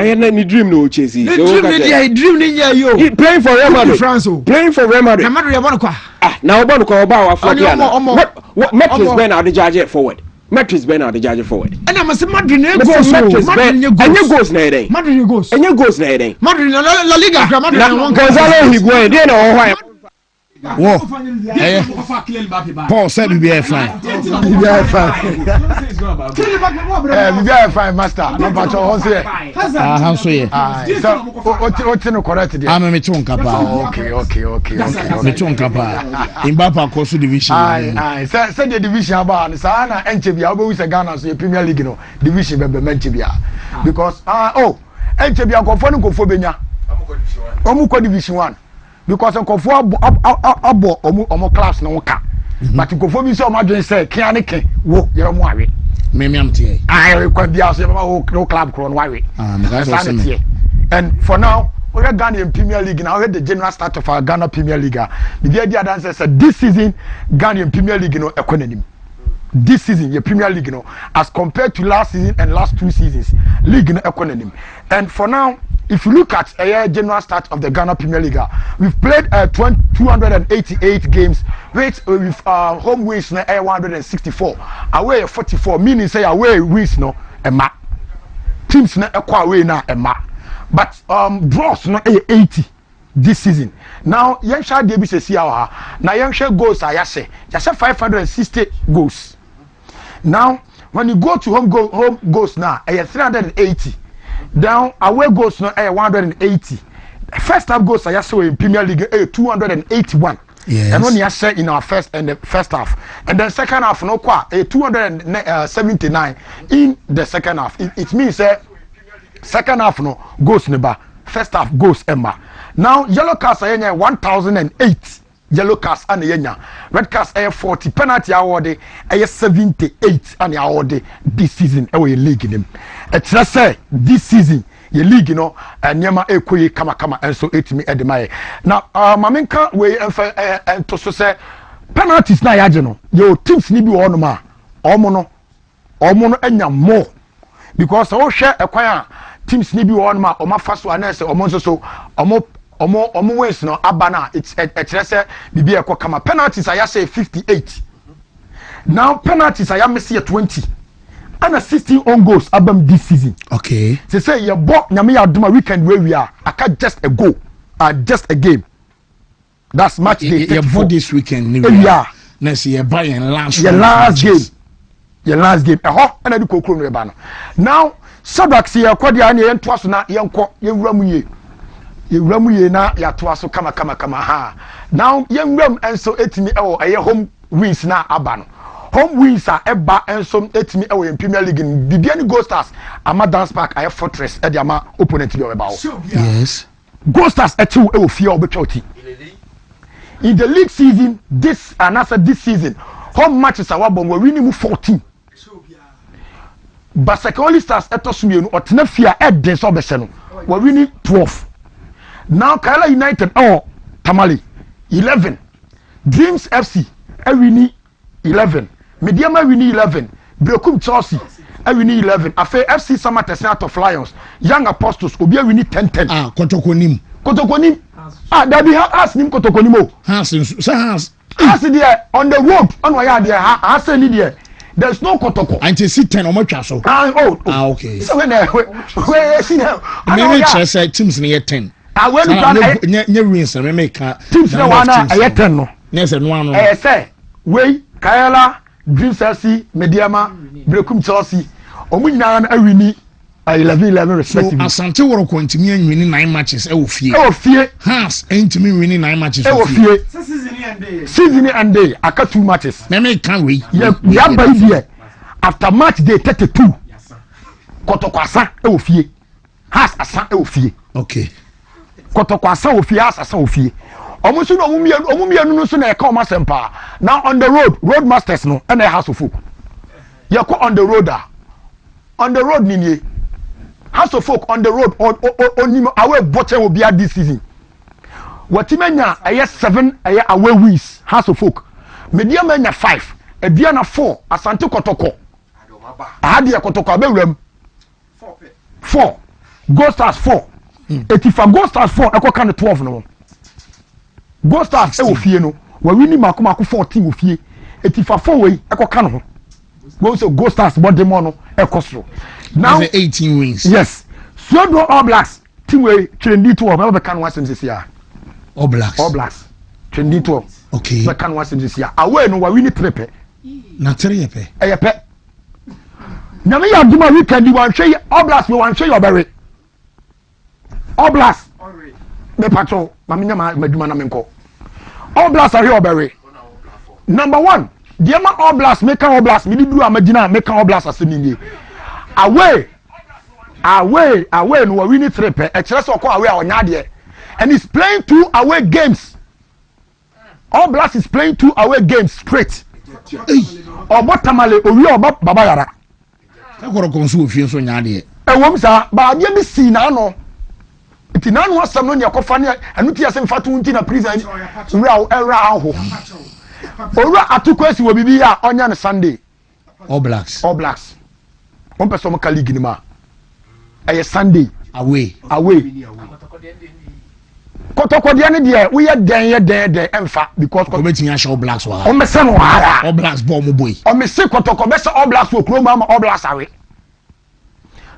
had any dream no Chelsea. Dream playing for Real Madrid. Playing for Real Madrid. Now about what Metris Ben are the judge forward. Metris Ben are the judge forward. And I must Madrid goes. And you goes na Madrid goes. And you goes na Madrid La Liga. Gonzalo Higuain. They know why. Whoa. Paul said we are fine. We are fine, master. No but how say? How say? So what no correct there? I'm me tun kapa. Okay. Me tun kapa. Mbappe course division. Aye. Say the division about say na enche bia obo wise Ghana so Premier League no. Division be menche bia. Because enche bia kofo benya. Omu ko division 1. Because nkofo abo omo class no ka but nkofo bi se o madwen say kian ne ke wo yero mo awe me am tie kwa bia so no club kro no awe and for now we are Ghana Premier League now. We the general start of our Ghana Premier League. The idea that says this season Ghana Premier League no economy. This season your Premier League no as compared to last season and last 2 seasons league no economy. And for now, if you look at a general start of the Ghana Premier League, we've played 288 games with home wins 164, away 44, meaning say away wins no ema. Teams na equal away na ema. But draws no 80 this season. Now Yansha Debi se si awa. Now Yansha goals are yase 560 goals. Now when you go to home goals now 380. Down away goals no 180. First half goals are so in Premier League 281. Yes. And when you say in our first half, and then second half no qua 279 in the second half. It means second half no goals neba. First half goals emma. Now yellow cards are 1008. Yellow cards and yenya. Red cards are 40. Penalty award 78 and award this season away league in him. It's just say this season your league and nyama ekoye kama and so it me edemaye. Now mamenka we to so say penalties na yaje no. Your teams ni bi wo no ma. Omo no enya more because o hwe ekwan teams ni bi wo no ma o ma fa so anase omo so omo wins no abana it's say bibi ekọ kama penalties I say 58. Now penalties I am see 20 and 16 on goals abam this season. Okay. Say you bought nyame ya duma weekend where we are aka just a goal just a game. That's match day. You bought this weekend yeah. Next year buy and last game. Your last game. And I do kokro no ba no. Now Sabak see ya kwadia na yentoa so na yenko yewura ye na ya toa so kama ha. Now yenwram enso etimi home wins na aba no. home wins are eba and some etimi e in Premier League in Bibiani Gold Stars ama dance park aye fortress e the ama opponent bi o yes Gold Stars etu e wo fie obetwoti in the league season this season home matches are we winning 14 Basakoli Stars etosumi no otena fia eden so be se no we winning 12 now Kaila United Tamale 11 Dreams FC winning 11 Mediama winning 11 Brekum Chelsea winning 11 Afe FC Samates out of Lions Young Apostles obi winning 10-10 Kotokonim there be has nim Kotokonimo has there on the road on why there has any there there's no Kotoko and to see 10 omocha so okay so when see now maybe say teams near 10 when you wins and make teams na wana 10 no yes no one say we Kayala Dreams FC Mediama Brekum Chelsea omu nyina na awini 11 respectively. So Asante woro kontimi winning 9 matches e wo fie. Has entimi winning 9 matches e wo fie. Season and day aka 2 matches. Na me can we. Ya ba here. After match day 32. Kotokwasa e wo fie. Has asa e wo fie. Okay. Kotokwasa wo fie has asa wo fie. Omo so no omo mienu no so na e ka omo sempa. Now on the road masters no e na house of folk. Ya ko on the road ni House of Folk on the road on away bottom will be at this season. Watimenya aye 7 aye away wins House of Folk. Mediamenya 5, Ediana 4, Asante Kotoko. Ahadi Kotoko abewrem 4. Ghost Stars 4. Etifa Ghost Stars 4 eko kan 12 no. Ghost Stars e wo fie no. Wa wini mako 14 wo fie. Etifa 4 we eko kan ho. Go so Ghost Stars body mo no eko so. Now 18 wins. Yes. So do All Blacks team we trendy to we be kan one this year. All Blacks. Trendy to. Okay. We kan one this year. Away no we win 3 pe. Na 3 pe. E pe. Na me ya duma weekend wan hwe All Blacks we wan hwe your berry. All Blacks. Me patrol maminya maduma na menko. All Blacks are your berry. Number 1. The All Blacks make All Blacks me do amagina make All Blacks asemi away no we need 3 pe e kire so away onya de and he's playing 2 away games. All Blacks is playing 2 away games straight. Obotamale owi baba yara akoro konsu ofie so nya de e wom sa ba de bi si na no iti na no asam no ne akofa ne anu ti asem fatu nti na prison era aho ora atukwesi wo bibi ya onya ne Sunday. All Blacks one person ka league ni ma eye Sunday away Kotoko de ne de we ye den emfa because ko betinya show Blacks wa o mese no ara All Blacks bo mo boy o mese Kotoko be se All Blacks wo kro ma All Blacks awe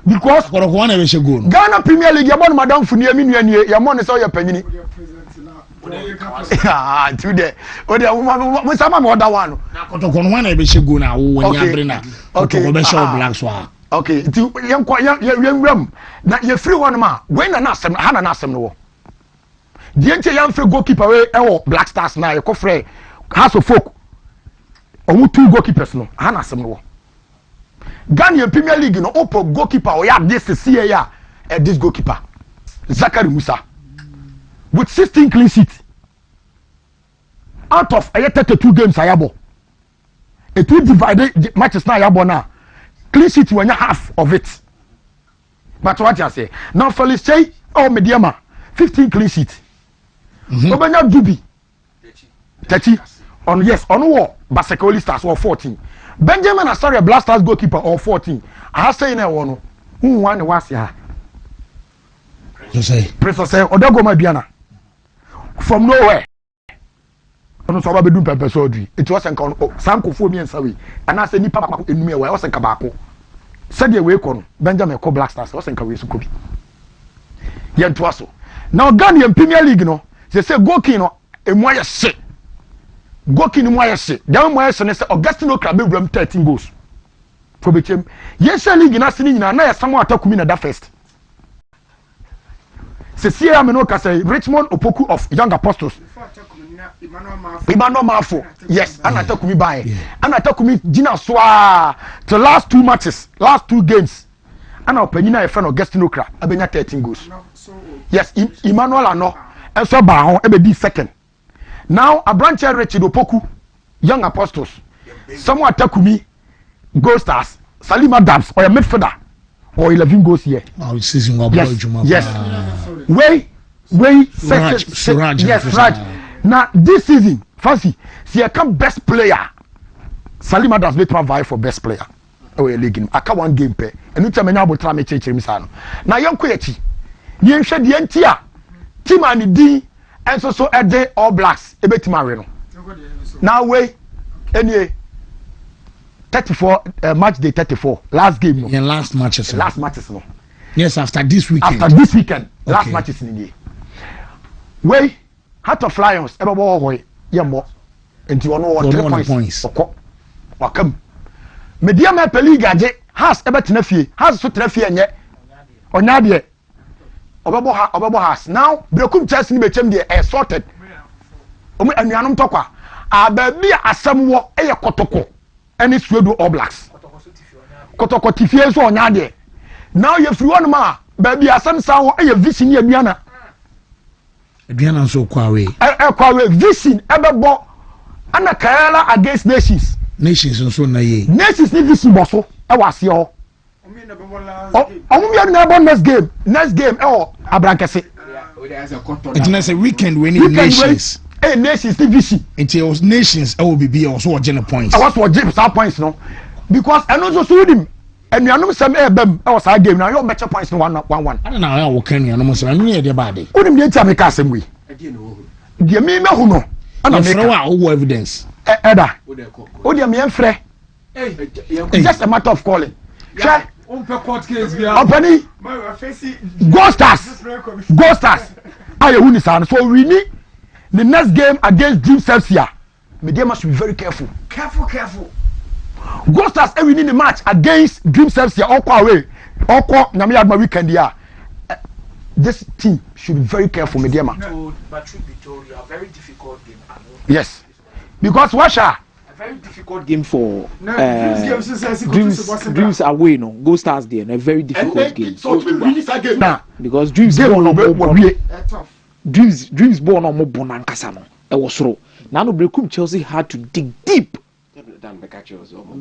because Kotoko wana be she go no Ghana Premier League ye bon madam funi emi nua nie ye mo ne se o ye panyini today o de mo sama mo da one na Kotoko no wana be she go na wo nya bre na Kotoko be show Blacks wa okay ti yenwam na ye free one ma when na asem ha na asem no the ente yan free goalkeeper we e Black Stars na ye ko free House of Folk omu 2 goalkeepers no ha na asem no Ghana Premier League no opo goalkeeper o ya this year ya this goalkeeper Zakari Musa with 16 clean sheets out of 32 games ayabo it will divide the matches na ayabo na clean sheet when you half of it. But what you say now, Felix say, Mediama 15 clean sheet. Obanya Dubi 30 on yes on war Basakoli Stars or 14. Benjamin Asare Blasters goalkeeper or 14. I say na one who one was ya. You say Professor say Odago Mabiana from nowhere. Ono so ba bedum pepper surgery. It was encounter sankofo mi ensawe. Ana say nipa papa enumi e wa was enka baako. Said we kon Benjamin ko Black Stars was enka we so kobi. Yento aso. Now Ghana Premier League no, they say goalkeeper no emoya se. Goalkeeper no moya se. Dem moya se ne say Augustino Club be 13 goals. For between yes league na sini nyina na yesamo atakumi na da first. Se sia me no ka say Richmond Opoku of Young Apostles Emmanuel Mafo, yes, and Atakumi by, and Atakumi Gina Swa, the last 2 matches, last 2 games, and our Penina, a friend of Gestinokra, Abena 13 goals. Yes, Emmanuel Ano, and so Baron, Ebedi second. Now, a branch of Richard Opoku, Young Apostles, someone Atakumi, Gold Stars, Salima Dams, or a midfielder, or 11 goals here. Oh, season yes. Way, Suraj, yes, right. Now this season, fancy, see I come best player. Salima does not provide for best player. Oh, a league. I can one game pay. And you tell me now about try me change him. Now young Kuyachi, you shed the entire team and D and so a day all blacks a bit marino. Now wait, anyway. 34 match day 34 last game no. Yeah, last matches no. Yes, after this weekend. Last matches in the day. Wait. Heart of Lions, ever boy, yambo, and you know what 3 points. Welcome. Mediama Peliga has ever Tenefi, has so Tenefi and yet, or Nadia, Obabo has now, Brokum Chelsea became the assorted. And Yanum Toka, baby, as some war, a Kotoko, and it's Rodo All Blacks. Kotoko Tifias or Nadia. Now you have 1 ma, baby, as some sour, a vision near Biana. Adriana so kwawe vision ebebo ana Kerala against nations nso na ye nations ni vision boso e wase ho omo na next game abrankese it na say weekend when nations nations ni vision it was nations will be also original points was for points no because eno so dim anuanom sem ebam e was game na yo better points no 1-1 I don't know how can you no sem no ye dey bad onim dey tia me ka sem we dey me hu no ana me ka o evidence eda o dey me enfre just a matter of calling check on per court case bia opani Gold Stars aye hu ni san so we need the next game against Dream Celsia media must be very careful Gold Stars every in the match against Dream Celsia away nyame adma weekend here this team should be very careful mediama but truth be told you are very difficult game yes because Washa a very difficult game for Dreams away no Gold Stars there a very difficult game so we win this game now because Dreams born on Dreams born on mo bonankasa no e wo soro now no Brekum Chelsea had to dig deep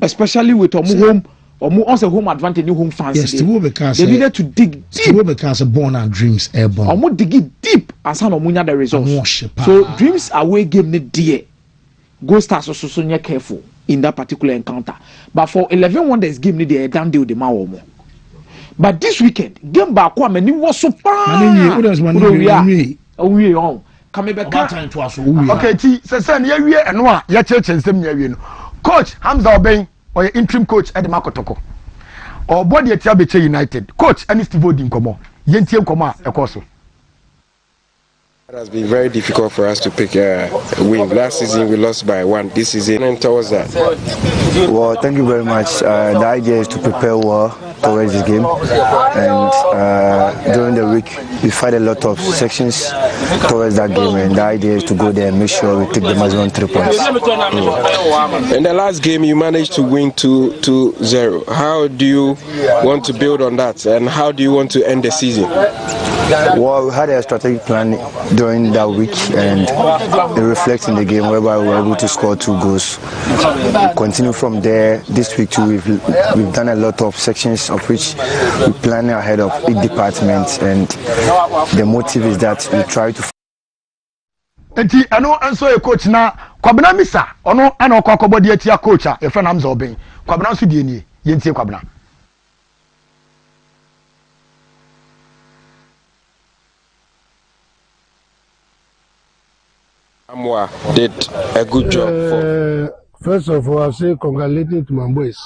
especially with home home advantage new home fans. Yes, they needed to dig deep. Because born and Dreams airborne. Dig it deep and some of the results. So Dreams away game ne dear. Gold Stars also so careful in that particular encounter. But for 11 Wonders game ne they done deal the man. But this weekend game back one many was so far. Come back time to us. Okay, say we and no ya church and sem ya we no. Coach Hamza Obeng or interim coach Eddie Makotoko or body at Yabeche United coach and Steve Odin Komo Yentie Koma Ekoso. It has been very difficult for us to pick a win. Last season we lost by 1. This season and towards that. Well, thank you very much. The idea is to prepare well towards this game, and during the week we fight a lot of sections towards that game, and the idea is to go there and make sure we take the maximum 3 points. In the last game you managed to win 2-0. How do you want to build on that, and how do you want to end the season? Well, we had a strategic plan during that week, and it reflects in the game whereby we were able to score 2 goals. Continue from there. This week too, we've done a lot of sections of which we plan ahead of each department, and the motive is that we try to. Enti ano anso e coach na Kwabena Misa ono ana okwakobo de atia coach a e fa Hamza Obeng Kwabena so de nie yentie Kwabena. Amwa did a good job. First of all, I say congratulating to my boys.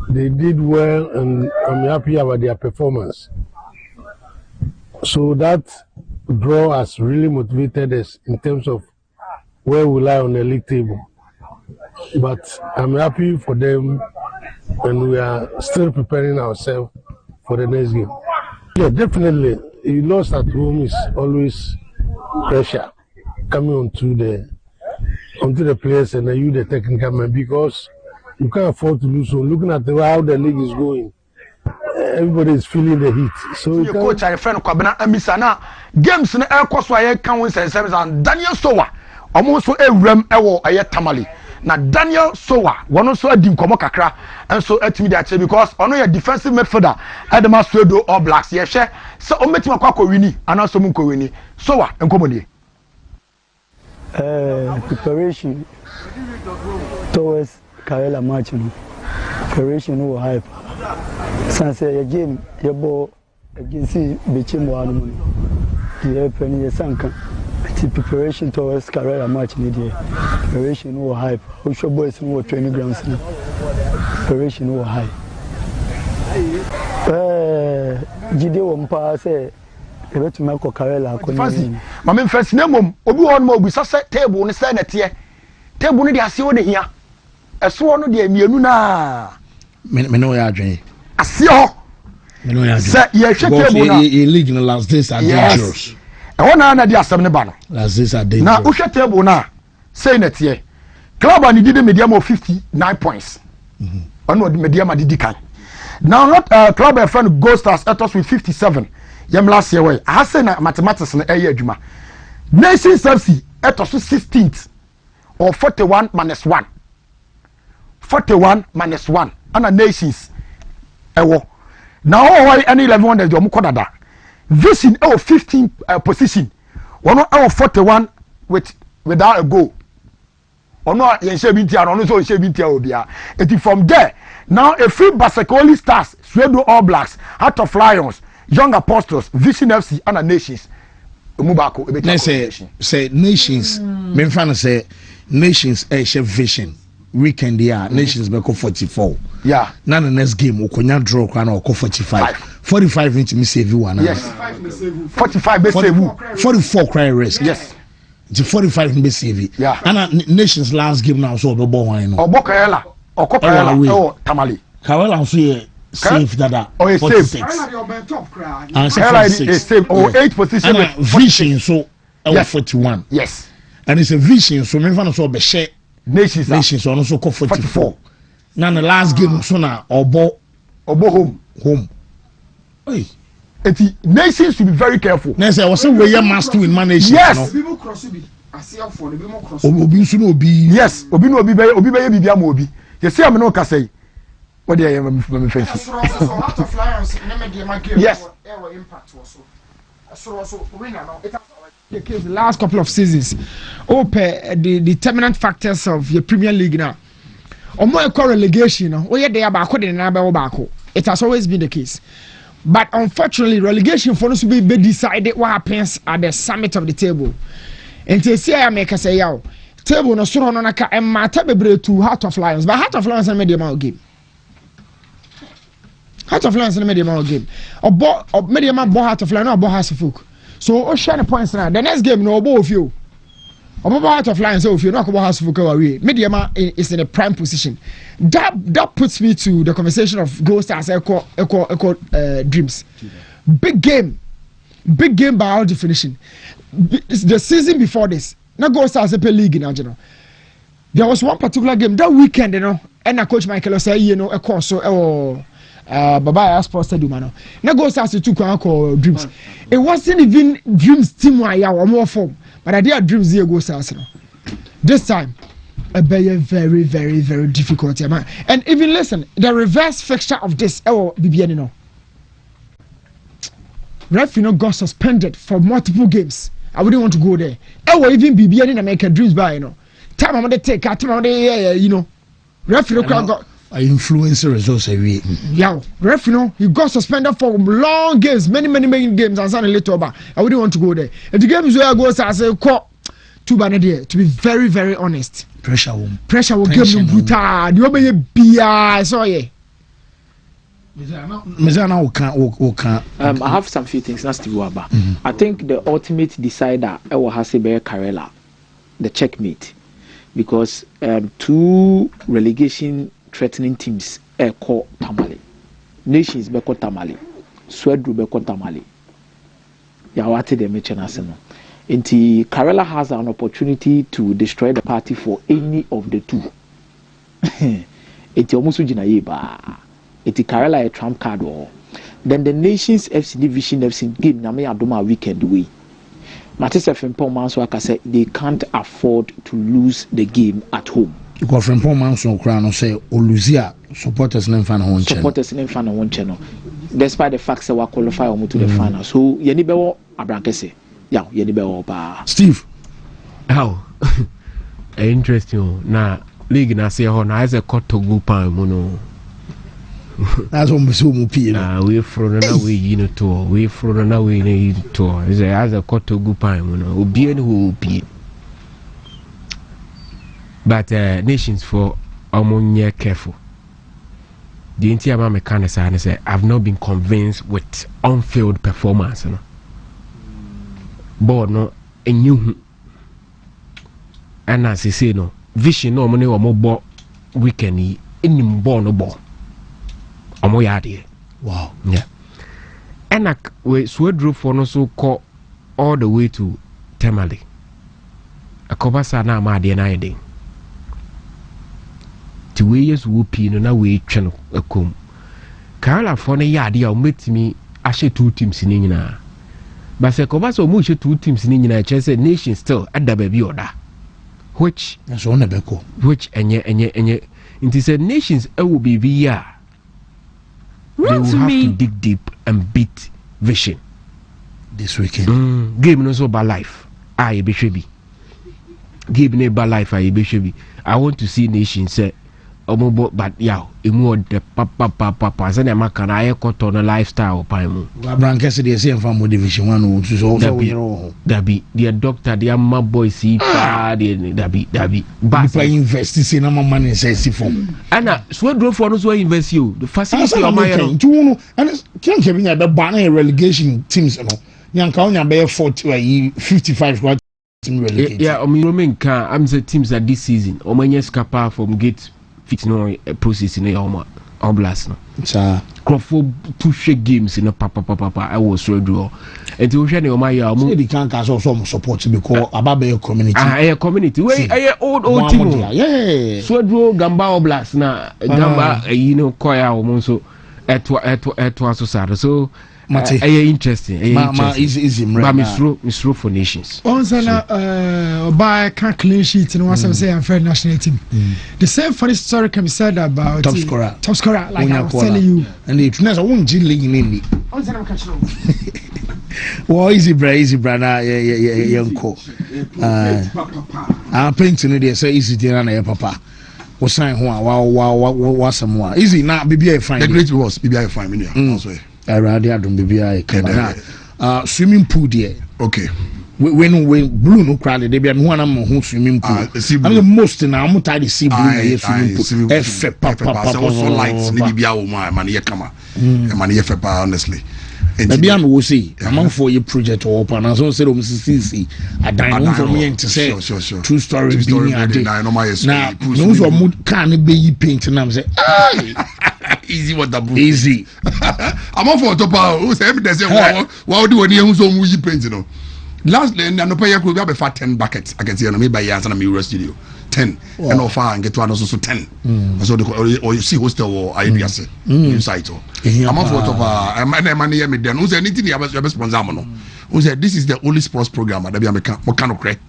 They did well, and I'm happy about their performance. So that draw has really motivated us in terms of where we lie on the league table. But I'm happy for them, and we are still preparing ourselves for the next game. Yeah, definitely. You lost at home is always pressure. coming onto the players and you the technical man, because you can't afford to lose. So looking at how the league is going, everybody is feeling the heat. So your coach and friend Kwabena Amisana games na air course why can win service and Daniel Sowa almost so a rem ewo aye tamale. Na Daniel Sowa one also adi nkomo kakra and so etimi dey because ono your defensive midfielder Adama Swedo All Blacks ye hwe so o metima kwakọ wini ana so mu wini Sowa nkomo nie preparation towards Karela match no preparation was hype since a game your ball against Bichimo Anu the penny sanka preparation towards Karela match ni there preparation was hype we show boys no training grounds ni preparation was high jide wo mpa say ebe to make Karela akoni mama first name obi won ma obi sase table ni say na tie table ni de ase wo de hia eso no de mienu na me no ya adwen ase ho me no ya adwen say ye hwe table na e league no last days are dangerous e wona na de asem ne ba no last days are dangerous na wo hwe table na say na tie club and did medium of 59 points ono medium did kan now not club and friend Ghost Stars etos with 57 yam last year way I say na mathematics na eye adwuma Nations FC etos 16th or 41 minus 1 41 minus 1 and Nations ewo now why any 11 that you kodada vision 15 position one 41 without a goal ono yen she bi ntia no so she bi ntia obia eti from there now a free Basakoli Stars Swedo All Blacks Heart of Lions Young Apostles Vision FC and Nations Mubako say Nations me fan say Nations she Vision weekend there Nations be 44 yeah na the next game okonya draw kwa na 45 45 into me save one yes 45 be save 44 cry risk yes the 45 be save yeah and Nations last game now so obo wan no Obokaela Okopaela oh Tamale Kawela so ye save that oh 46 and save or 8 position with Vision so 41 yes and it's a Vision so me fan so be share Nations so no so 44 now the last game so na obo home hey eti Nations should be very careful na say was say we must win manage yes people cross be asia for the people cross obi so no obi yes obi no obi be bibia ma obi you see am no ka say what dey me fancy so out of Lions na me dey my game yes impact so winner no it the case the last couple of seasons the determinant factors of your Premier League now omo e relegation no we dey about de na be wo baako it has always been the case. But unfortunately, relegation for us to be decided what happens at the summit of the table. And to see I make us say, "Yo, table no so no naka and matter be to Heart of Lions." But Heart of Lions na medium game. Heart of Lions na medium game. Or medium Heart of Lions no bo House of Folk. So o share the points now. The next game no obo of you. Obo Heart of Lions of you no go House of Folk away. Medium is in a prime position. That puts me to the conversation of Ghost Stars echo dreams. Big game by our definition. The season before this, not Ghost Stars play league in Argentina. There was one particular game that weekend, and Coach Michael say, a course so Baba Sports Stadium. Now Ghost Stars took our dreams. It wasn't even dreams team or more form, but I did dreams here Ghost Stars. This time. A very, very, very, very difficult man. And even listen, the reverse fixture of this, BBN, referee got suspended for multiple games. I wouldn't want to go there. Even BBN in America dreams by time I'm gonna take, time I'm gonna, referee got influencer results every yeah, referee he got suspended for long games, many games, and suddenly later over. I wouldn't want to go there. If the games where I go, I say, to be very, very honest. Pressure will give you brutal. You obey BI. So yeah. I have some few things. That's the Waba. I think the ultimate decider has to be Karela, the checkmate, because 2 relegation threatening teams call Tamale, Nations beko Tamale, Swedru beko Tamale. Yawate de mechana seno. Nti Karela has an opportunity to destroy the party for any of the two. It's almost it's Karela a trump card or then the Nations FC Division FC game Name Adoma weekend way. Matisa Frimpong Manso said they can't afford to lose the game at home. Because Frimpong Manso Crown say Oluzia supporters in fan on channel. Despite the fact that we qualify to the final. So Yenibewo Abrankese. Yeah, Yenibewo ba. Steve. How? Interesting. Now league na say ho na as a court to go pan mu no. That's what we see. We from na we you know to. We from na we you to. Is as a court to go pan mu no. Obi any who obi. But nations for omonye careful. The entire mechanics say I've not been convinced with on-field performance. No, but no, a new and as I say no vision no money or more weekend in ball no ball. Omo yadi. Wow. Yeah. And we swedro for no so call all the way to Temale. A cover sana ma de na yeding. The way yes whooping no na we channel a comb. Carla for a yadi or met me ashe 2 teams in Nina. But se cover so much 2 teams in Nina chess nation still at the baby order. Which that's on the beko. Which and it is a nations will be via. They will have to dig deep and beat Vision this weekend. Game no so by life. I be should be. Game no by life. I be should be. I want to see nations say, but yeah, more the papa. Say them can I cut on a lifestyle paimu. Brankes they say from Division 1 so that be their doctor, their my boy see that be. But I invest in my money says from. Anna, so draw for us invest you. The facility of my and can't have a banner relegation teams. Yanka be 40 55 yeah, Roman car. I'm the teams that this season. Omanya scapa from gate fit no process in the oblast no. Crawford 2 shake games in a papa. I was so draw. And to share Omaya, the can't also some support because Ababe community. A community. Wait, I old team. Yeah. So draw Gamba oblast na Gamba you know koya omonso etwa so sad. So interesting. Easy. But Miss for nations. Also, by clean sheets and once I say I'm fair national team. The same funny story can be said about top scorer. Like I was telling you. And it's not a one league in the. Well, easy, brother. Yeah, uncle. I'm painting it. Say easy, dear, papa. Was sign wow, some more easy. Now, BBI fine. The great was BBI fine. Also. I rather don't be swimming pool there. Okay. When blue no crowd they be one am swimming pool. I'm the most now I'm tired to see blue swimming pool. F papa so lights ni bia o man ye kama. Man ye fepa honestly. Maybe I'm will see. I'm for your project or open and so said CC. I dine for me to say true story being a day. Now no so mood can be painting and say easy what the easy. I'm on for top who say evidence why do any who so much paint you know. Last then no pay could be about 10 buckets I can see on me by years and I'm in studio 10 and offer and get one also 10 so the or you see hostel or I do say inside I'm on for top I'm me then who say anything you have sponsor no who say this is the only sports program that be what kind of credit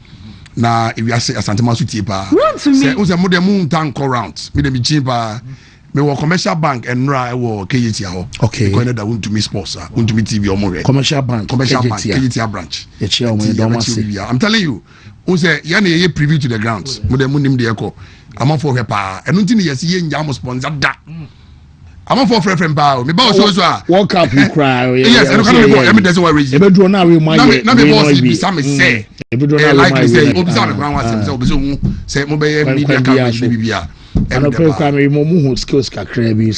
na if you say Asante Masu tipa say who say mo dem moon tank round me dem cheaper me wo commercial bank and ra wo KGT ho okay because that Wontumi sports Wontumi TV omo commercial bank KGT branch I'm telling you who say ya na ye preview to the grounds mo dem nim de eko am for he pa enu nti ne yesi ye njam sponsor da am for friend pa me ba so World Cup you cry yes and can be me dey say we reach e be do na we my na me boss be some say e be do na like we say obi say me kwan wa say obi say mo be media coverage bibia and I pray for me more skills kakra bi